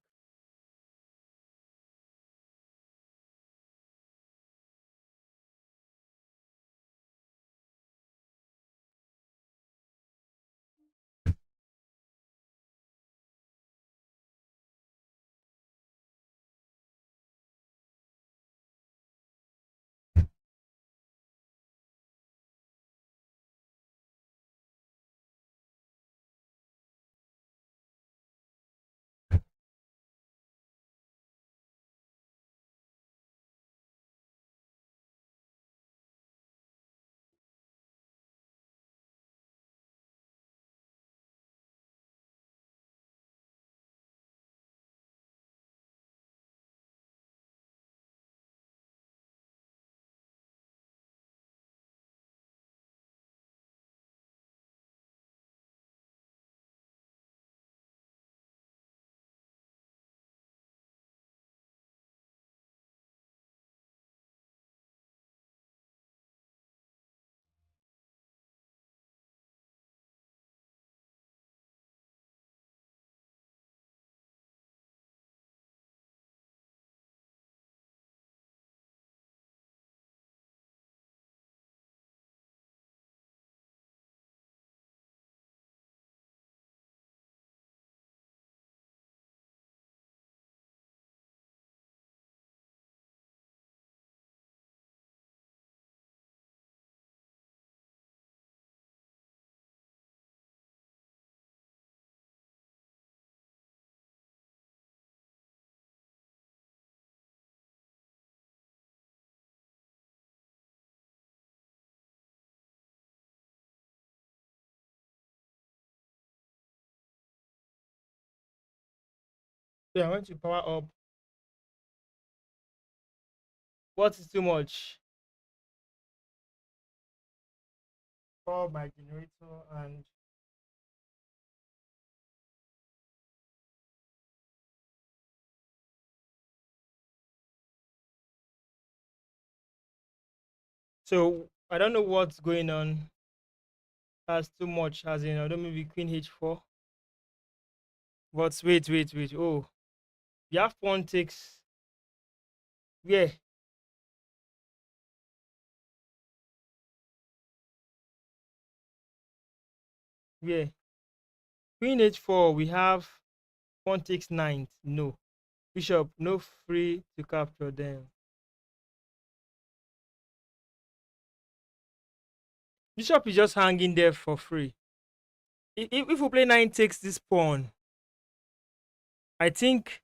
Speaker 1: So I want to power up. What is too much? Power my generator and so I don't know what's going on. That's too much, as in I don't maybe Queen H4. But wait. Oh, you have pawn takes. Yeah, yeah. Queen H4. We have pawn takes ninth. No. Bishop, no free to capture them. Bishop is just hanging there for free. If we play nine takes this pawn, I think,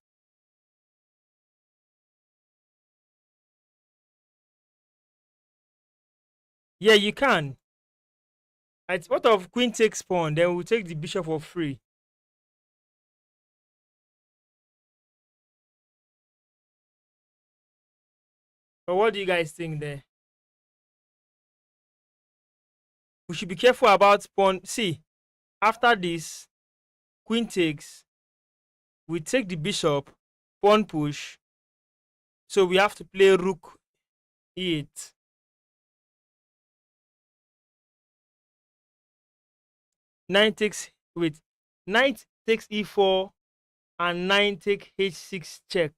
Speaker 1: yeah, you can. What of queen takes pawn? Then we'll take the bishop for free. But what do you guys think there? We should be careful about pawn. See, after this, queen takes, we take the bishop, pawn push. So we have to play rook e8. Nine takes, wait, knight takes e4 and nine take h6 check.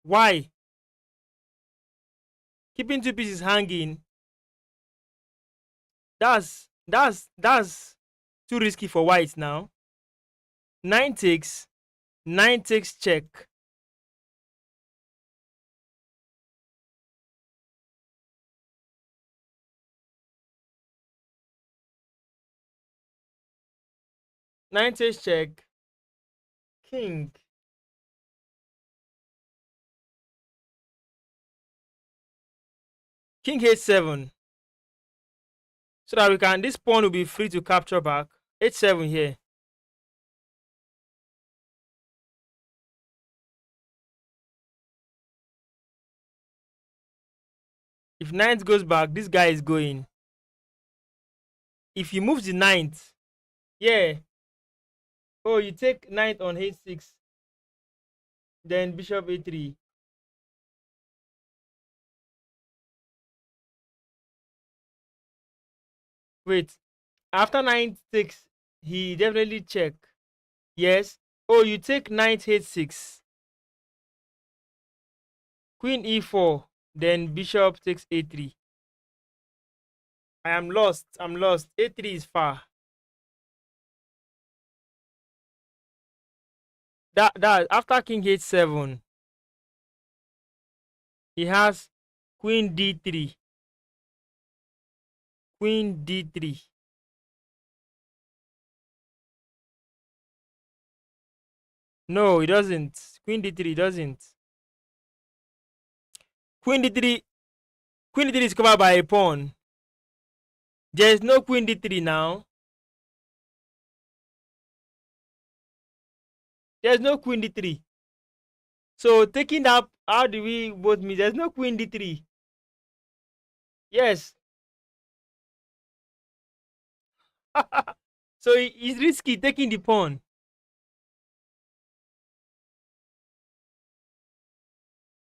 Speaker 1: Why? Keeping two pieces hanging, that's too risky for white now. Nine takes, nine takes check. Nine takes check. King. King h7. So that we can, this pawn will be free to capture back. H7 here. If knight goes back, this guy is going. If you move the knight, yeah. Oh, you take knight on h6, then bishop a3. Wait, after knight takes, he definitely check. Yes. Oh, you take knight h6, queen e4, then bishop takes a3. I am lost. I'm lost. A3 is far. That after king h7, he has queen d3. Queen d3. No, it doesn't. Queen d3 doesn't. Queen d3. Queen d3 is covered by a pawn. There is no queen d3 now. There's no queen d3. So taking that, how do we both mean? There's no queen d3. Yes. So it's risky taking the pawn.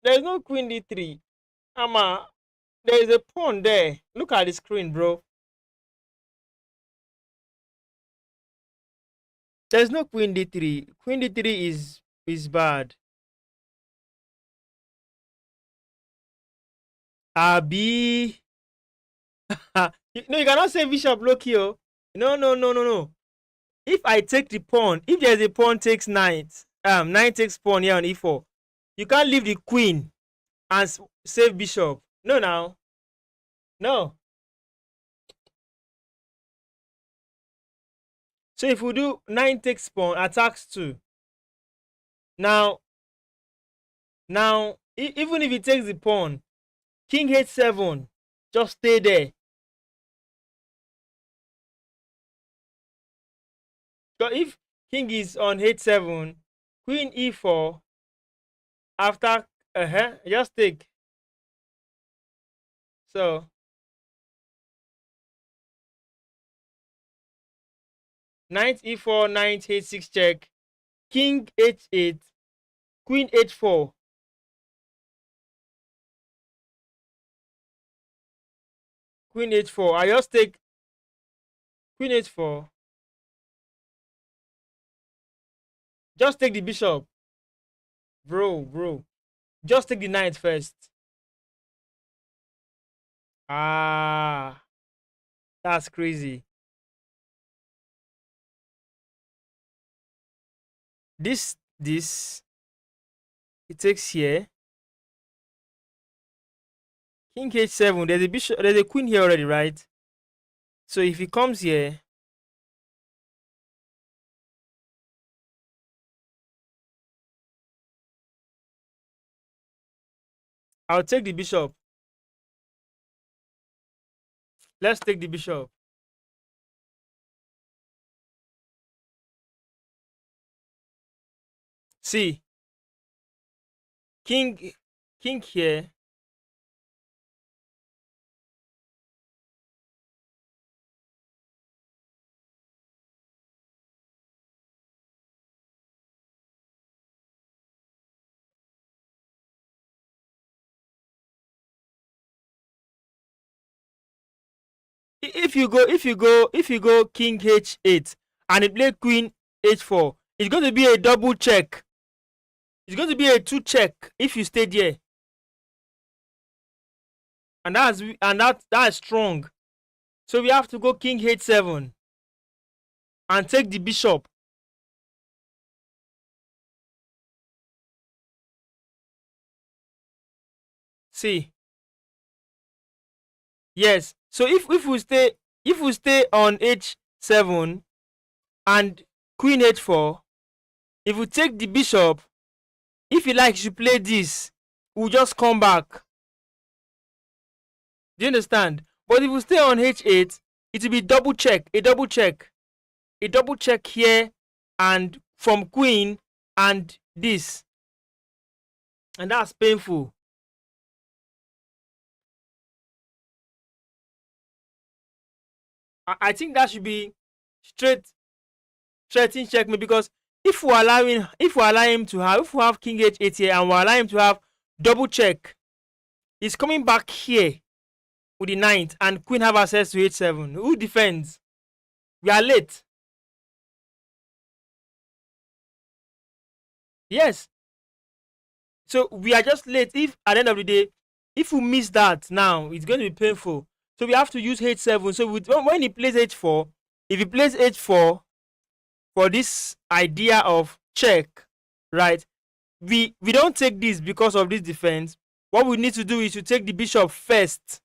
Speaker 1: There's no queen d3. Ama, there is a pawn there. Look at the screen, bro. There's no queen d3. Queen d3 is bad. Abi. No, you cannot say bishop low key. Oh. No. If I take the pawn, if there's a pawn takes knight, knight takes pawn here on e4, you can't leave the queen and save bishop. No, now. No. So if we do knight takes pawn, attacks 2. Now, even if he takes the pawn, king h7, just stay there. But if King is on h7. Queen e4. After just take. So knight e4, knight h6 check. King h8. Queen h4. Queen h4. I just take queen h4. Just take the bishop. Bro. Just take the knight first. Ah, that's crazy. This it takes here. King h7. There's a bishop. There's a queen here already, right? So if he comes here, I'll take the bishop. Let's take the bishop. See, king, king here. If you go king h8 and he play queen h4, it's going to be a double check. It's going to be a two check if you stay there, and that's strong. So we have to go king h7 and take the bishop. See, yes. So if we stay on h7 and queen h4, if we take the bishop, if you like, you should play this. We'll just come back. Do you understand? But if we stay on h8, it will be double check, a double check here, and from queen and this, and that's painful. I think that should be straight threatening checkmate, because if we have king h8 here and we allow him to have double check, he's coming back here with the ninth, and queen have access to h7. Who defends? We are late. Yes. So we are just late. If at the end of the day, if we miss that now, it's going to be painful. So we have to use h7. So when he plays h4, if he plays h4 for this idea of check, right? We don't take this because of this defense. What we need to do is to take the bishop first.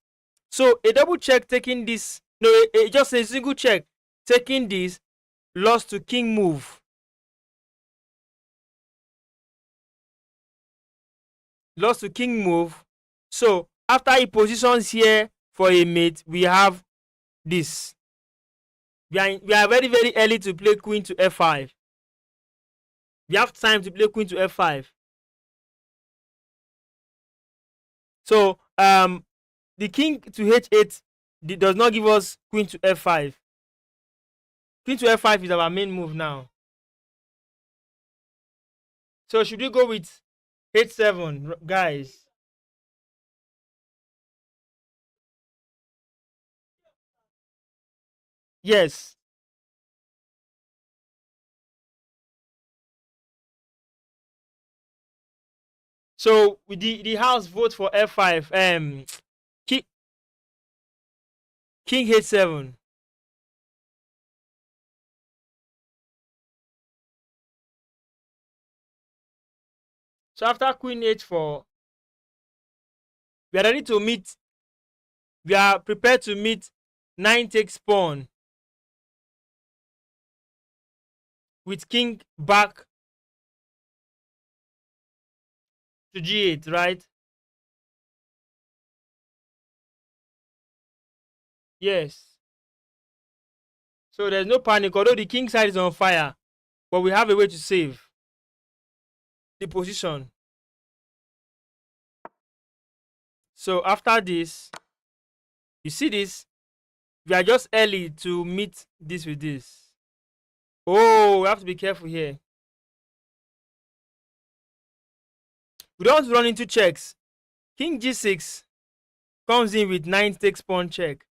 Speaker 1: So a double check taking this, no, just a single check taking this, lost to king move. Lost to king move. So after he positions here for a mate, we have this. We are very, very early to play queen to f5. We have time to play queen to f5. So the king to h8 does not give us queen to f5. Queen to f5 is our main move now. So should we go with h7, guys? Yes. So the house vote for f5. King, king h7. So after queen h4, we are ready to meet. We are prepared to meet 9 takes pawn with king back to g8, right? Yes. So there's no panic, although the king side is on fire. but we have a way to save the position. So after this, you see this, we are just early to meet this with this. Oh, we have to be careful here. We don't want to run into checks. King g6 comes in with 9 takes pawn check.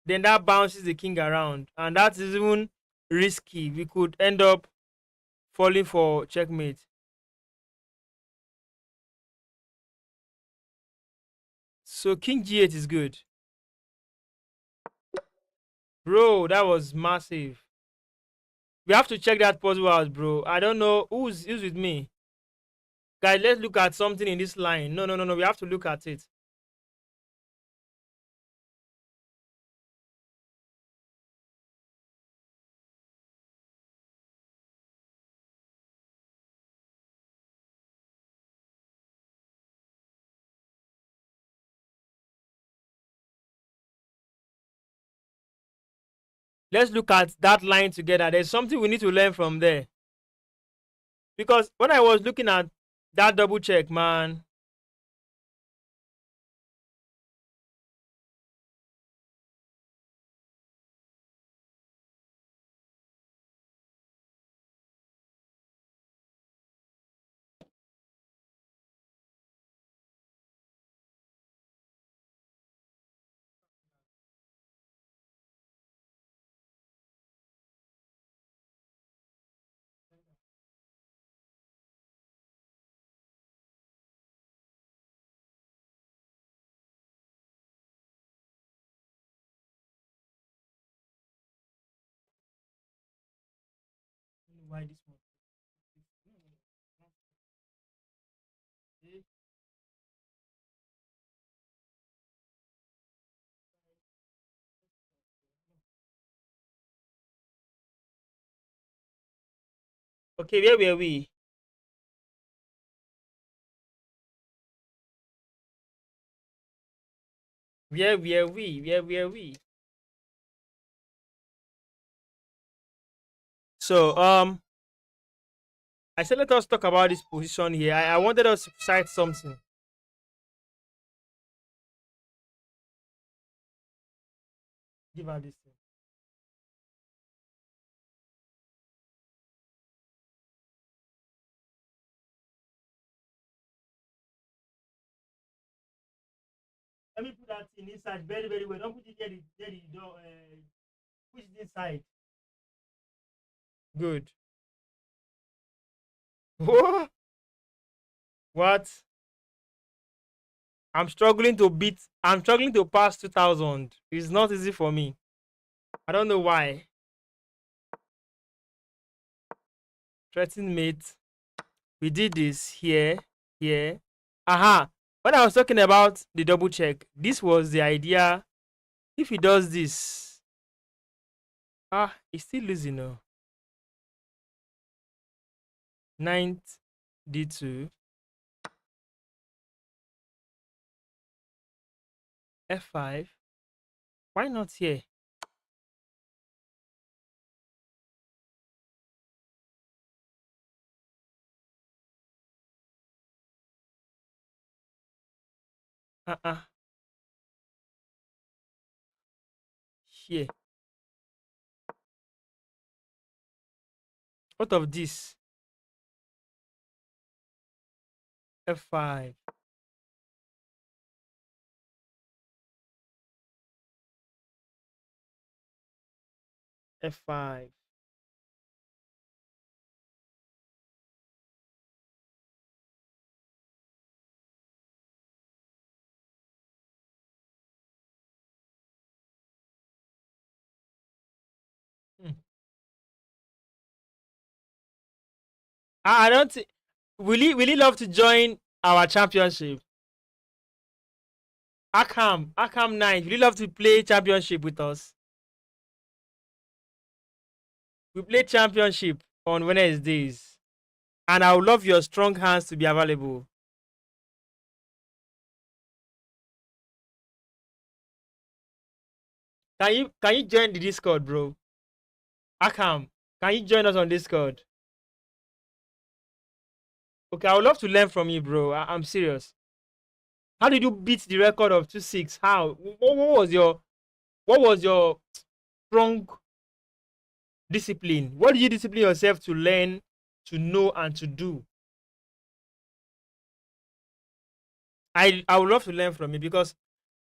Speaker 1: Then that bounces the king around, and that is even risky. We could end up falling for checkmate. So king g8 is good. Bro, that was massive. We have to check that puzzle out, bro. I don't know who's with me. Guys, let's look at something in this line. No, no, no, no. We have to look at it. Let's look at that line together. There's something we need to learn from there. Because when I was looking at that double check, man. Why this one? Okay, where were we? Where were we? Where were we? So I said let us talk about this position here. I wanted us to cite something. Give her this thing. Let me put that thing inside very, very well. Don't put it there, the door. Push it inside. Good. What? I'm struggling to pass 2000. It's not easy for me. I don't know why. Threatening mate. We did this here, here. Aha. When I was talking about the double check, this was the idea. If he does this, he's still losing now. Ninth d2, f5. Why not here? Uh-uh. Here. What of this? F5. F5. Hmm. I don't think. Will he love to join our championship? Arkham Knight, will you love to play championship with us? We play championship on Wednesdays, and I would love your strong hands to be available. Can you join the Discord, bro? Arkham, Can you join us on Discord? Okay, I would love to learn from you, bro. I'm serious. How did you beat the record of 2-6? How? What was your strong discipline? What did you discipline yourself to learn, to know, and to do? I would love to learn from you because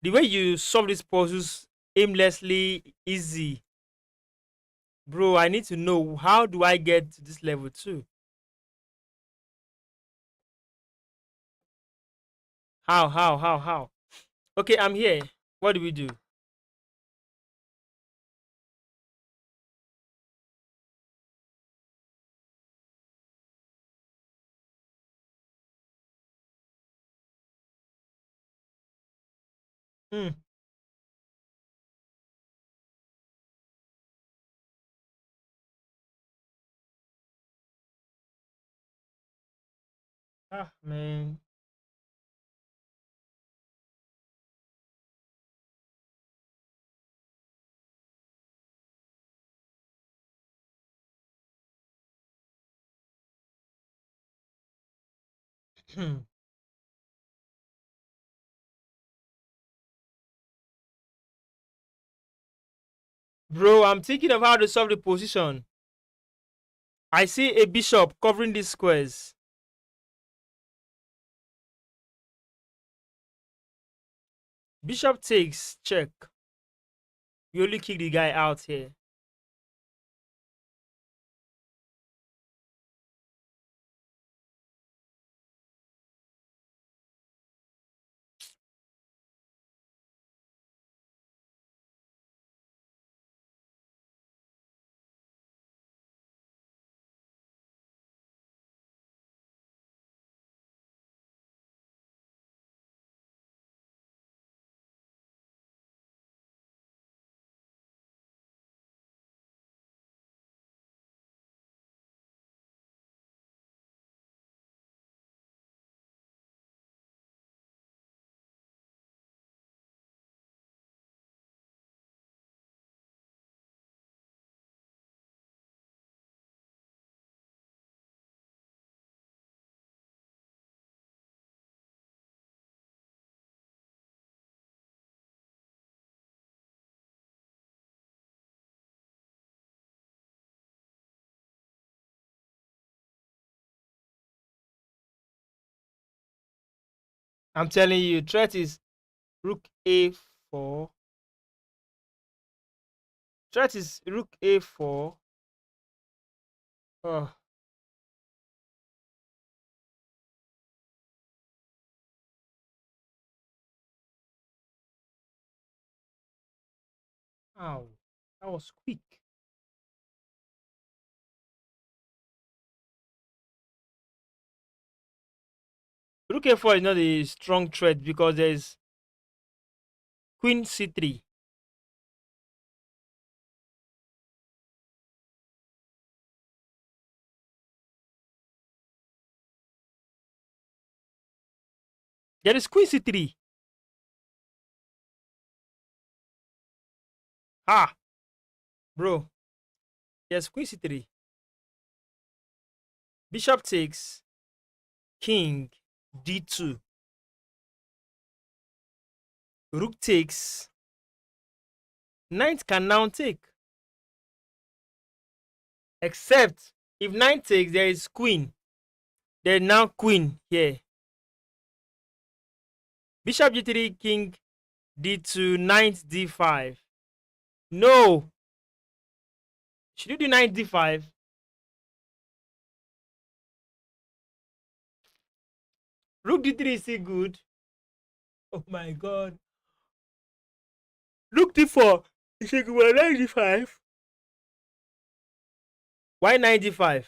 Speaker 1: the way you solve these puzzles aimlessly, easy, bro. I need to know, how do I get to this level too? How? Okay, I'm here. What do we do? Hmm. Ah, man. Bro, I'm thinking of how to solve the position. I see a bishop covering these squares. Bishop takes check. We only kick the guy out here. I'm telling you, threat is rook a4. Threat is rook a4. Oh, ow. That was quick. Rook a4 is not a strong threat because there's queen c3. There is queen c3. Ah, bro. There's queen c3. Bishop takes king d2. Rook takes. Knight can now take. Except if knight takes, there is queen. There's now queen here. Bishop g3, king d2, knight d5. No. Should you do knight d5? Rook d3 is still good. Oh my god. Rook d4. You should go knight d5. Why knight d5?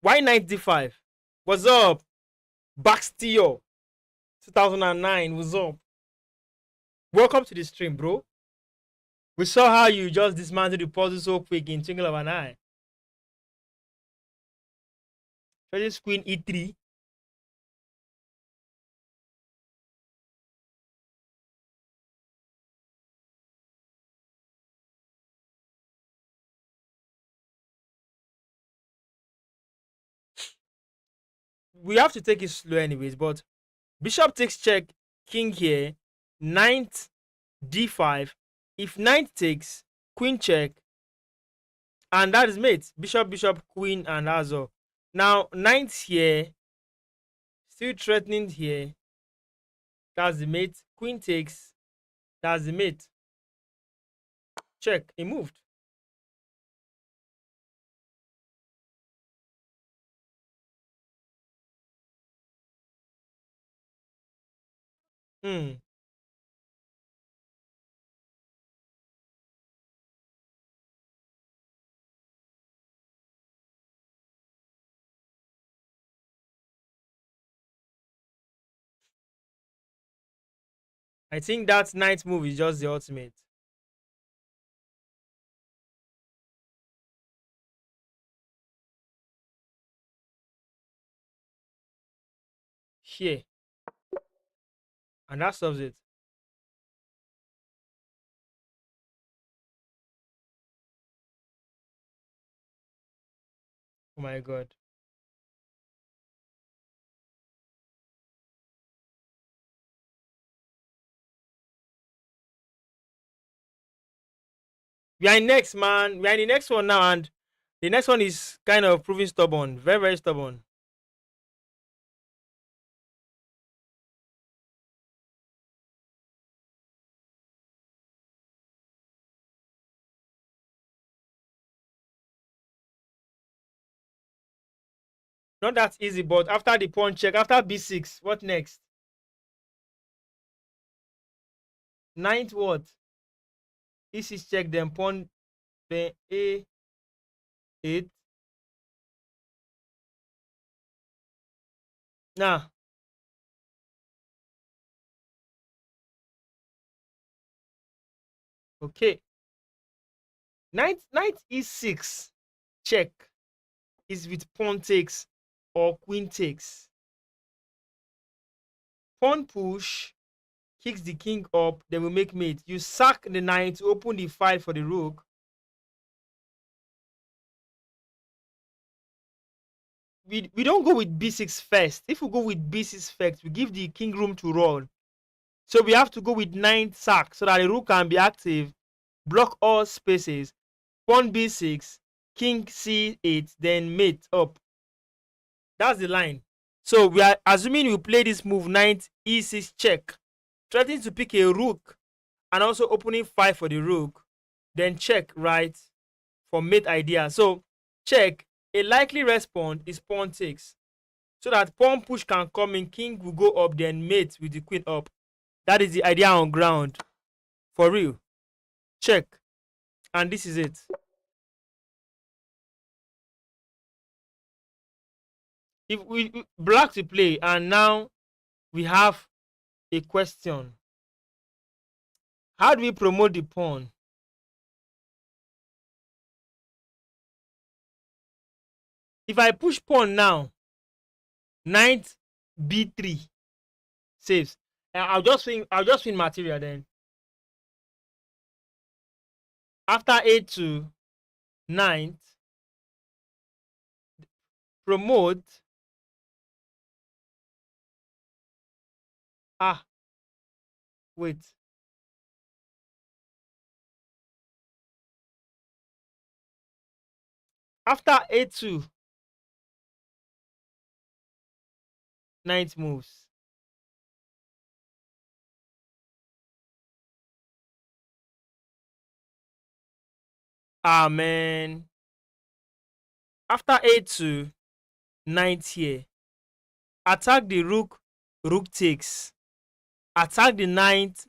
Speaker 1: Why knight d5? What's up? Baxtio 2009. What's up? Welcome to the stream, bro. We saw how you just dismantled the puzzle so quick in twinkle of an eye. Treasure's queen e3. we have to take it slow anyways. But bishop takes check, king here, knight d5. If knight takes, queen check, and that is mate. Bishop, bishop, queen, and that's all. Now knight here, still threatening here. That's the mate. Queen takes. That's the mate. Check. He moved. Hmm. I think that knight move is just the ultimate. Here. And that solves it. Oh my god. We are in next, man. We are in the next one now, and the next one is kind of proving stubborn. Very, very stubborn. Not that easy, but after the pawn check, after b6, what next? Ninth what? E6 check, then pawn, then a8. Nah, okay. Knight e6 check is with pawn takes or queen takes. Pawn push kicks the king up, then we make mate. You sack the knight to open the file for the rook. We don't go with b6 first. If we go with b6 first, we give the king room to run. So we have to go with knight sack so that the rook can be active, block all spaces. Pawn b6, king c8, then mate up. That's the line. So we are assuming we play this move knight e6 check, threatening to pick a rook and also opening file for the rook, then check right for mate idea. So check, a likely response is pawn takes, so that pawn push can come in, king will go up, then mate with the queen up. That is the idea on ground. For real. Check. And this is it. If we black to play, and now we have a question. How do we promote the pawn? If I push pawn now, knight b3 saves. I'll just win material then. After a2, knight, promote. Ah, wait. After a2, knight moves. Ah, man. After a2, knight here. Attack the rook, rook takes. Attack the knight,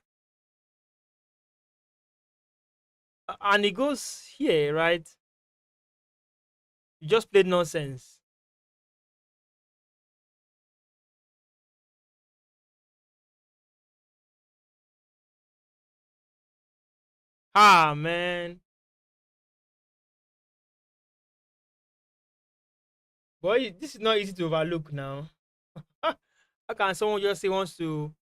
Speaker 1: and it goes here, right? You just played nonsense. Ah, man. Boy, this is not easy to overlook now. How can someone just say wants to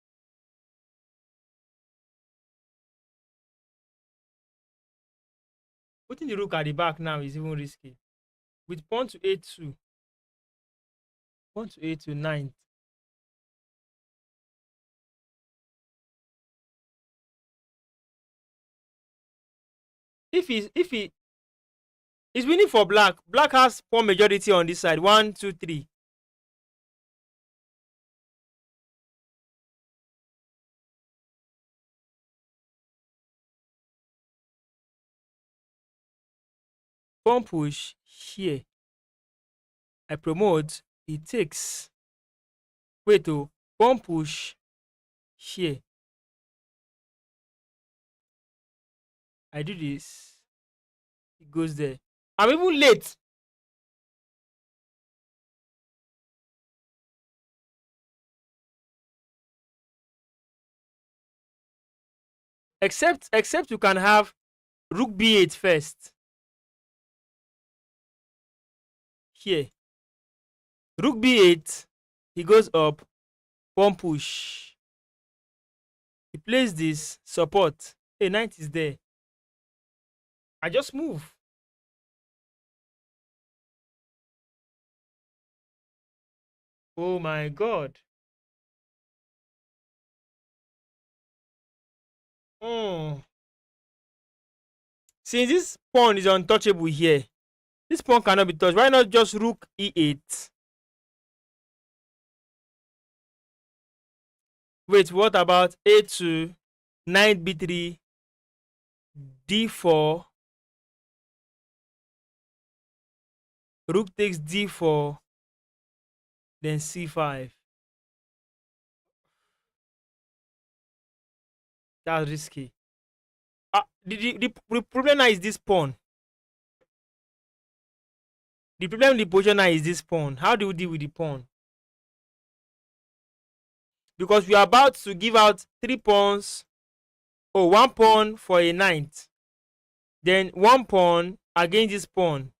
Speaker 1: putting the rook at the back now is even risky. With pawn to a2. Pawn to A2, ninth. If he is winning for black, black has pawn majority on this side. One, two, three. Pawn push here. I promote. He takes. Wait, oh, pawn push here. I do this. He goes there. I'm even late. Except you can have rook b8 first. Here. Rook b8. He goes up. Pawn push. He plays this. Support. A knight is there. I just move. Oh my god. Hmm. Since this pawn is untouchable here, this pawn cannot be touched. Why not just rook e8? Wait, what about a2, knight b3, d4, rook takes d4, then c5? That's risky. The problem now is this pawn. The problem in the position now is this pawn. How do we deal with the pawn? Because we are about to give out 3 pawns. Oh, 1 pawn for a knight. Then 1 pawn against this pawn.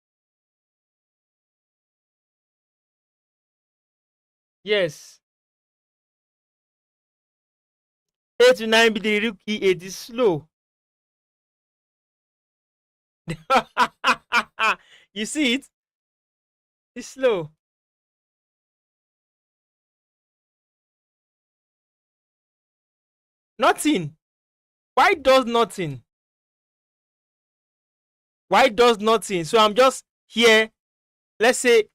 Speaker 1: Yes. A to 9 b3 rook e8 is slow. You see it? It's slow. Nothing. Why does nothing? Why does nothing? So I'm just here. Let's say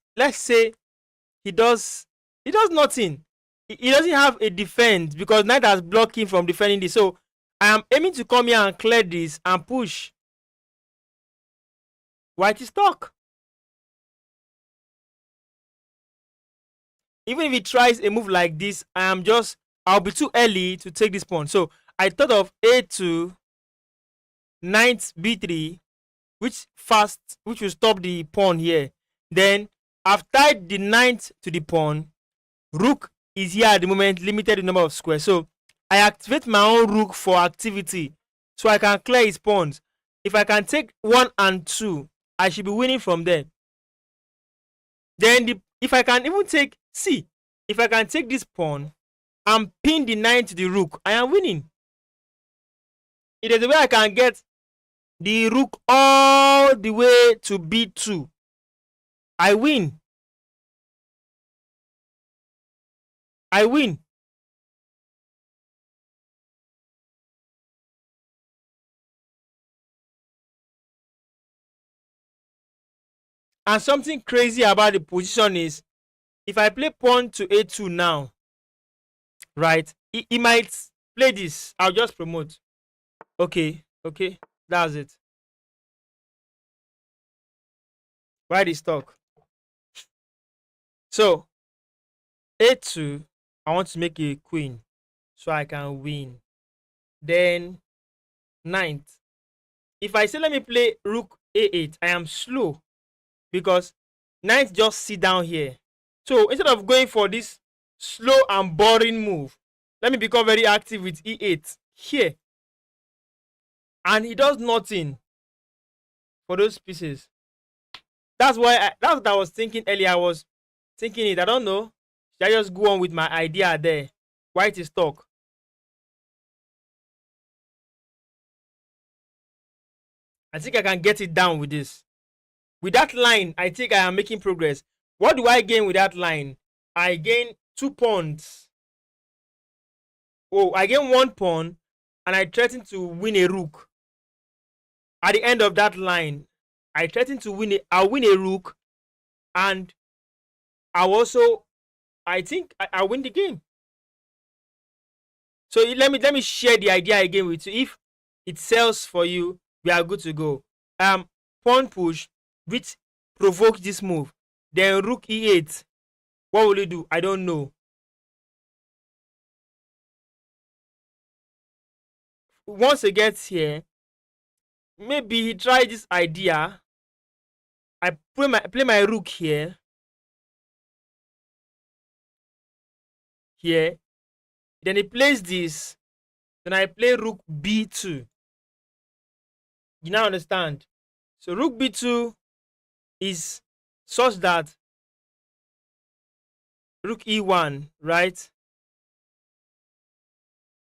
Speaker 1: he does nothing. He doesn't have a defense because knight has blocked him from defending this. So I am aiming to come here and clear this and push. White is stuck. Even if he tries a move like this, I'll be too early to take this pawn. So I thought of a2, knight b3, which will stop the pawn here. Then I've tied the knight to the pawn. Rook is here at the moment, limited the number of squares. So I activate my own rook for activity so I can clear his pawns. If I can take 1 and 2, I should be winning from there. Then if I can even take if I can take this pawn and pin the knight to the rook, I am winning. It is the way I can get the rook all the way to b2. I win. I win. And something crazy about the position is if I play pawn to a2 now, right, he might play this. I'll just promote. Okay, that's it. White is stuck. So a2, I want to make a queen so I can win. Then ninth. If I say let me play rook a8, I am slow because knight just sit down here. So instead of going for this slow and boring move, let me become very active with e8 here. And he does nothing for those pieces. That's what I was thinking earlier. I was thinking it. I don't know. Should I just go on with my idea there? White is stuck. I think I can get it down with this. With that line, I think I am making progress. What do I gain with that line? I gain 2 pawns. Oh, I gain 1 pawn, and I threaten to win a rook. At the end of that line, I threaten to win. I'll win a rook, and I'll also. I think I win the game. So let me share the idea again with you. If it sells for you, we are good to go. Pawn push, which provoke this move. Then rook e8. What will you do? I don't know. Once it gets here, maybe he tried this idea. I play my rook here. Here. Then he plays this. Then I play rook b2. You now understand? So rook b2 is such that rook e1, right?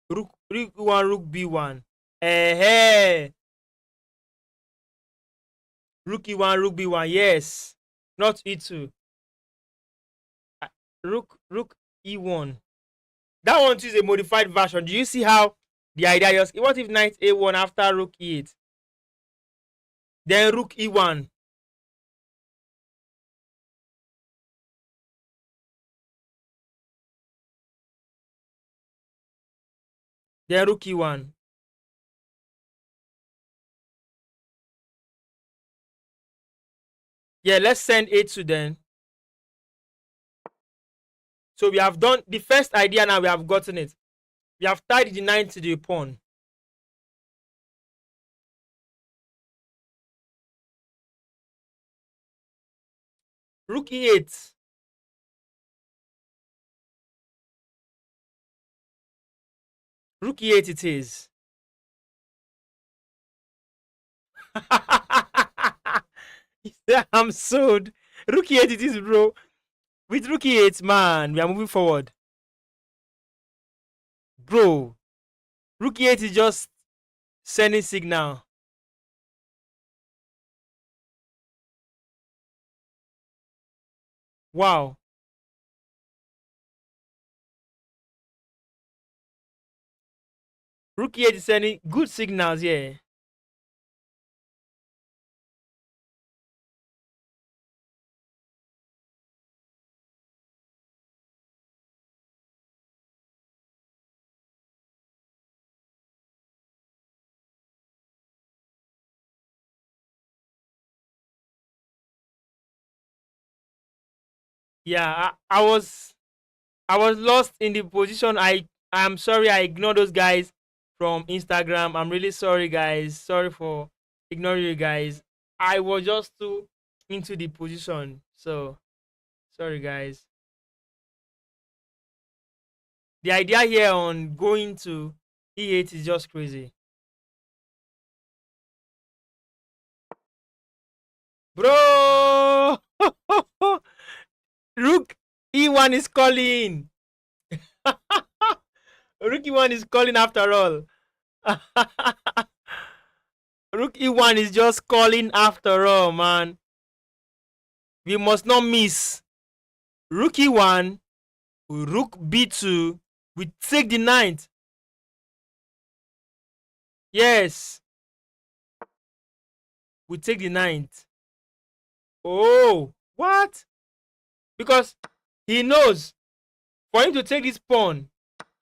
Speaker 1: Rook e1, rook b1. Eh, rook e1, rook b1. Yes, not e2. Uh, rook e1. That one too is a modified version. Do you see how the idea just? What if knight a1 after rook e8? Then rook e1. Then rook e1. Yeah, let's send a2 then. So we have done the first idea. Now we have gotten it. We have tied the knight to the pawn. Rook e8. Rook e8 it is. I'm sold. Rook e8 it is, bro. With rook e8, man, we are moving forward. Bro, rook e8 is just sending signal. Wow. Rook e8 is sending good signals here. Yeah, I was lost in the position. I'm sorry I ignored those guys from Instagram. I'm really sorry, guys. Sorry for ignoring you guys. I was just too into the position. So sorry, guys. The idea here on going to e8 is just crazy. Bro! Rook e1 is calling. Rook e1 is calling after all. Rook e1 is just calling after all, man. We must not miss. Rook e1, rook b2. We take the knight. Yes, we take the knight. Oh, what? Because he knows for him to take this pawn,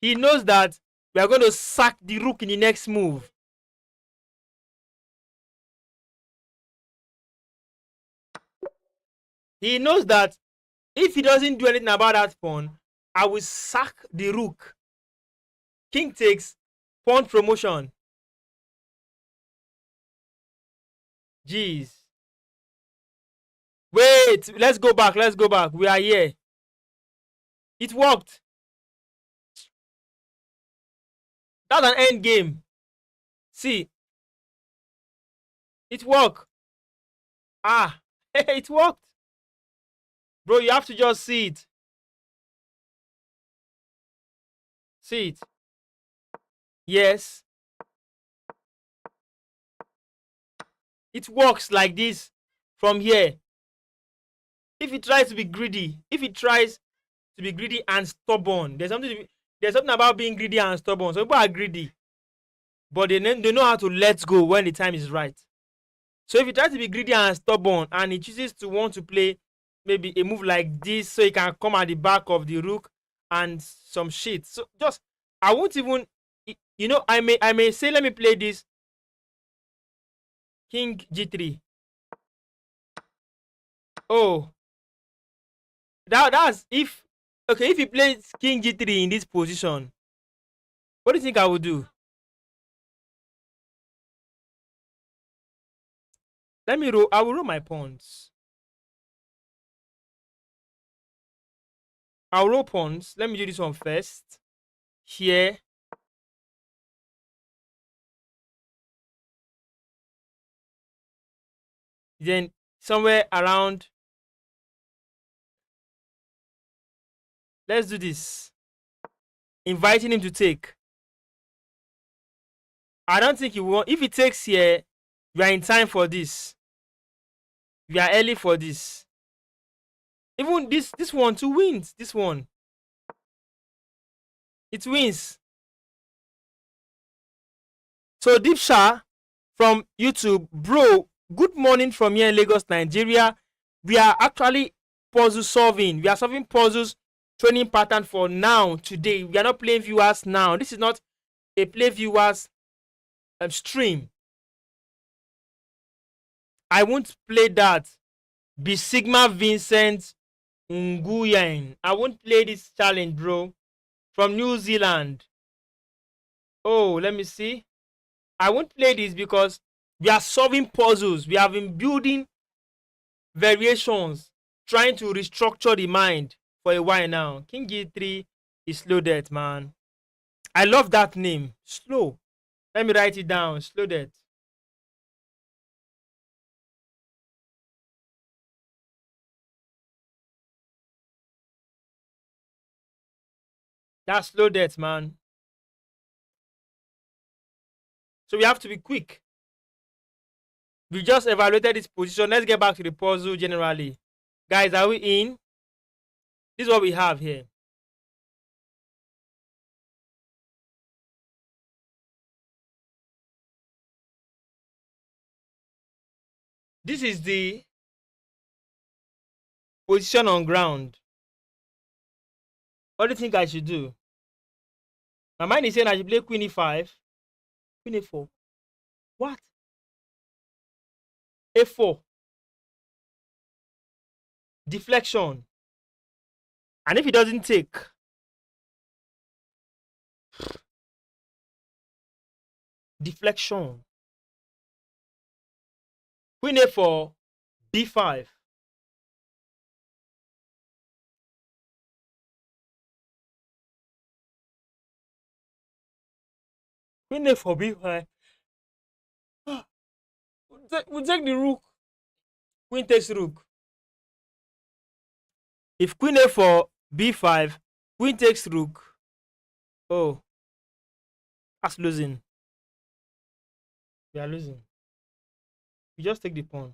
Speaker 1: he knows that we are going to sack the rook in the next move. He knows that if he doesn't do anything about that pawn, I will sack the rook. King takes, pawn promotion. Jeez. Wait, let's go back. Let's go back. We are here. It worked. That's an end game. See, it worked. Ah, it worked. Bro, you have to just see it. See it. Yes. It works like this from here. If he tries to be greedy, if he tries to be greedy and stubborn. There's something about being greedy and stubborn. Some people are greedy, but they know how to let go when the time is right. So if you try to be greedy and stubborn and he chooses to want to play maybe a move like this so he can come at the back of the rook and some shit. So just I won't even I may say let me play this king g3. Oh, that's if okay, if he plays king g3 in this position, what do you think I would do? I will roll my pawns. I'll roll pawns. Let me do this one first. Here. Then somewhere around. Let's do this. Inviting him to take. I don't think he will. If he takes here, we are in time for this. We are early for this. Even this one too wins. This one. It wins. So Deep Shah from YouTube, bro, good morning from here in Lagos, Nigeria. We are actually puzzle solving. We are solving puzzles training pattern for now, today. We are not playing viewers now. This is not a play viewers stream. I won't play that. Be Sigma Vincent Nguyen. I won't play this challenge, bro. From New Zealand. Oh, let me see. I won't play this because we are solving puzzles. We have been building variations, trying to restructure the mind for a while now. King G3 is slow death, man. I love that name. Slow. Let me write it down. Slow death. That's slow death, man. So we have to be quick. We just evaluated this position. Let's get back to the puzzle generally. Guys, are we in? This is what we have here. This is the position on ground. What do you think I should do? My mind is saying I should play queen e5. Queen a4. What? a4. Deflection. And if he doesn't take, deflection. Queen a4, b5. Queen a4, b5. We'll take the rook. Queen takes rook. If queen a4, b5, queen takes rook. Oh, that's losing. We are losing. We just take the pawn.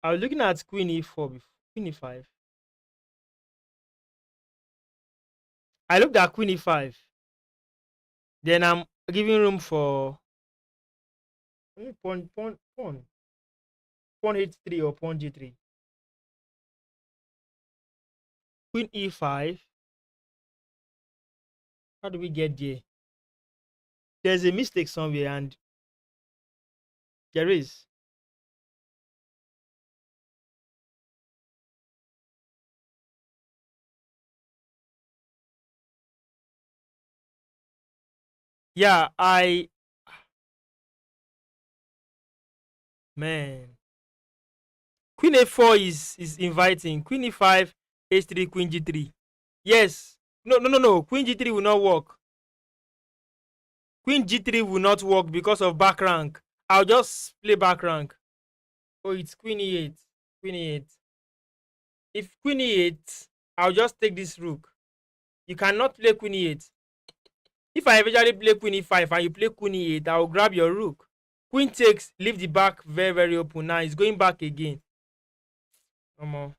Speaker 1: I was looking at queen e4 before. Queen e5. I looked at queen e5. Then I'm giving room for pawn h3 or pawn g3. Queen e5. How do we get there? There's a mistake somewhere, and there is. Yeah, man. Queen a4 is inviting. Queen e5, h3, queen g3. Yes. No. Queen g3 will not work. Queen g3 will not work because of back rank. I'll just play back rank. Oh, it's queen e8. Queen e8. If queen e8, I'll just take this rook. You cannot play queen e8. If I eventually play queen e5 and you play queen e8, I'll grab your rook. Queen takes, leave the back very, very open. Now it's going back again. Come on.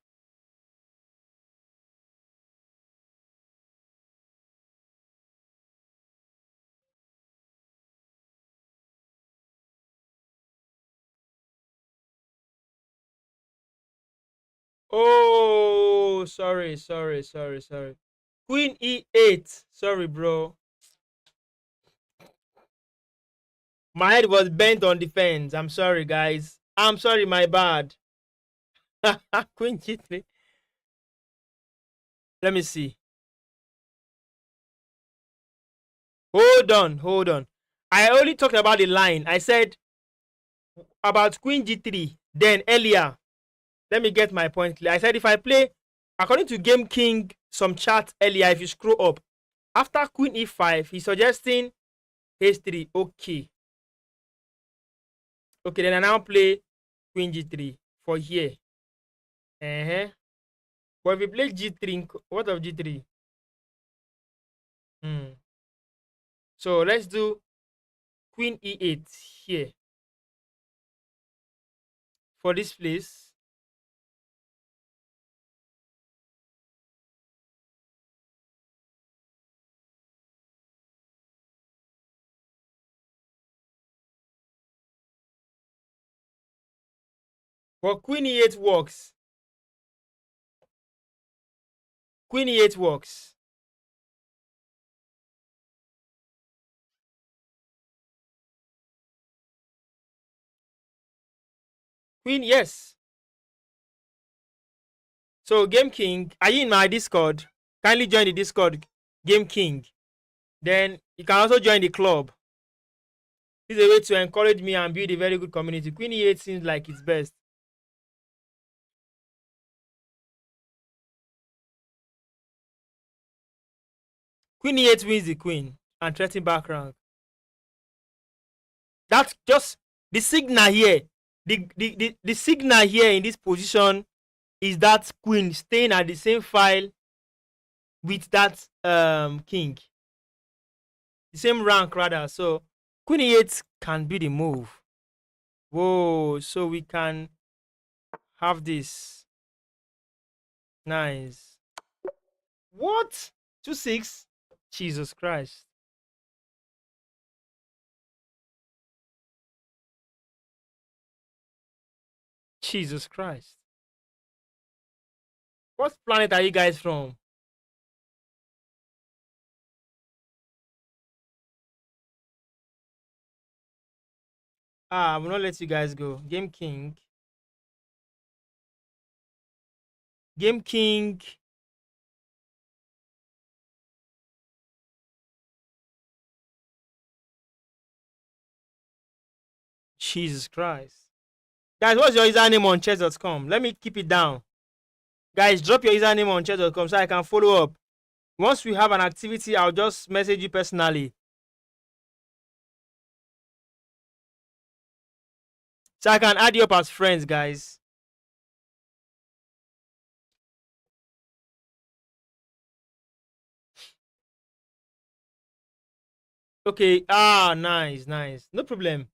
Speaker 1: Oh, sorry, sorry, sorry, sorry. Queen E8. Sorry, bro. My head was bent on defense. I'm sorry, guys. I'm sorry, my bad. Queen G3. Let me see. Hold on, hold on. I only talked about the line. I said about Queen G3. Then earlier, let me get my point clear. I said if I play, according to Game King, some chat earlier, if you scroll up, after Queen E5, he's suggesting H3. Okay. Okay, then I now play Queen G3 for here. Uh-huh. But if you play G3, what of G3? Hmm. So let's do Queen E8 here for this place. For Queen E8 works. Queen E8 works. Queen, yes. So Game King, are you in my Discord? Kindly join the Discord, Game King. Then you can also join the club. This is a way to encourage me and build a very good community. Queen E8 seems like it's best. Queen E8 wins the queen and threaten back rank. That's just the signal here. The signal here in this position is that queen staying at the same file with that king. The same rank rather. So Queen E8 can be the move. Whoa, so we can have this. Nice. What? 2-6? Jesus Christ. Jesus Christ. What planet are you guys from? Ah, I will not let you guys go. Game King. Game King. Jesus Christ. Guys, what's your username on chess.com? Let me keep it down. Guys, drop your username on chess.com so I can follow up. Once we have an activity, I'll just message you personally so I can add you up as friends, guys. Okay. Ah, nice, nice. No problem.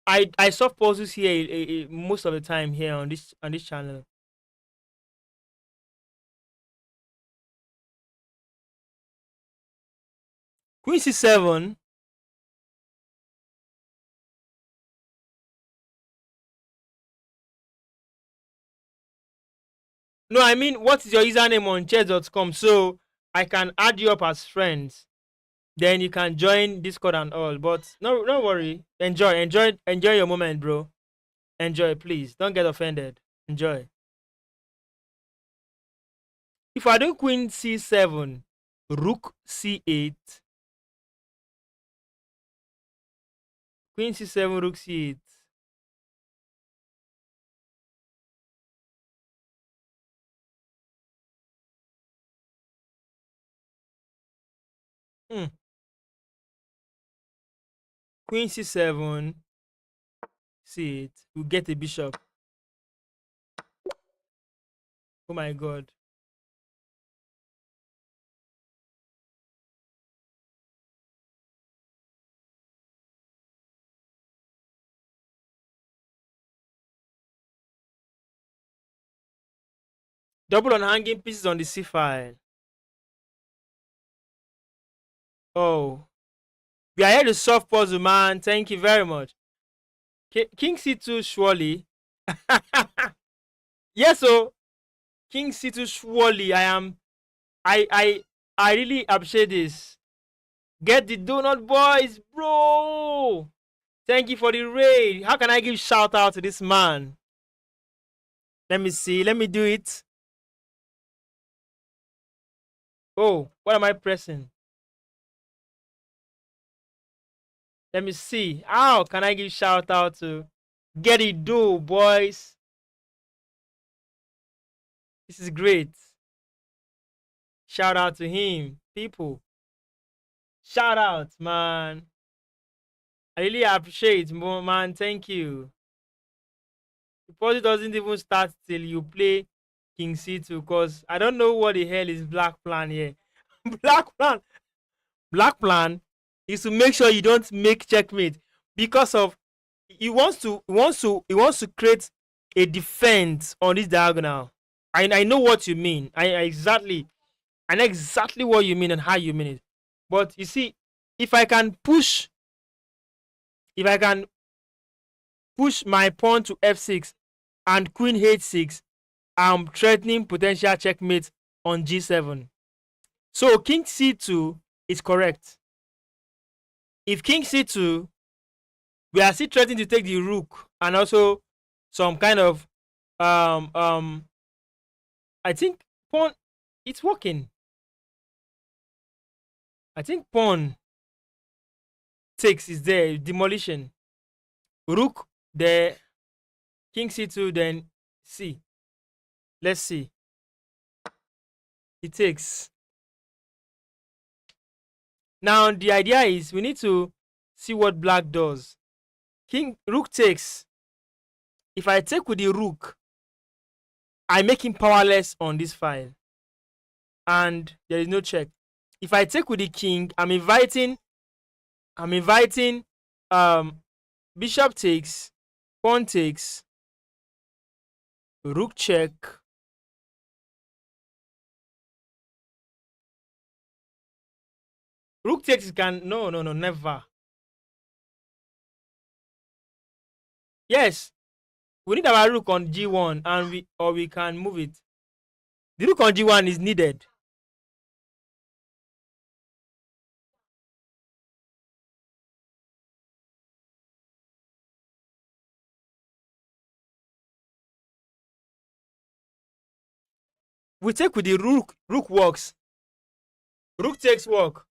Speaker 1: I solve puzzles here most of the time here on this channel. Queen C7. No, I mean, what is your username on chess.com so I can add you up as friends? Then you can join Discord and all. But no, don't worry. Enjoy your moment, bro. Enjoy, please. Don't get offended. Enjoy. If I do Queen C7, Rook C8, Queen C7, Rook C8. Hmm. Queen C7, C8. We get a bishop. Oh my god. Double on hanging pieces on the C file. Oh, we are here to solve puzzle, man. Thank you very much. King C2 surely. Yes, so King C2 surely. I really appreciate this. Get the donut, boys, bro. Thank you for the raid. How can I give shout out to this man? Let me see. Let me do it. Oh, what am I pressing? Let me see. How can I give shout out to Get It Do, boys? This is great. Shout out to him, people. Shout out, man. I really appreciate, man. Thank you. The party doesn't even start till you play King C2, because I don't know what the hell is Black Plan here. Black Plan. Black Plan is to make sure you don't make checkmate, because of he wants to create a defense on this diagonal. I know what you mean. I know exactly what you mean and how you mean it. But you see, if I can push if I can push my pawn to f6 and queen h6, I'm threatening potential checkmate on g7. So king c2 is correct. If king c2, we are still threatening to take the rook, and also some kind of um um I think pawn, it's working. I think pawn takes is there, demolition. Rook there, king c2, then c. Let's see. It takes. Now the idea is we need to see what black does. King rook takes. If I take with the rook, I make him powerless on this file, and there is no check. If I take with the king, I'm inviting um bishop takes, pawn takes, rook check. Rook takes can, no, never. Yes, we need our rook on g1, and we can move it. The rook on g1 is needed. We take with the rook. Rook works. Rook takes work.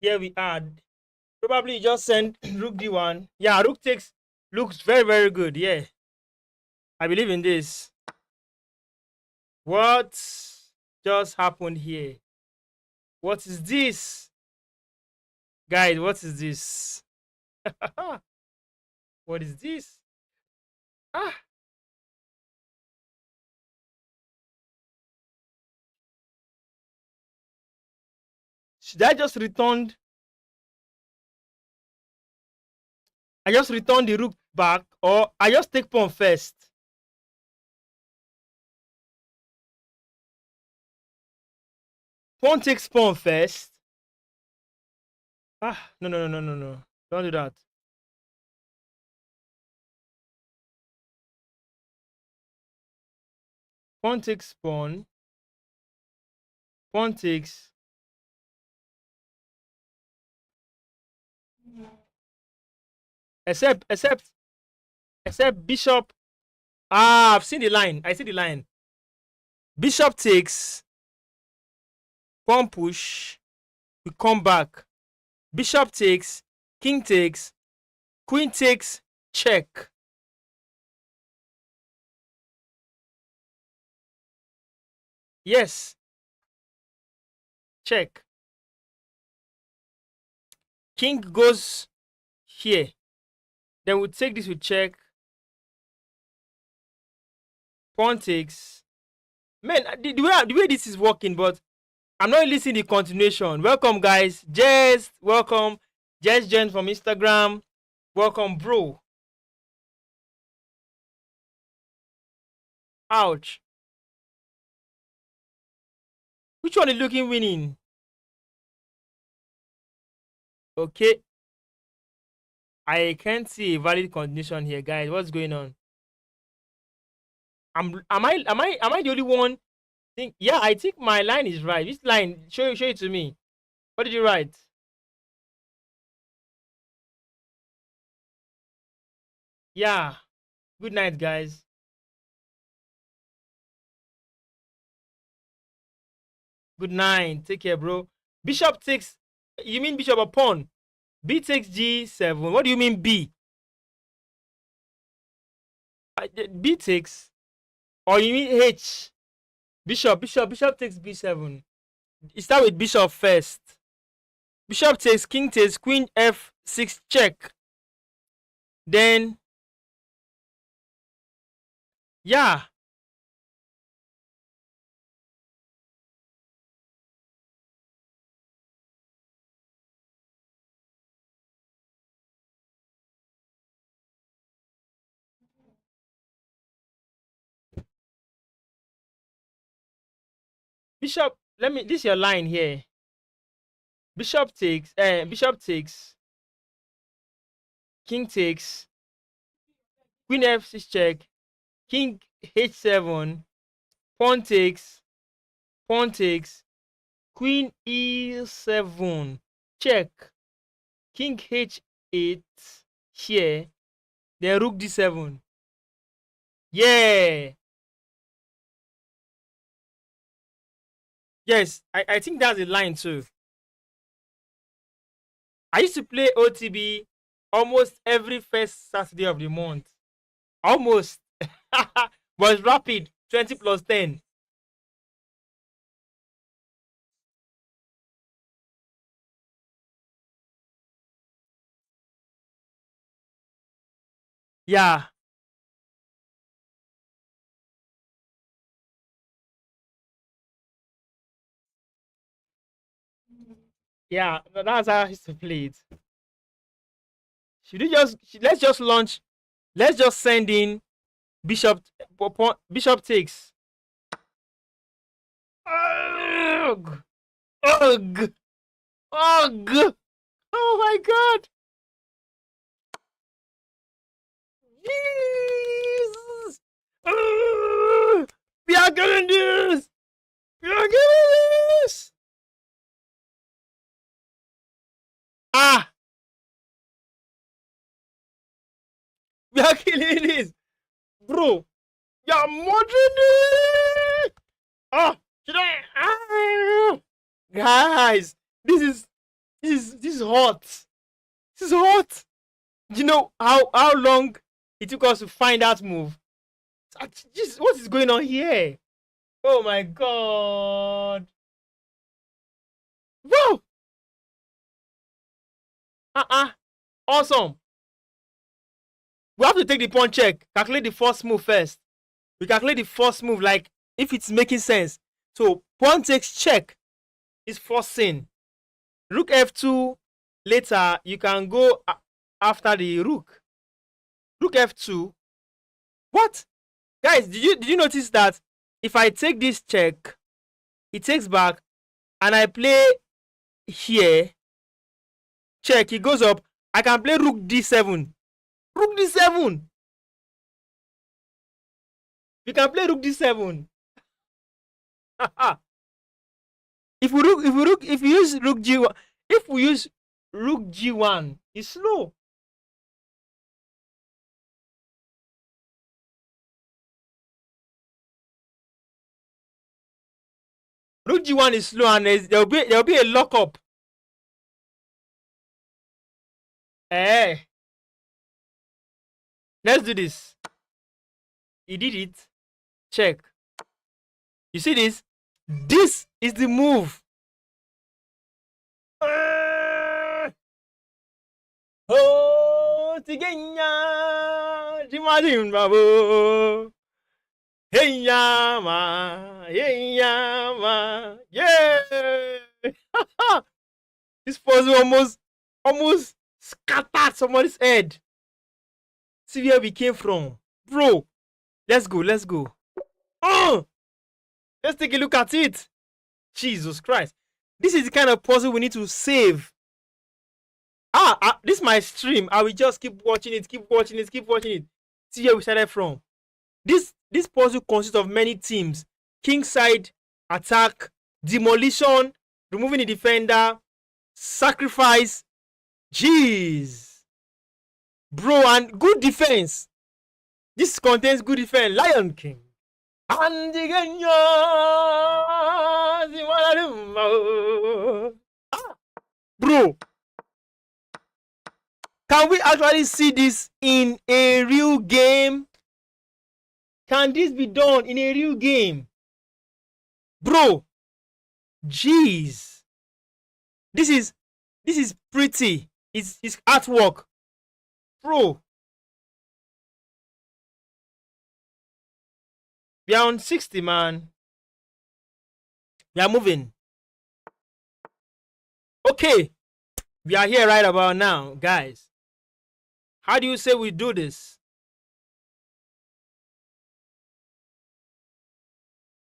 Speaker 1: Here we are. Probably you just send Rook D1. Yeah, Rook takes looks very, very good. Yeah, I believe in this. What just happened here? What is this? Guys, what is this? What is this? Ah, should I just return? I just return the rook back, or I just take pawn first? Pawn takes pawn first. Ah, no, no, no, no, no, no. Don't do that. Pawn takes pawn. Pawn takes. Except, except, except bishop. Ah, I've seen the line. I see the line. Bishop takes. Pawn push. We come back. Bishop takes. King takes. Queen takes. Check. Yes. Check. King goes here. Then we take this with check. Pawn takes. Man, the way this is working, but I'm not listening to the continuation. Welcome, guys. Jess, welcome. Jess Jen from Instagram. Welcome, bro. Ouch. Which one is looking winning? Okay. I can't see a valid continuation here, guys. What's going on? Am I the only one? Yeah, I think my line is right. This line, show it to me. What did you write? Yeah. Good night, guys. Good night. Take care, bro. Bishop takes. You mean bishop or pawn? B takes G7. What do you mean B? B takes. Or you mean H? Bishop takes B7. You start with bishop first. Bishop takes, king takes, queen F6 check. Then, yeah. Bishop, this is your line here. Bishop takes, king takes, queen F6 check, king H7, pawn takes, queen E7 check, king H8 here, then rook D7. Yeah. Yes, I think that's the line too. I used to play OTB almost every first Saturday of the month. Almost. But it's rapid. 20 plus 10. Yeah. Yeah. That's how I used to play it. Should we just let's just launch, let's just send in Bishop Bishop takes. Ugh! Ugh! Ugh! Oh my god! Jesus! Ugh! We are getting this! We are getting this! Ah! We are killing this! Bro! You're murdering it! Ah! Should I? Ah! Guys! This is This is hot. This is hot. Do you know how long it took us to find that move? Just what is going on here? Oh my god! Whoa! Awesome. We have to take the pawn check. Calculate the first move first. We calculate the first move, like if it's making sense. So pawn takes check is forcing. Rook f2. Later, you can go after the rook. Rook f2. What? Guys, did you notice that if I take this check, it takes back, and I play here, check, it goes up. I can play rook d7. Rook d7. You can play rook d7. if we use rook g1, if we use rook g1, it's slow. Rook g1 is slow, and there'll be a lockup. Hey, let's do this. He did it. Check. You see this? This is the move. Oh, tigenya, jimadin babo. Hey yama, yeah. This puzzle almost scattered somebody's head. See where we came from, bro. Let's go. Oh, let's take a look at it. Jesus Christ, this is the kind of puzzle we need to save. This is my stream. I will just keep watching it. See where we started from. This puzzle consists of many teams: kingside, attack, demolition, removing the defender, sacrifice. Jeez, bro, and good defense. This contains good defense. Lion King. Bro, can we actually see this in a real game? Can this be done in a real game? Bro, jeez. This is pretty. It's artwork. Bro. We are on 60, man. We are moving. Okay. We are here right about now, guys. How do you say we do this?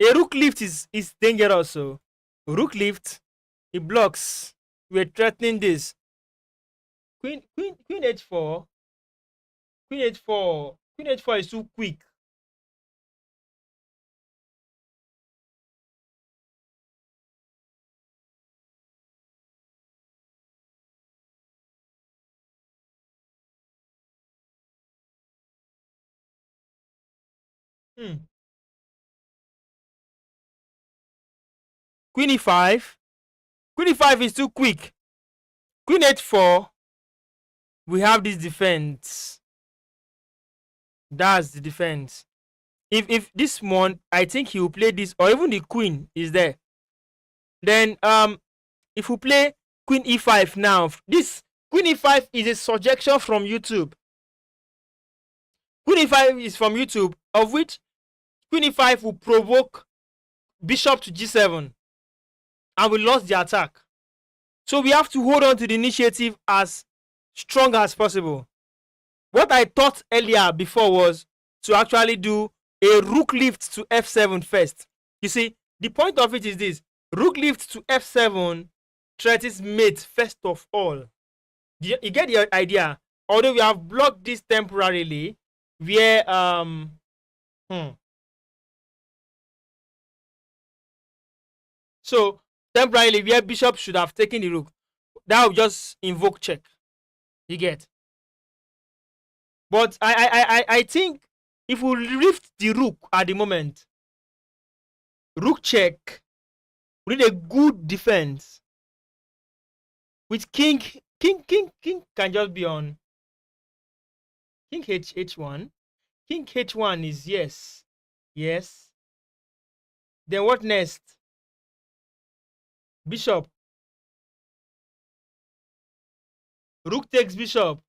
Speaker 1: A rook lift is dangerous. So rook lift, it blocks. We're threatening this. Queen h4. Queen h4 is too quick. Queen e5. Queen e5 is too quick. Queen h4. We have this defense. That's the defense. If this one, I think he will play this, or even the queen is there. Then if we play queen e5 now, this queen e5 is a suggestion from YouTube. Queen e5 is from YouTube, of which queen e5 will provoke bishop to g7, and we lost the attack. So we have to hold on to the initiative as strong as possible. What I thought earlier before was to actually do a rook lift to f7 first. You see, the point of it is this: rook lift to f7 threatens mate first of all. You get the idea? Although we have blocked this temporarily, where so temporarily where bishop should have taken the rook, that will just invoke check. You get? But I think if we lift the rook at the moment, rook check, we need a good defense. With king can just be on king h1. King h1 is yes. Yes. Then what next? Bishop. Rook takes bishop.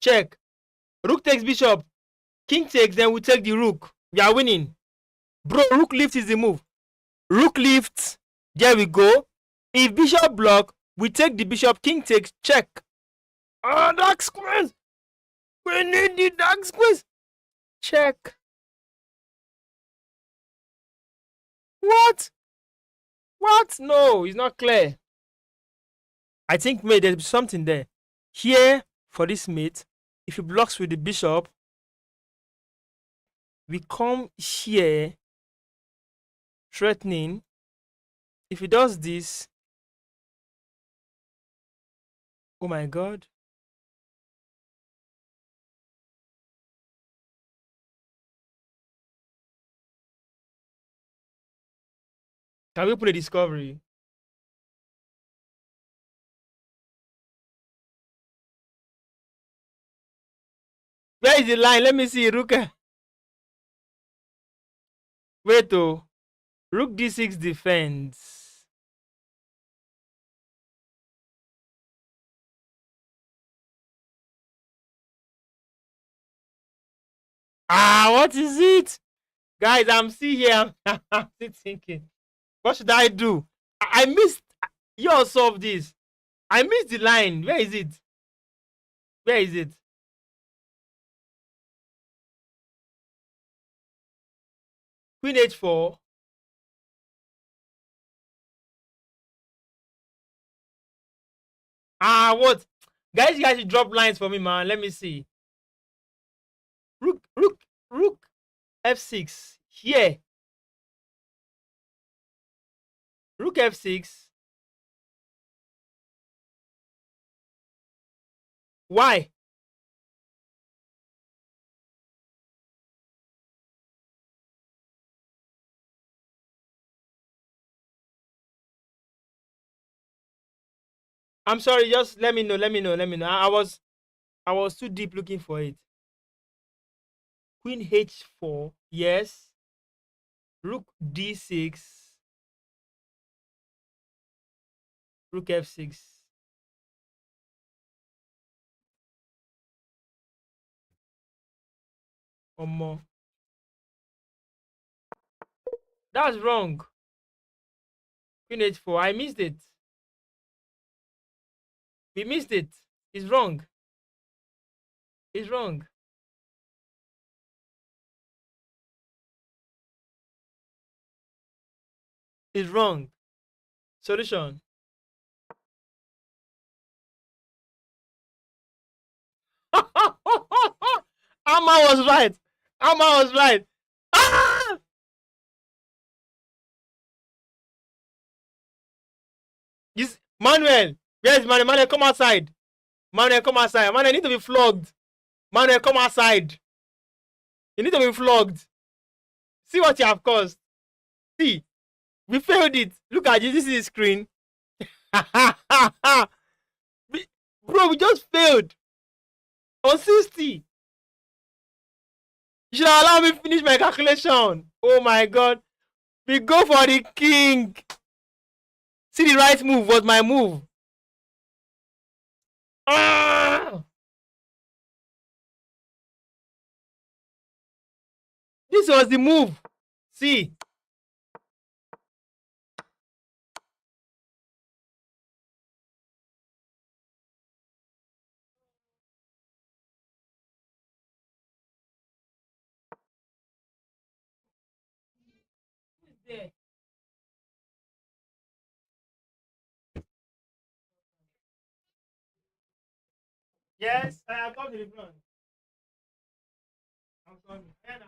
Speaker 1: Check. Rook takes bishop. King takes, then we take the rook. We are winning. Bro, rook lift is the move. Rook lifts. There we go. If bishop block, we take the bishop. King takes. Check. Ah, dark squares. We need the dark squares. Check. What? What? No, it's not clear. I think mate, there's something there. Here for this mate, if he blocks with the bishop, we come here threatening. If he does this, oh my god. Can we put a discovery? Where is the line? Let me see. Rook. Wait, oh. Rook d6 defends. Ah, what is it? Guys, I'm still here. I'm still thinking. What should I do? I missed. You all solve this. I missed the line. Where is it? Where is it? Queen h4. Ah, what? Guys, you guys should drop lines for me, man. Let me see. Rook f6. Here. Rook f6. Why? I'm sorry. Just let me know. Let me know. Let me know. I was too deep looking for it. Queen h4. Yes. Rook d6. Rook f6. Omo. That's wrong. Queen h4. I missed it. We missed it. It's wrong. It's wrong. It's wrong. Solution. Amma was right. Amma was right. Ah! Manuel. Where's Manuel? Manuel, come outside. Manuel, come outside. Manuel, you need to be flogged. Manuel, come outside. You need to be flogged. See what you have caused. See, we failed it. Look at this. This is the screen. Bro, we just failed on 60. You should allow me finish my calculation. Oh my god. We go for the king. See, the right move was my move. Ah! This was the move. See. Yes, I have come to the front. I'm coming. Yeah, now.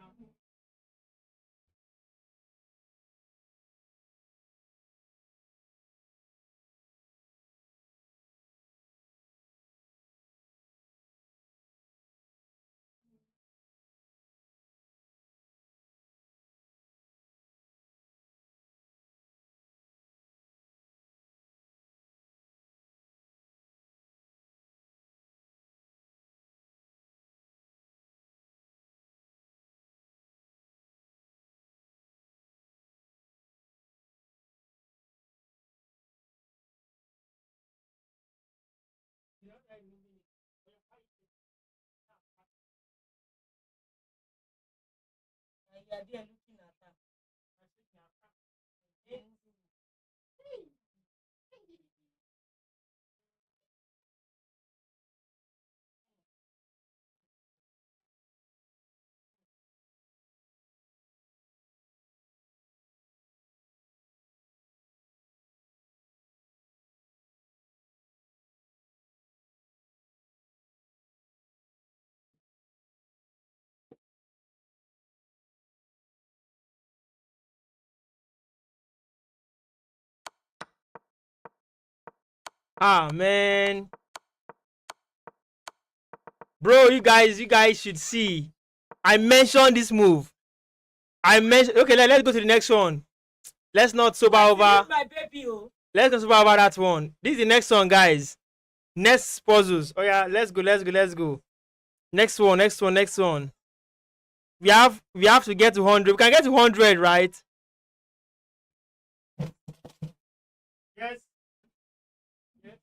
Speaker 1: Ah man, bro, you guys should see. I mentioned this move. I mentioned. Okay, let's go to the next one. Let's not sober over. My baby, oh. Let's not sober over that one. This is the next one, guys. Next puzzles. Oh yeah, let's go, let's go, let's go. Next one, next one, next one. We have to get to 100. We can get to 100, right? Yes. Yes.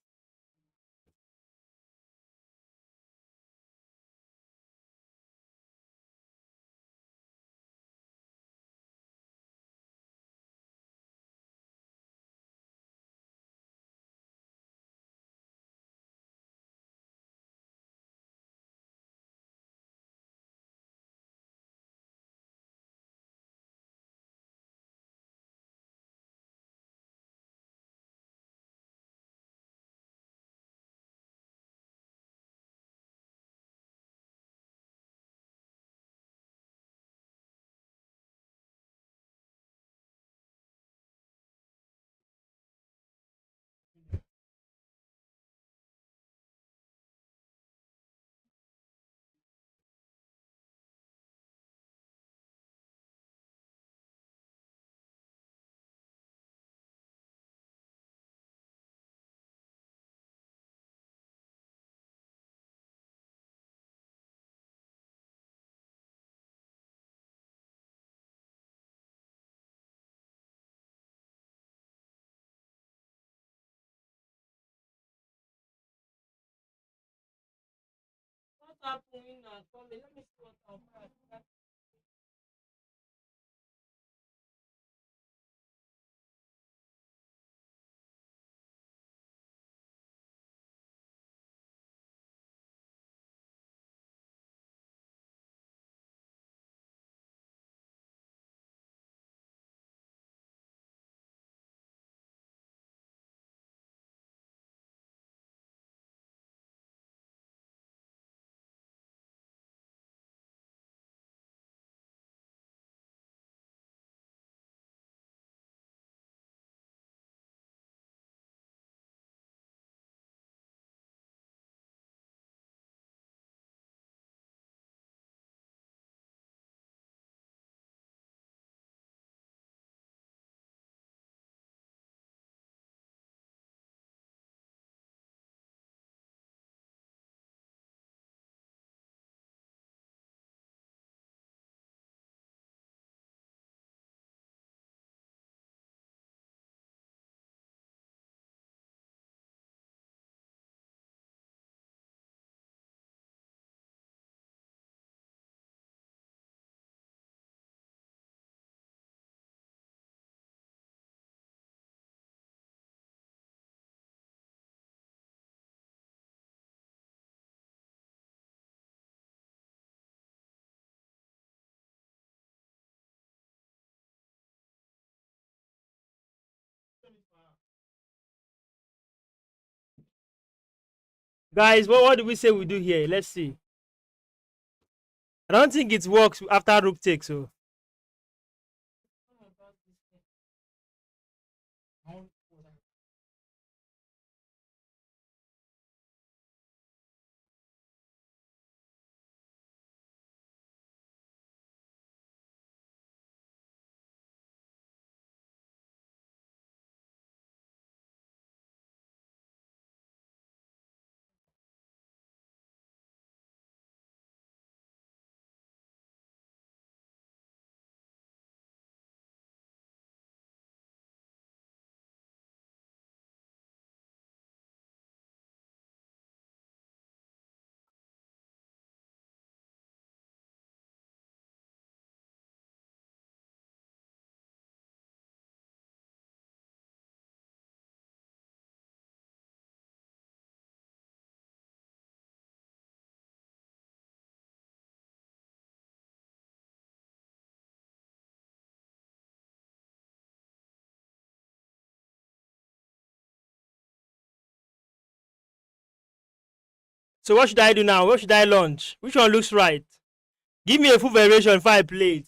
Speaker 1: What's happening now? Let me see what's happening. Guys, what do we say we do here? Let's see. I don't think it works after rook takes. So So what should I do now? What should I launch? Which one looks right? Give me a full variation if I play it.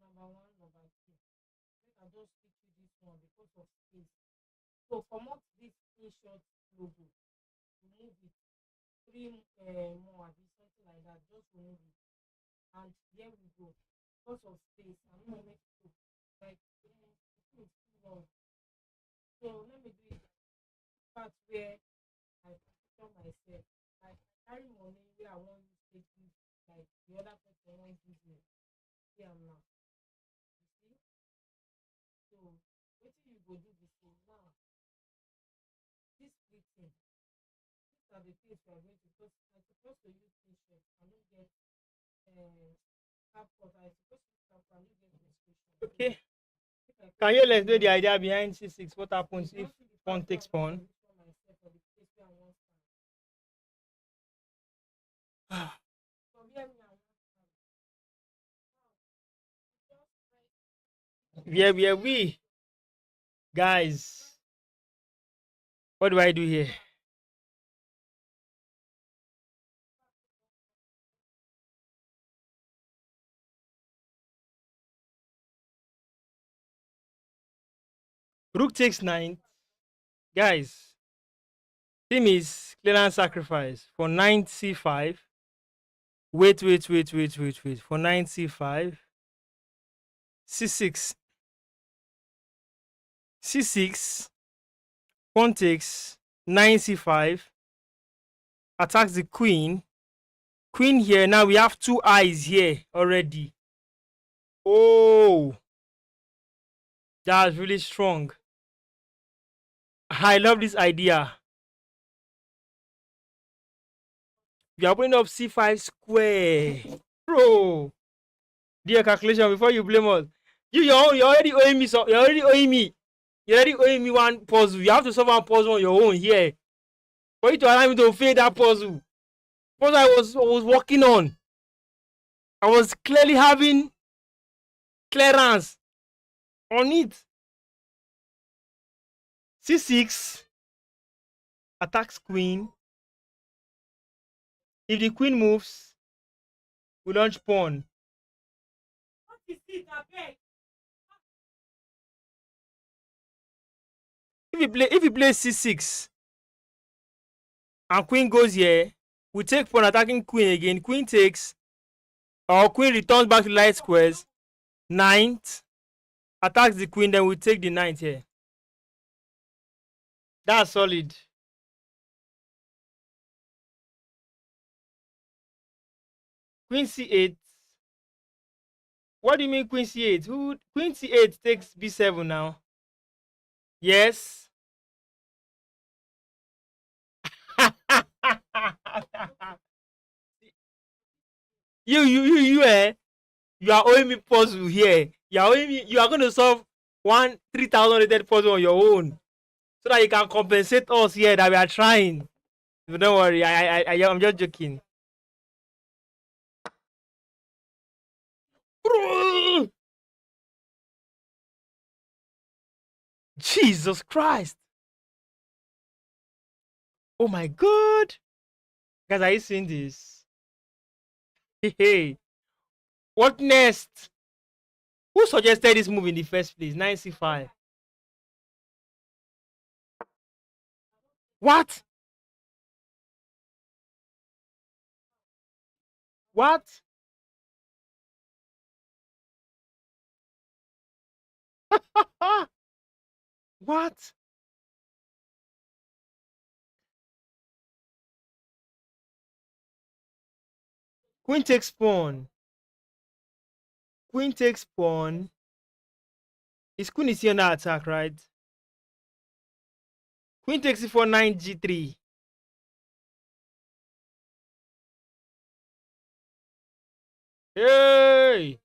Speaker 1: Number one, number two. I just pick you this one because of space. So comot this in-shot logo. Remove it. Three more, something like that. Just remove it. And here we go. Because of space, I'm not make it like it's too long. So let me do it part where I position myself. Like I carry money where I want to take it, like the other person wants to give me. Here I'm now. You see? So what you go do this thing now? This splitting. These are the things we are going to, because I'm supposed to use t-shirt. I don't get cap cut. I supposed to use cap cut. I don't get menstruation. Okay. Can you explain the idea behind C6? What happens if one takes pawn? We guys, what do I do here? Rook takes 9. Guys, team is clearance sacrifice for 9 c5. Wait. For 9 c5. c6. c6. Pawn takes 9 c5. Attacks the queen. Queen here. Now we have 2 eyes here already. Oh, that's really strong. I love this idea. We are putting up c5 square. Bro, do your calculation before you blame us. You're already owing me some. You're already owing me one puzzle. You have to solve one puzzle on your own here. For you to allow me to fail that puzzle. Puzzle I was working on. I was clearly having clearance on it. c6 attacks queen. If the queen moves, we launch pawn. What is it, abeg? If you play c6 and queen goes here, we take pawn attacking queen again. Queen takes, or queen returns back to light squares. 9th attacks the queen, then we take the 9th here. That's solid. Queen c8. What do you mean queen c8? Queen c8 takes b7 now. Yes. you you are owing me puzzle here. You are owing me. You are going to solve one 3,000 rated puzzle on your own, so that you can compensate us here that we are trying. But don't worry, I'm just joking. Jesus Christ. Oh my god. Guys, are you seeing this? Hey, hey. What next? Who suggested this movie in the first place? 9C5. What? What? What? Queen takes pawn. Queen takes pawn. His queen is here under attack, right? Queen takes it for 9G3. Hey!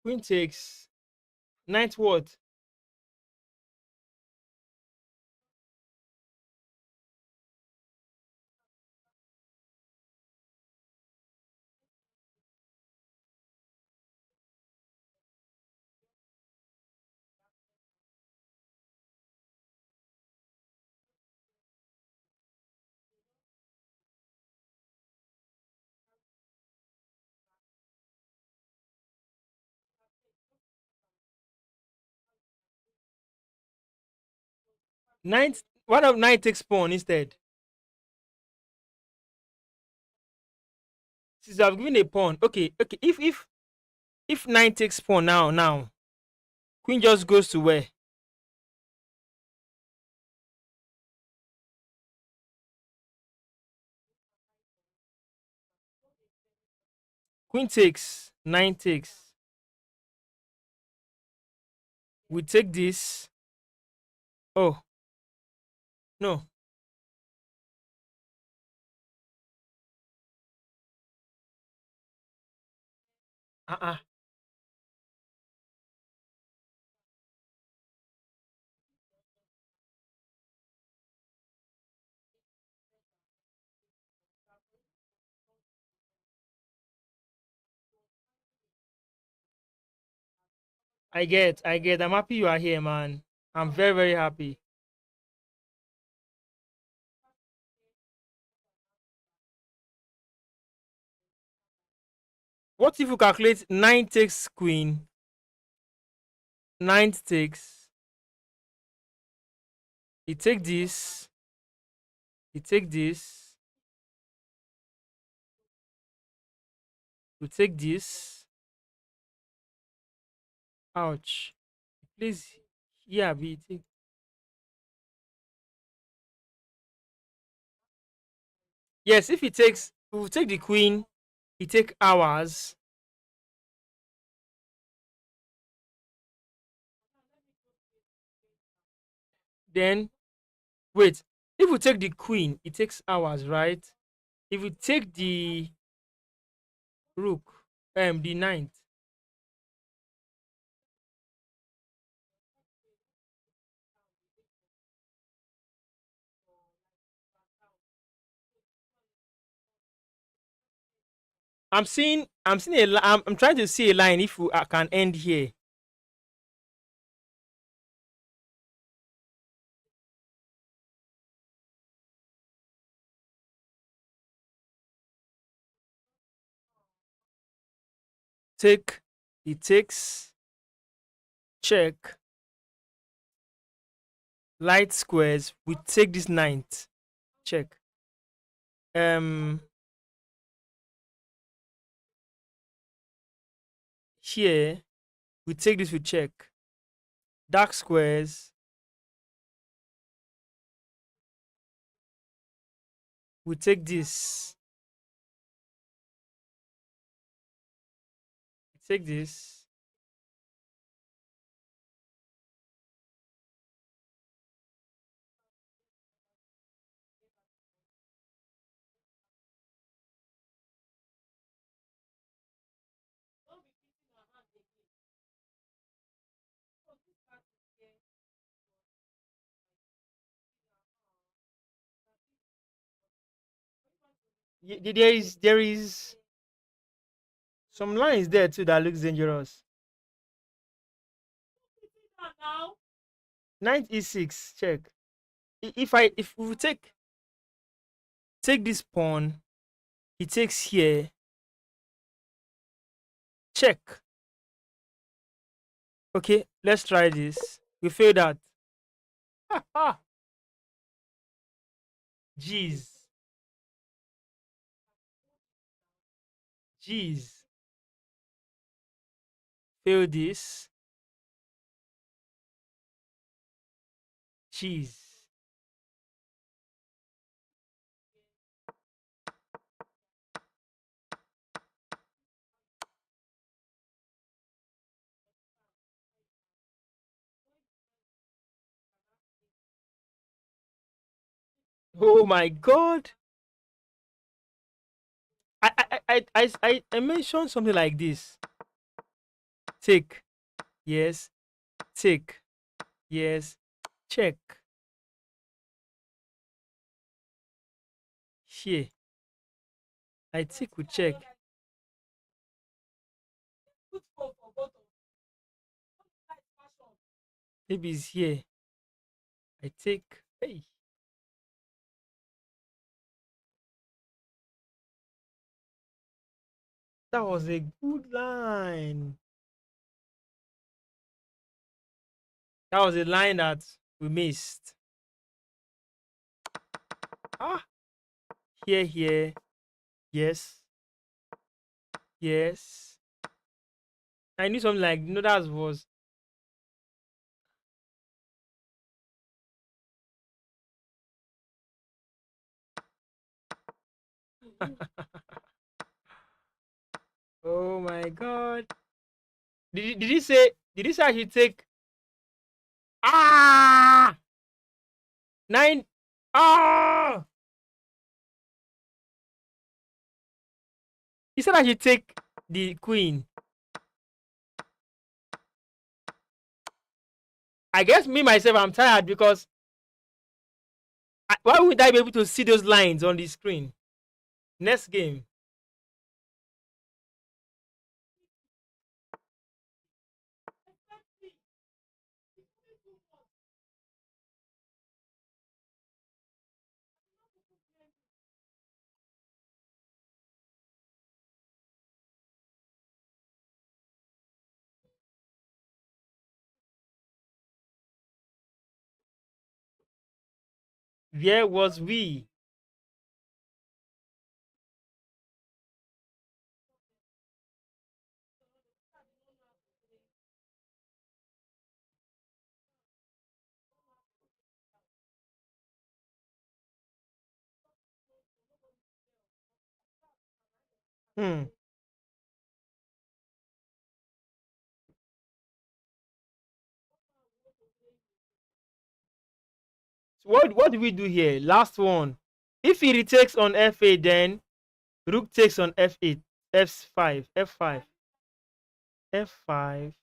Speaker 1: Queen takes. Knight what? Knight. What of knight takes pawn instead? Since I've given a pawn. Okay, okay. If knight takes pawn now, queen just goes to where? Queen takes, nine takes. We take this. Oh no. Uh-uh. I get. I'm happy you are here, man. I'm very, very happy. What if you calculate nine takes queen, nine takes, you take this, you take this, you take this. Ouch. Please, yeah, be take. Yes, if he takes, we will take the queen, he take ours. Then wait, if we take the queen, it takes ours, right? If we take the rook, the ninth. I'm seeing I'm trying to see a line if we can end here. Take, it takes, check, light squares. We take this ninth, check. Um, here we take this, we check. Dark squares. We take this. We take this. There is some lines there too that looks dangerous. Knight e6 check. If we take this pawn, he takes here, check. Okay, let's try this. We failed that. Ah, jeez, jeez, fail this, jeez. Oh my god. I mentioned something like this. Take, yes, take, yes, check. Here, I take with check. Maybe it's here. I take. Hey, that was a good line. That was a line that we missed. Ah, here, yes, yes. I knew something like no, that was. Oh my god. Did he say I should take ah nine ah he said I should take the queen. I guess me myself I'm tired because why would I be able to see those lines on the screen? Next game. Where was we? Hmm. So what do we do here? Last one. If he retakes on f8, then rook takes on f8, f5, f5, f5.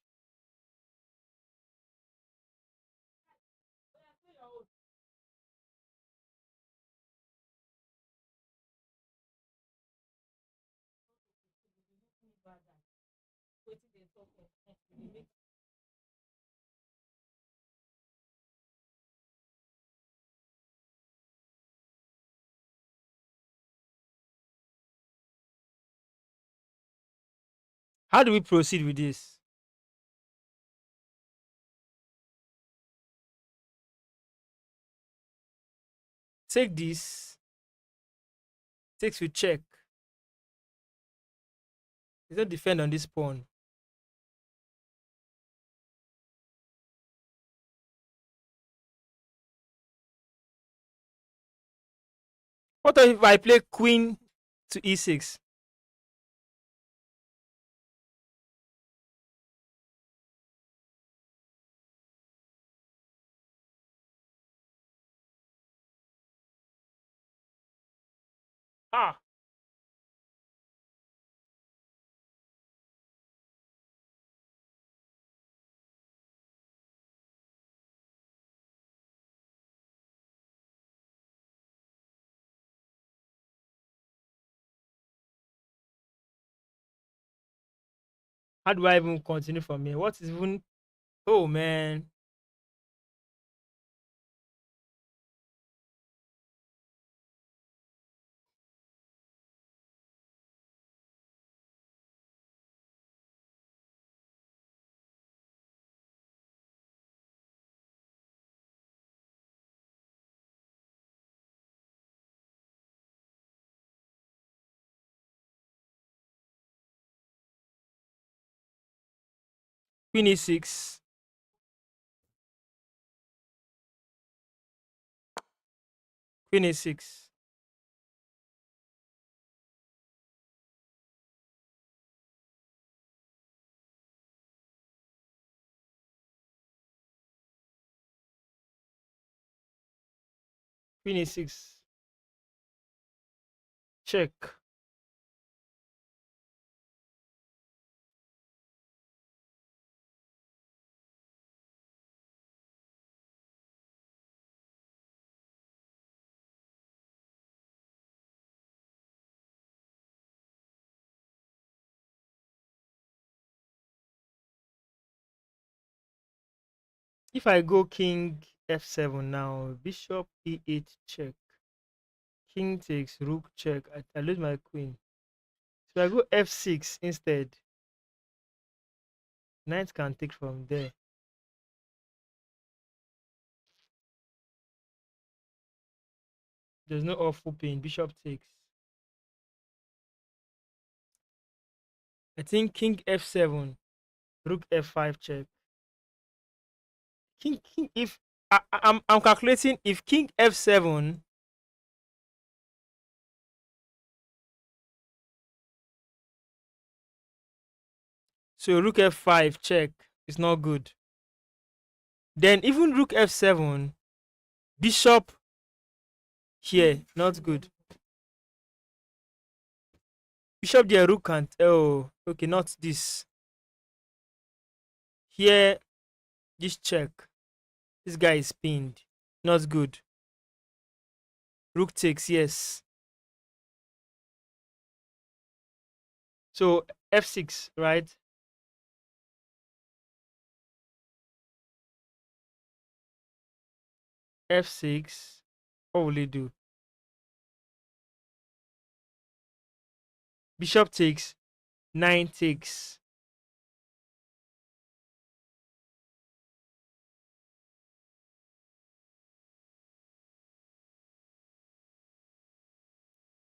Speaker 1: How do we proceed with this? Take this, takes with check. There's no defend on this pawn. What if I play queen to e6? Ah, How do I even continue from here? What is even? Oh man, Queen E6, Queen A6, Queen A6. Check. If I go King F7 now, Bishop E8 check. King takes Rook check. I lose my Queen. So I go F6 instead. Knight can take from there. There's no awful pin. Bishop takes. I think King F7, Rook F5 check. King if I'm calculating if King F7, so Rook F5 check is not good. Then even Rook F7, Bishop here, not good. Bishop there, Rook can't. Oh, okay, not this. Here, this check. This guy is pinned. Not good. Rook takes, yes. So F6, right? F6. What will he do? Bishop takes, 9 takes.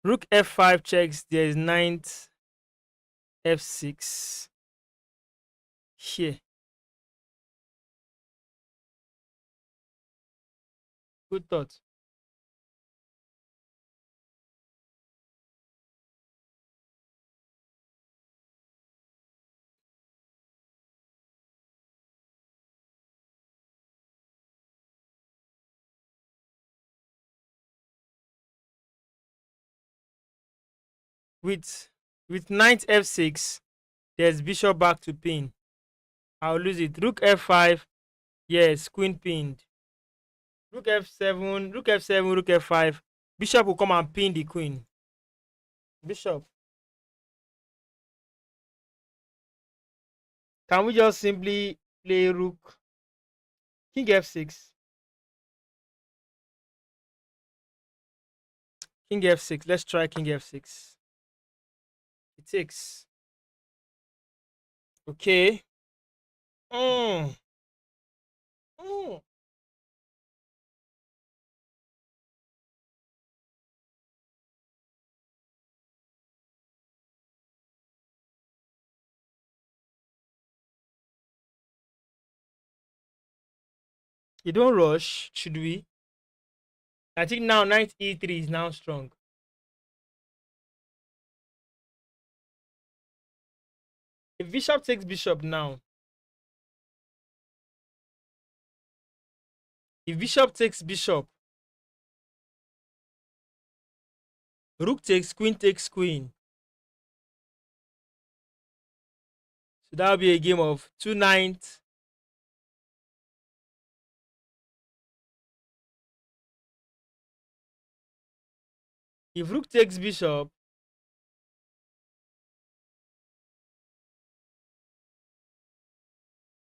Speaker 1: Rook F5 checks. There is knight F6 here. Good thought. With knight F6, there's bishop back to pin. I'll lose it. Rook F5. Yes, queen pinned. Rook F7, Rook F7, Rook F5. Bishop will come and pin the queen. Bishop. Can we just simply play Rook? King F6. King F6. Let's try King F6. It takes. Okay. Mm. Mm. You don't rush, should we? I think now knight E3 is now strong. If bishop takes bishop now, if bishop takes bishop, rook takes queen. So that will be a game of two knights. If rook takes bishop,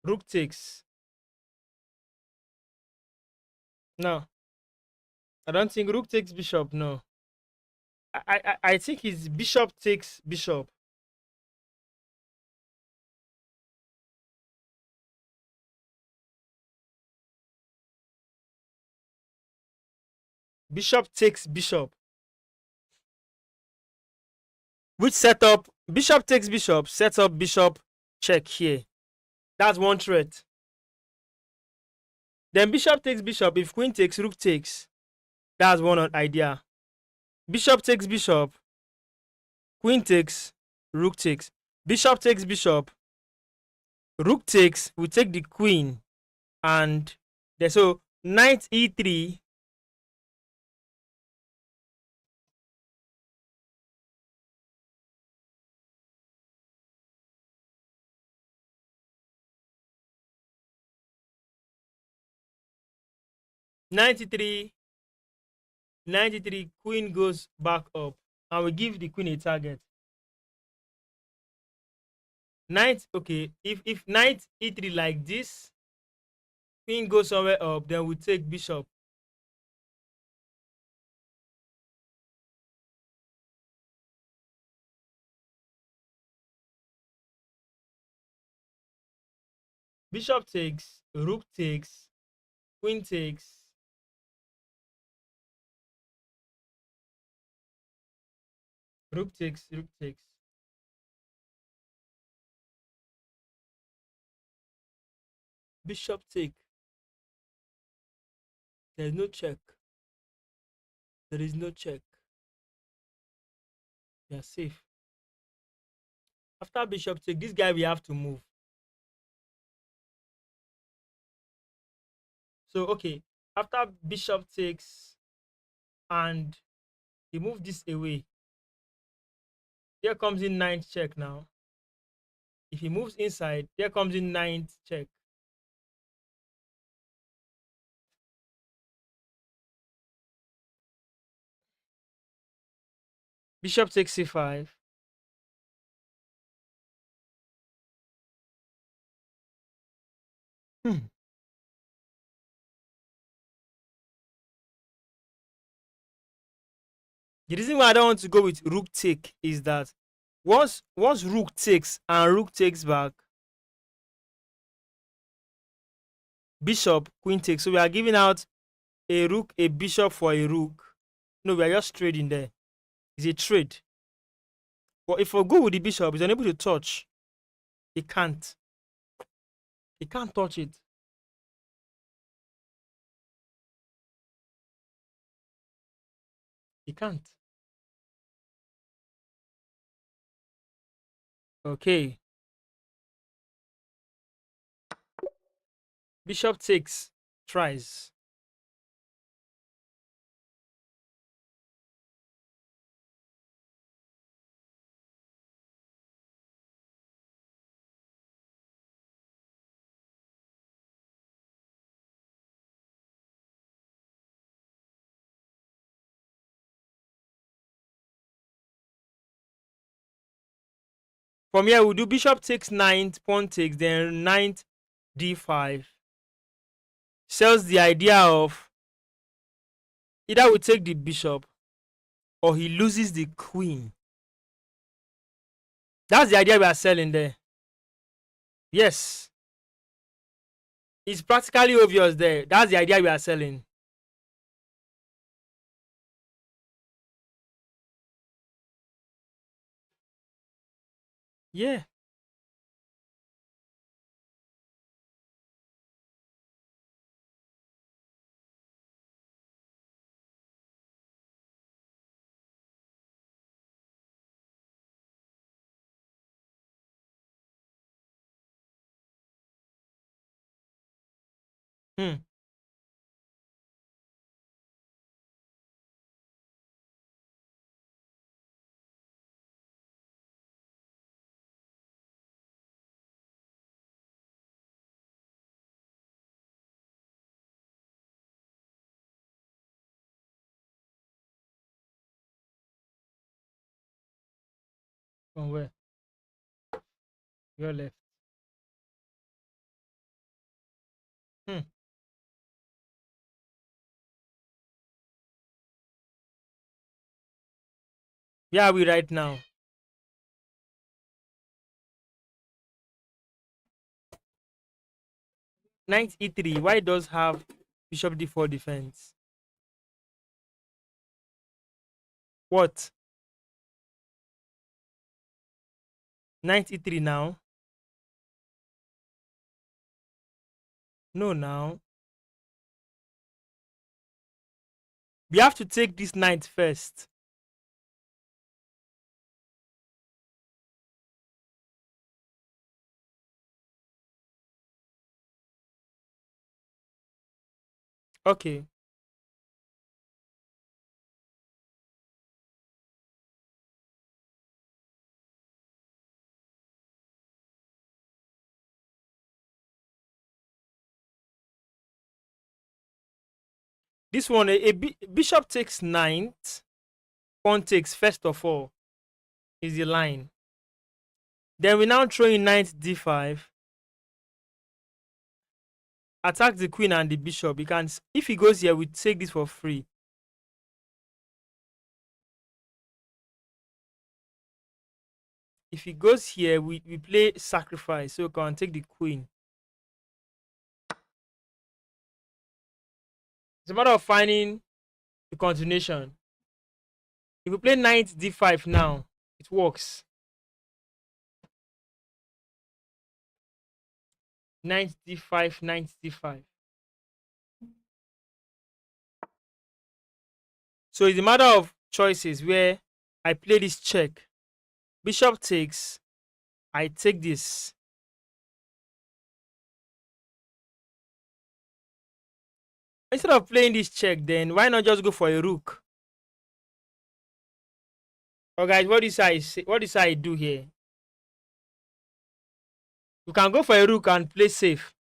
Speaker 1: Rook takes. No, I don't think rook takes bishop. No, I think it's bishop takes bishop. Bishop takes bishop. Which setup? Bishop takes bishop. Sets up bishop check here. That's one threat. Then bishop takes bishop. If queen takes, rook takes. That's one idea. Bishop takes bishop. Queen takes, rook takes. Bishop takes bishop. Rook takes. We take the queen, and there. So knight e3. 93, 93. Queen goes back up, and we give the queen a target. Knight. Okay. If knight e3 like this, queen goes somewhere up, then we take bishop. Bishop takes, rook takes, queen takes, rook takes, rook takes. Bishop take. There is no check. There is no check. You are safe. After bishop take, this guy we have to move. So okay, after bishop takes and he moved this away, here comes in ninth check now. If he moves inside, there comes in ninth check. Bishop takes c5. Hmm. The reason why I don't want to go with rook take is that once rook takes and rook takes back, bishop queen takes. So we are giving out a rook, a bishop for a rook. No, we are just trading there. It's a trade. But if we go with the bishop, he's unable to touch. He can't. He can't touch it. He can't. Okay. Bishop takes. Tries. From here, we'll do bishop takes ninth, pawn takes, then ninth d5. Sells the idea of either we take the bishop or he loses the queen. That's the idea we are selling there. Yes. It's practically obvious there. That's the idea we are selling. Yeah. Hmm. From where? Your left. Hmm. Where are we right now? Knight e3. Why does have bishop d4 defense? What? Knight e3 now? No, now. We have to take this knight first. Okay. This one, bishop takes knight. Pawn takes first of all is the line. Then we now throw in knight d5. Attack the queen and the bishop. You can, if he goes here, we take this for free. If he goes here, we play sacrifice, so we can take the queen. It's a matter of finding the continuation. If we play knight d5 now, it works. Knight d5, knight d5. So it's a matter of choices where I play this check. Bishop takes, I take this. Instead of playing this check, then why not just go for a rook? Oh guys, what is I do here? You can go for a rook and play safe.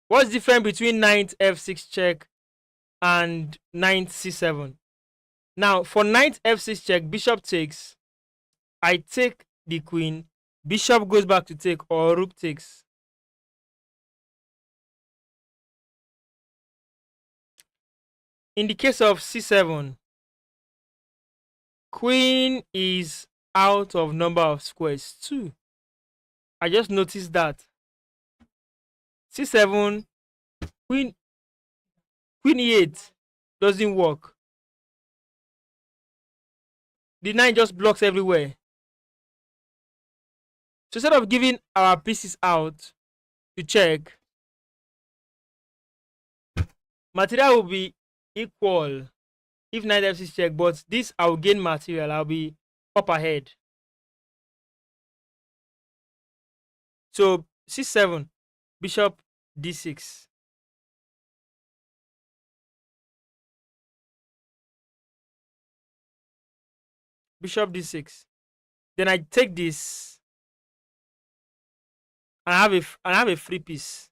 Speaker 1: What's different between knight f6 check and knight c7? Now, for knight f6 check, bishop takes. I take the queen. Bishop goes back to take, or rook takes. In the case of c7, queen is out of number of squares too. I just noticed that. c7, queen e8 doesn't work. The knight just blocks everywhere. So instead of giving our pieces out to check, material will be equal if knight f6 check, but this I'll gain material. I'll be up ahead. So c7, bishop d6. Bishop d6. Then I take this and I have a free piece.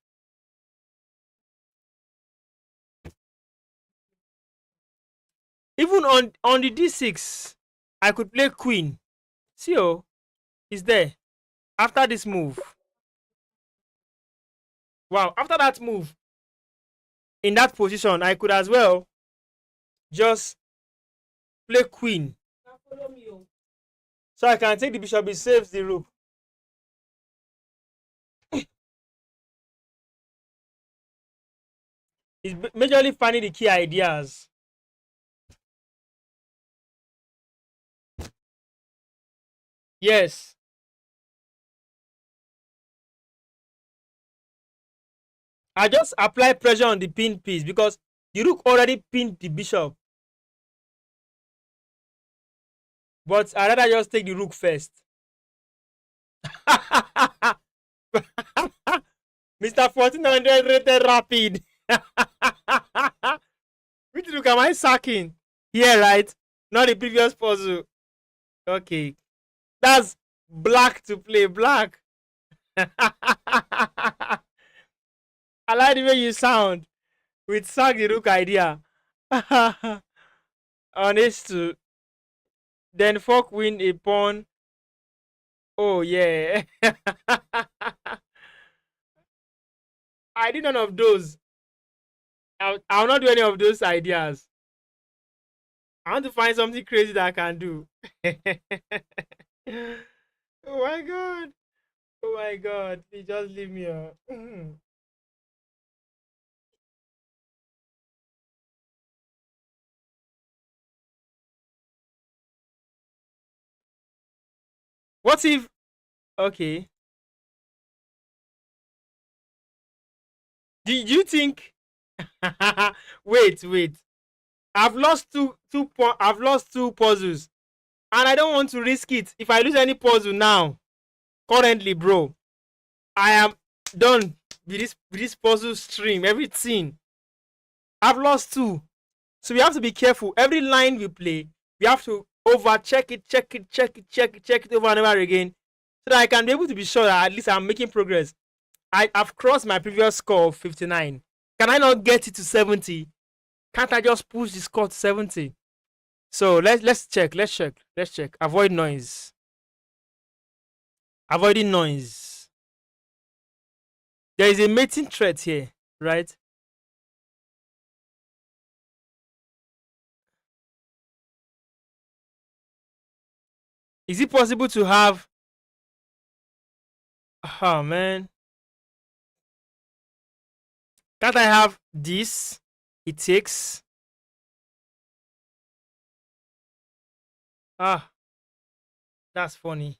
Speaker 1: Even on the d6, I could play queen. See, oh, is there. After this move. Wow, after that move, in that position, I could as well just play queen. So I can take the bishop, it saves the rook. It's majorly finding the key ideas. Yes. I just apply pressure on the pinned piece because the rook already pinned the bishop. But I rather just take the rook first. Mr. 1400 rated rapid. Which rook am I sacking? Here, right? Not the previous puzzle. Okay. That's black to play. Black. I like the way you sound with sack the rook idea. Honest to then fork win a pawn. Oh yeah. I did none of those. I'll not do any of those ideas. I want to find something crazy that I can do. Oh my god. Oh my god. Please just leave me alone. What if okay. Do you think wait. I've lost two puzzles. And I don't want to risk it. If I lose any puzzle now, currently, bro, I am done with this puzzle stream, everything. I've lost two. So we have to be careful. Every line we play, we have to over check it over and over again. So that I can be able to be sure that at least I'm making progress. I've crossed my previous score of 59. Can I not get it to 70? Can't I just push the score to 70? So let's check. Let's check. Avoid noise. Avoiding noise. There is a mating threat here, right? Is it possible to have oh man. Can't I have this? It takes ah that's funny.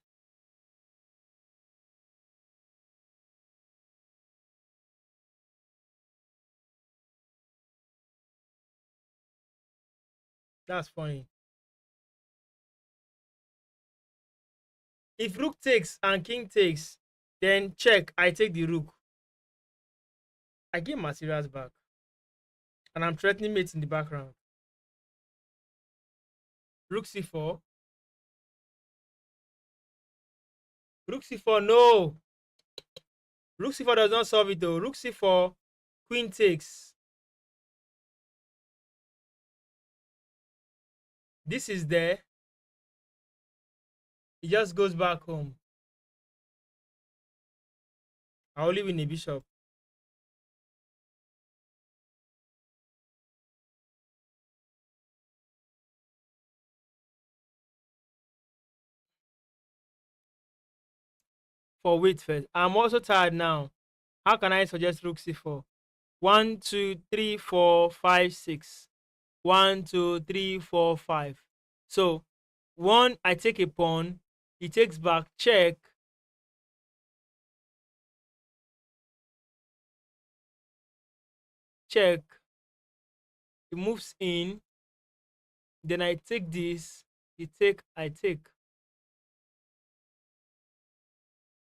Speaker 1: That's funny. If rook takes and king takes, then check. I take the rook. I get materials back. And I'm threatening mates in the background. Rook c4. Rook c4, no. Rook c4 does not solve it though. Rook c4, queen takes. This is there. He just goes back home. I only win a bishop. For wait first. I'm also tired now. How can I suggest rook c4? 1, 2, 3, 4, 5, 6. 1, 2, 3, 4, 5. So, one, I take a pawn. He takes back, check, check. He moves in. Then I take this. He take, I take.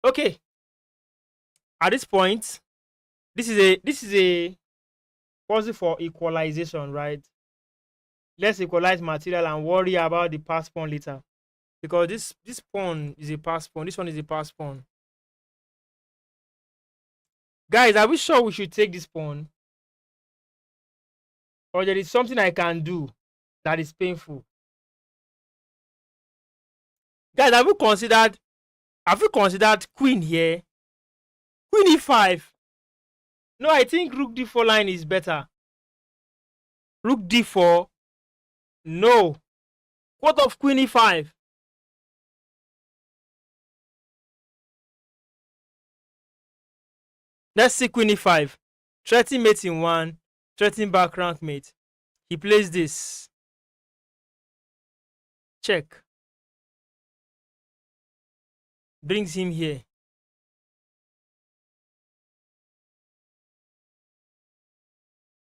Speaker 1: Okay. At this point, this is a puzzle for equalization, right? Let's equalize material and worry about the pass pawn later. Because this pawn is a pass pawn. This one is a pass pawn. Guys, are we sure we should take this pawn? Or there is something I can do that is painful? Guys, have you considered queen here? Queen e5. No, I think rook d4 line is better. Rook d4. No. What of queen e5? Let's see queen e5. Threatening mate in one. Threatening back rank mate. He plays this. Check. Brings him here.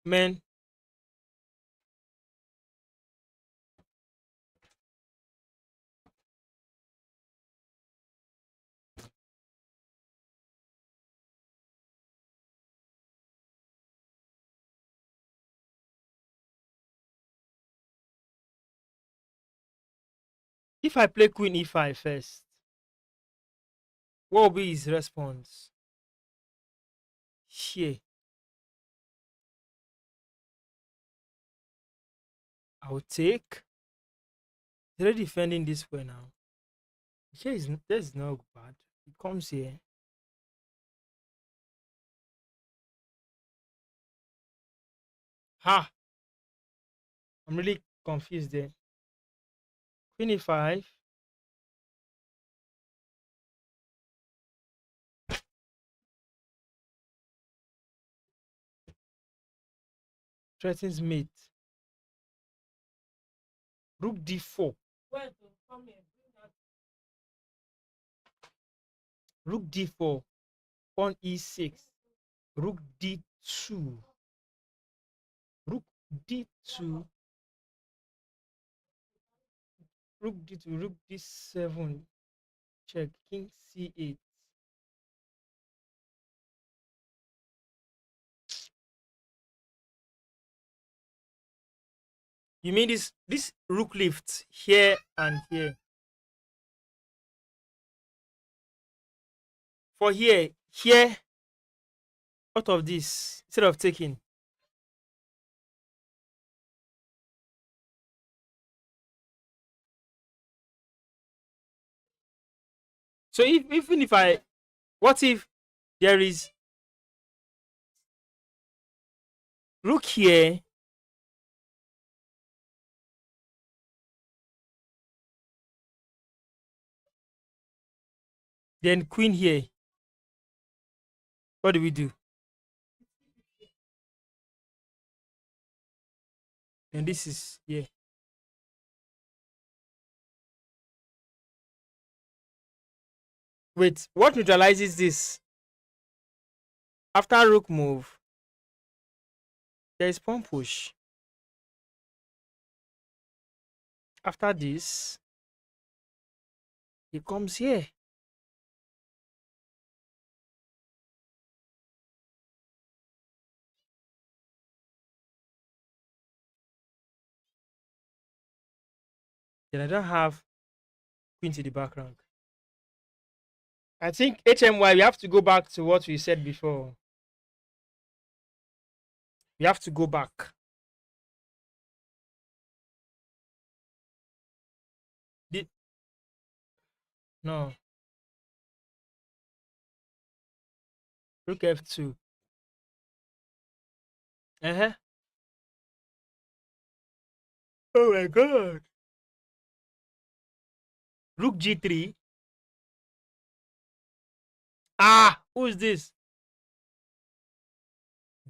Speaker 1: Man. If I play queen e5 first, what will be his response? Here. I will take. He's already defending this way now. Here is that's not bad. He comes here. Ha! I'm really confused there. Queen e5. Threatens mate. Rook d4. Rook d4. Pawn e6. Rook d2. Rook d2. Rook d2. Rook d7. Check. King c8. You mean this rook lift here and here? For here, out of this, instead of taking. So if even if I, what if there is rook here, then queen here? What do we do? And this is here. Wait, what neutralizes this? After rook move, there is pawn push. After this, he comes here. Then I don't have queen to the back rank. I think HMY, we have to go back to what we said before. We have to go back. Did no rook f2. Uh-huh. Oh my god. Rook g3. Ah, who is this?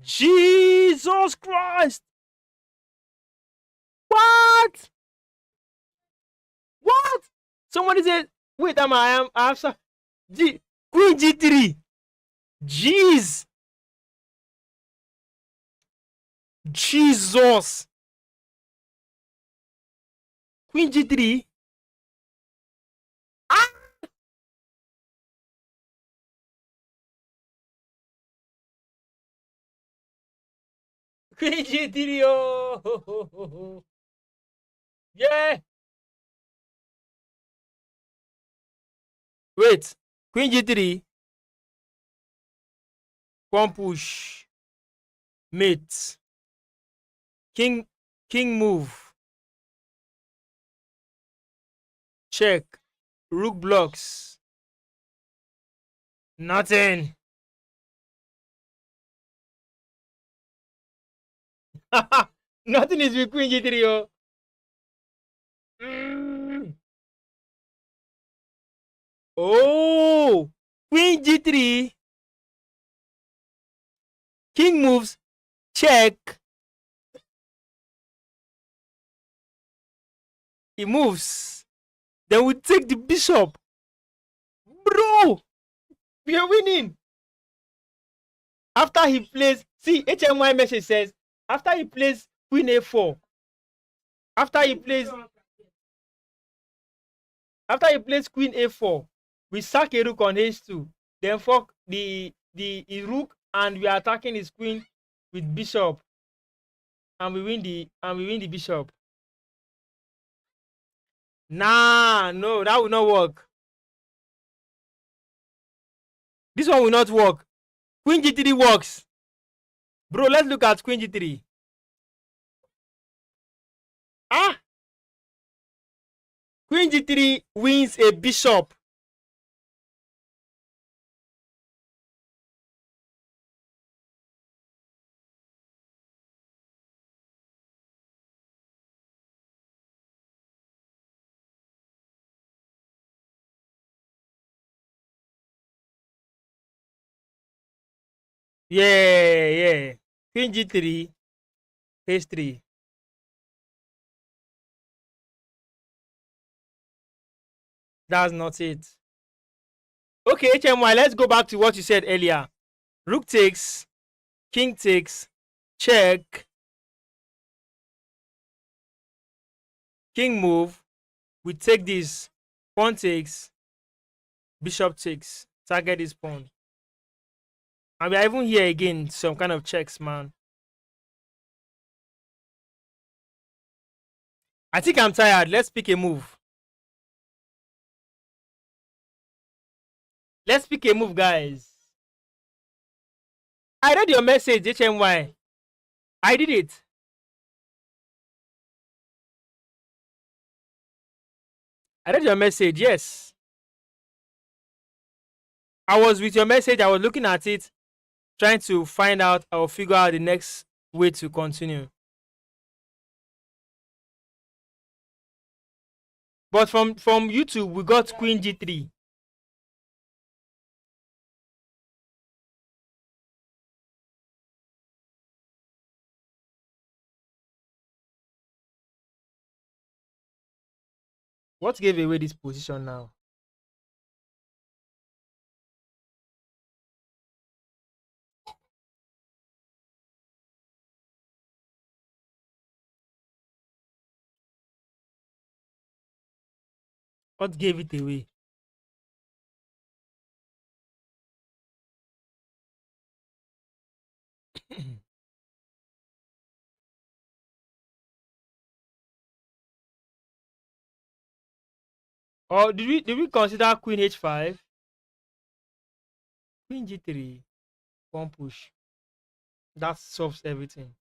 Speaker 1: Jesus Christ! What? What? Somebody said, wait, I have some Queen G3. Jeez. Jesus. Queen G3. Ah! Queen G3. Oh. Yeah. Wait. Queen G3. One push. Mate. King. King move. Check. Rook blocks. Nothing. Nothing is with Queen G3. Oh. Mm. Oh. Queen G3. King moves. Check. He moves. Then we take the bishop. Bro, we are winning. After he plays, see, HMY message says, after he plays queen a4, after he plays queen a4, we sack a rook on h2, then fuck the rook, and we are attacking his queen with bishop, and we win the bishop. Nah, no, that will not work. This one will not work. Queen g3 works. Bro, let's look at queen g3. Ah! Queen g3 wins a bishop. Yeah, yeah. Queen G3, H3. That's not it. Okay, HMY, let's go back to what you said earlier. Rook takes, king takes, check, king move. We take this. Pawn takes, bishop takes. Target this pawn. And we are even here again, some kind of checks, man. I think I'm tired. Let's pick a move. Let's pick a move, guys. I read your message, HMY. I did it. I read your message, yes. I was with your message. I was looking at it, trying to find out or figure out the next way to continue. But from YouTube, we got Queen G3. What gave away this position now? What gave it away? Or did we consider Queen H5? Queen G3, one push. That solves everything.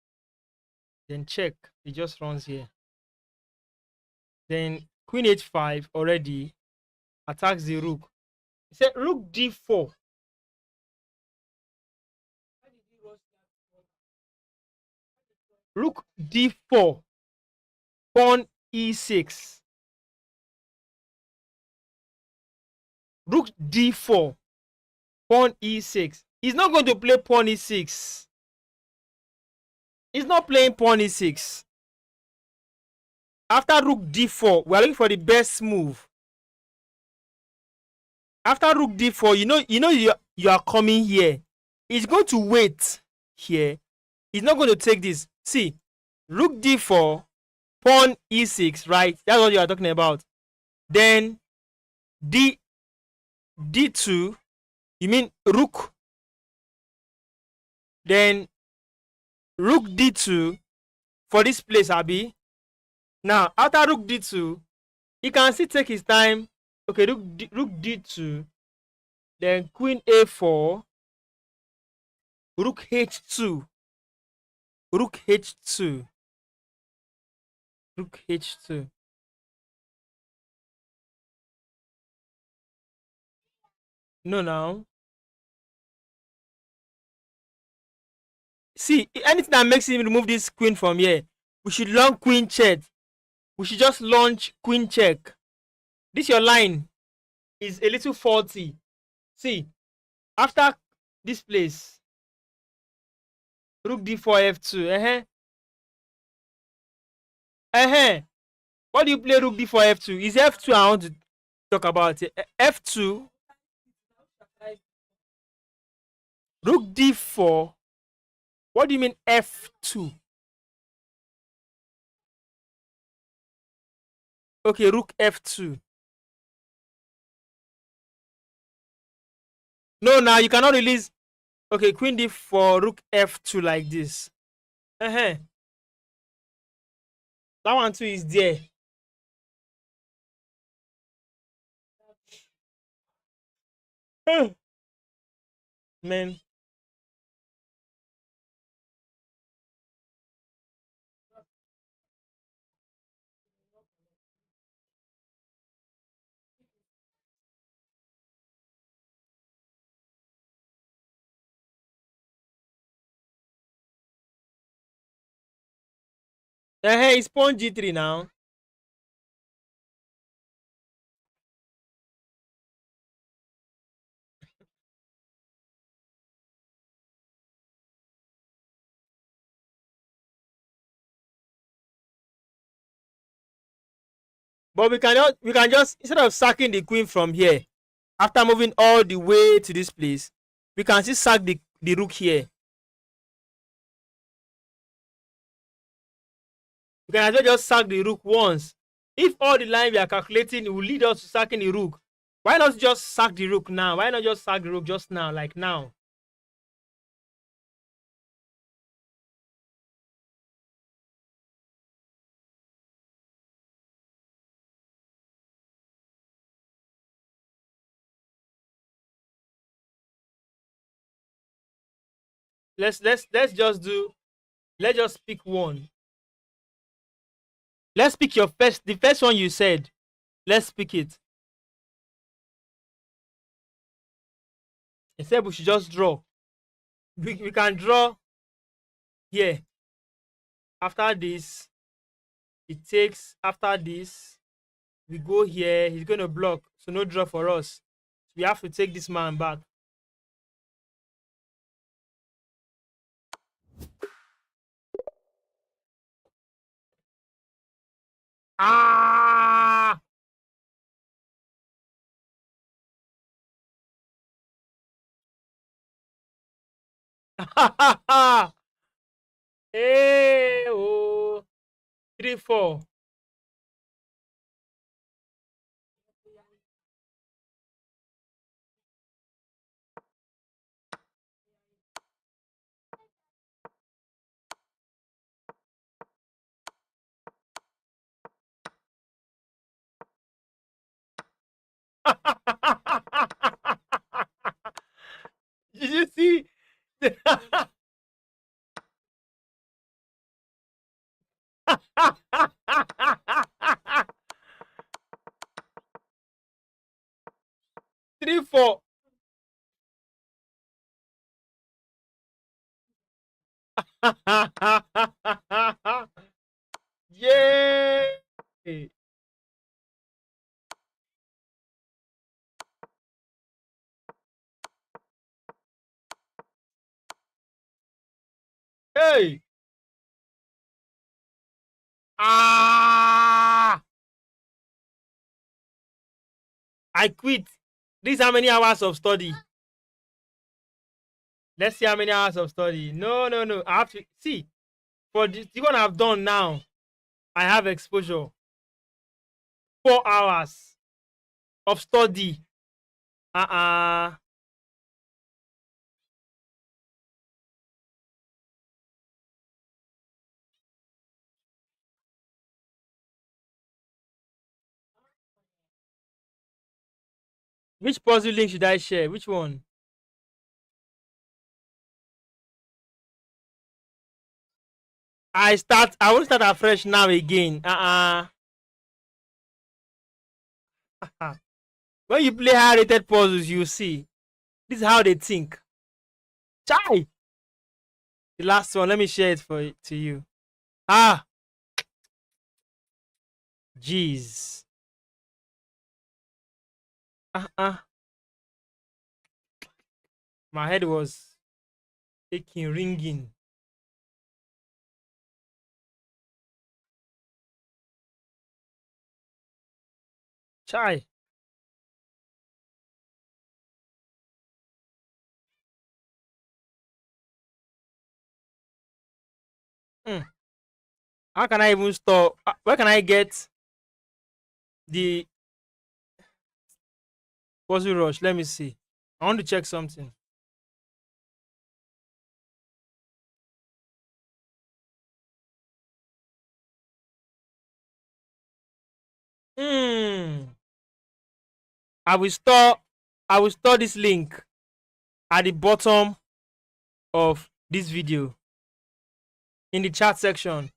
Speaker 1: Then check. It just runs here. Then Queen H5 already attacks the rook. He said Rook D4. Rook D4. Pawn E6. Rook D4. Pawn E6. He's not going to play pawn E6. He's not playing pawn E6. After Rook D4, we are looking for the best move. After Rook D4, you are coming here. He's going to wait here. He's not going to take this. See, Rook D4, pawn E6, right? That's what you are talking about. Then D2, you mean Rook. Then Rook D2 for this place, Abi. Now, after Rook D2, he can still take his time. Okay, Rook D2, then Queen A4, Rook H2, Rook H2, Rook H2. No, now. See, anything that makes him remove this queen from here, we should launch queen check. We should just launch queen check. This your line is a little faulty. See, after this place, Rook D4 F2. What do you play Rook D4 F2? Is F2 I want to talk about it. F2, Rook D4. What do you mean F2? Okay, Rook F2. No, now you cannot release. Okay, Queen D4, Rook F2 like this. That one too is there. Man. It's pawn G3 now. But we can just instead of sacking the queen from here, after moving all the way to this place, we can still sack the rook here. We can as well just sack the rook once. If all the line we are calculating will lead us to sacking the rook, why not just sack the rook now? Why not just sack the rook just now, like now? Let's just do. Let's just pick one. Let's pick the first one you said. Let's pick it. Instead, we should just draw. We can draw here. After this, it takes after this. We go here. He's going to block, so no draw for us. We have to take this man back. Ah! Hey, oh, 3-4. Did you see? 3-4. Yay! Hey! Ah! I quit. This how many hours of study? Let's see how many hours of study. No, no, no. I have to see for the one I've done now. I have exposure. 4 hours of study. Uh-uh. Which puzzle link should I share? Which one? I will start afresh now again. When you play high rated puzzles, you see. This is how they think. Chai! The last one, let me share it to you. Ah, jeez. Uh-uh. My head was aching, ringing. Chai. Mm. How can I even store? Where can I get the puzzle rush? Let me see. I want to check something. Hmm. I will store. I will store this link at the bottom of this video in the chat section.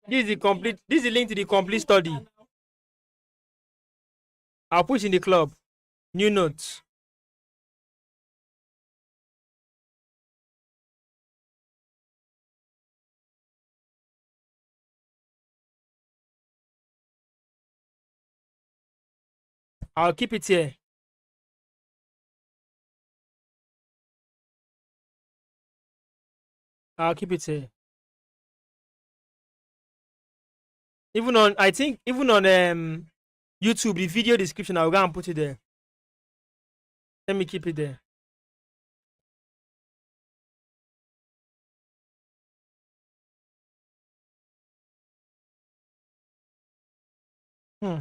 Speaker 1: This is the complete. This is the link to the complete study. I'll put in the club. New notes. I'll keep it here. I'll keep it here. Even on, I think even on YouTube, the video description, I'll go and put it there. Let me keep it there. Hmm.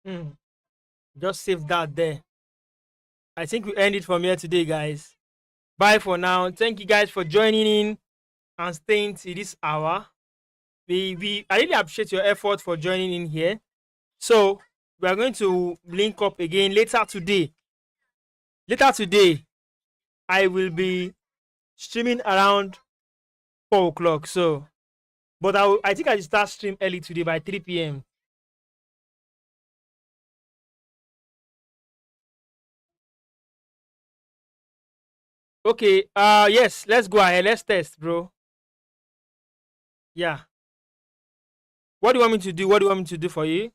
Speaker 1: Hmm. Just save that there. I think we end it from here today, guys. Bye for now. Thank you guys for joining in and staying to this hour. We I really appreciate your effort for joining in here. So we are going to link up again later today. Later today, I will be streaming around 4 o'clock. So, but I think I will start stream early today by 3 p.m. Okay. Yes. Let's go ahead. Let's test, bro. Yeah. What do you want me to do? What do you want me to do for you?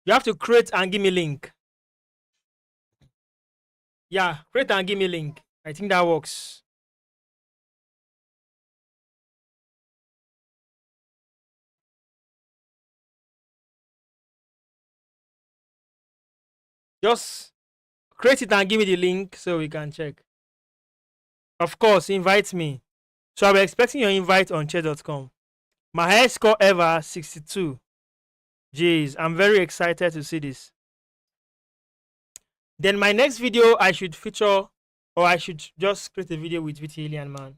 Speaker 1: You have to create and give me link. Yeah, create and give me link. I think that works. Just create it and give me the link so we can check. Of course, invite me. So I'll be expecting your invite on chat.com. My highest score ever, 62. Jeez, I'm very excited to see this. Then my next video, I should feature, or I should just create a video with Alien Man.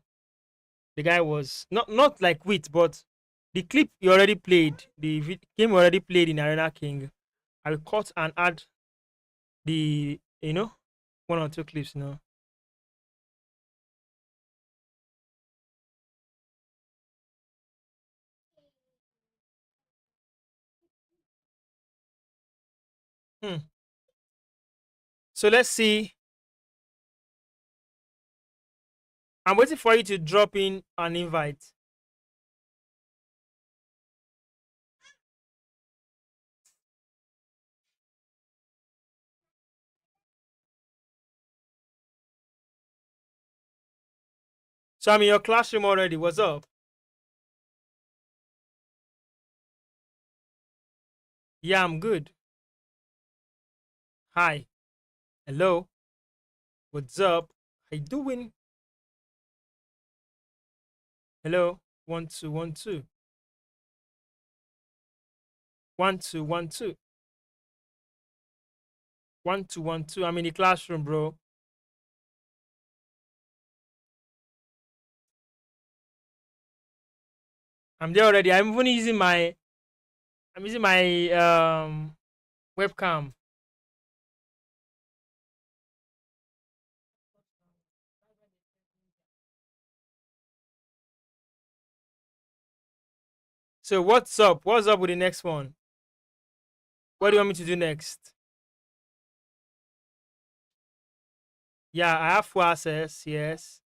Speaker 1: The guy was not like with, but the clip he already played, the game already played in Arena King. I will cut and add the, one or two clips now. Hmm. So let's see. I'm waiting for you to drop in an invite. So I'm in your classroom already. What's up? Yeah, I'm good. Hi. Hello. What's up? How you doing? Hello. 1 2 1 2. 1 2 1 2. 1 2 1 2. I'm in the classroom, bro. I'm there already. I'm using my webcam. So what's up? What's up with the next one? What do you want me to do next? Yeah, I have full access. Yes.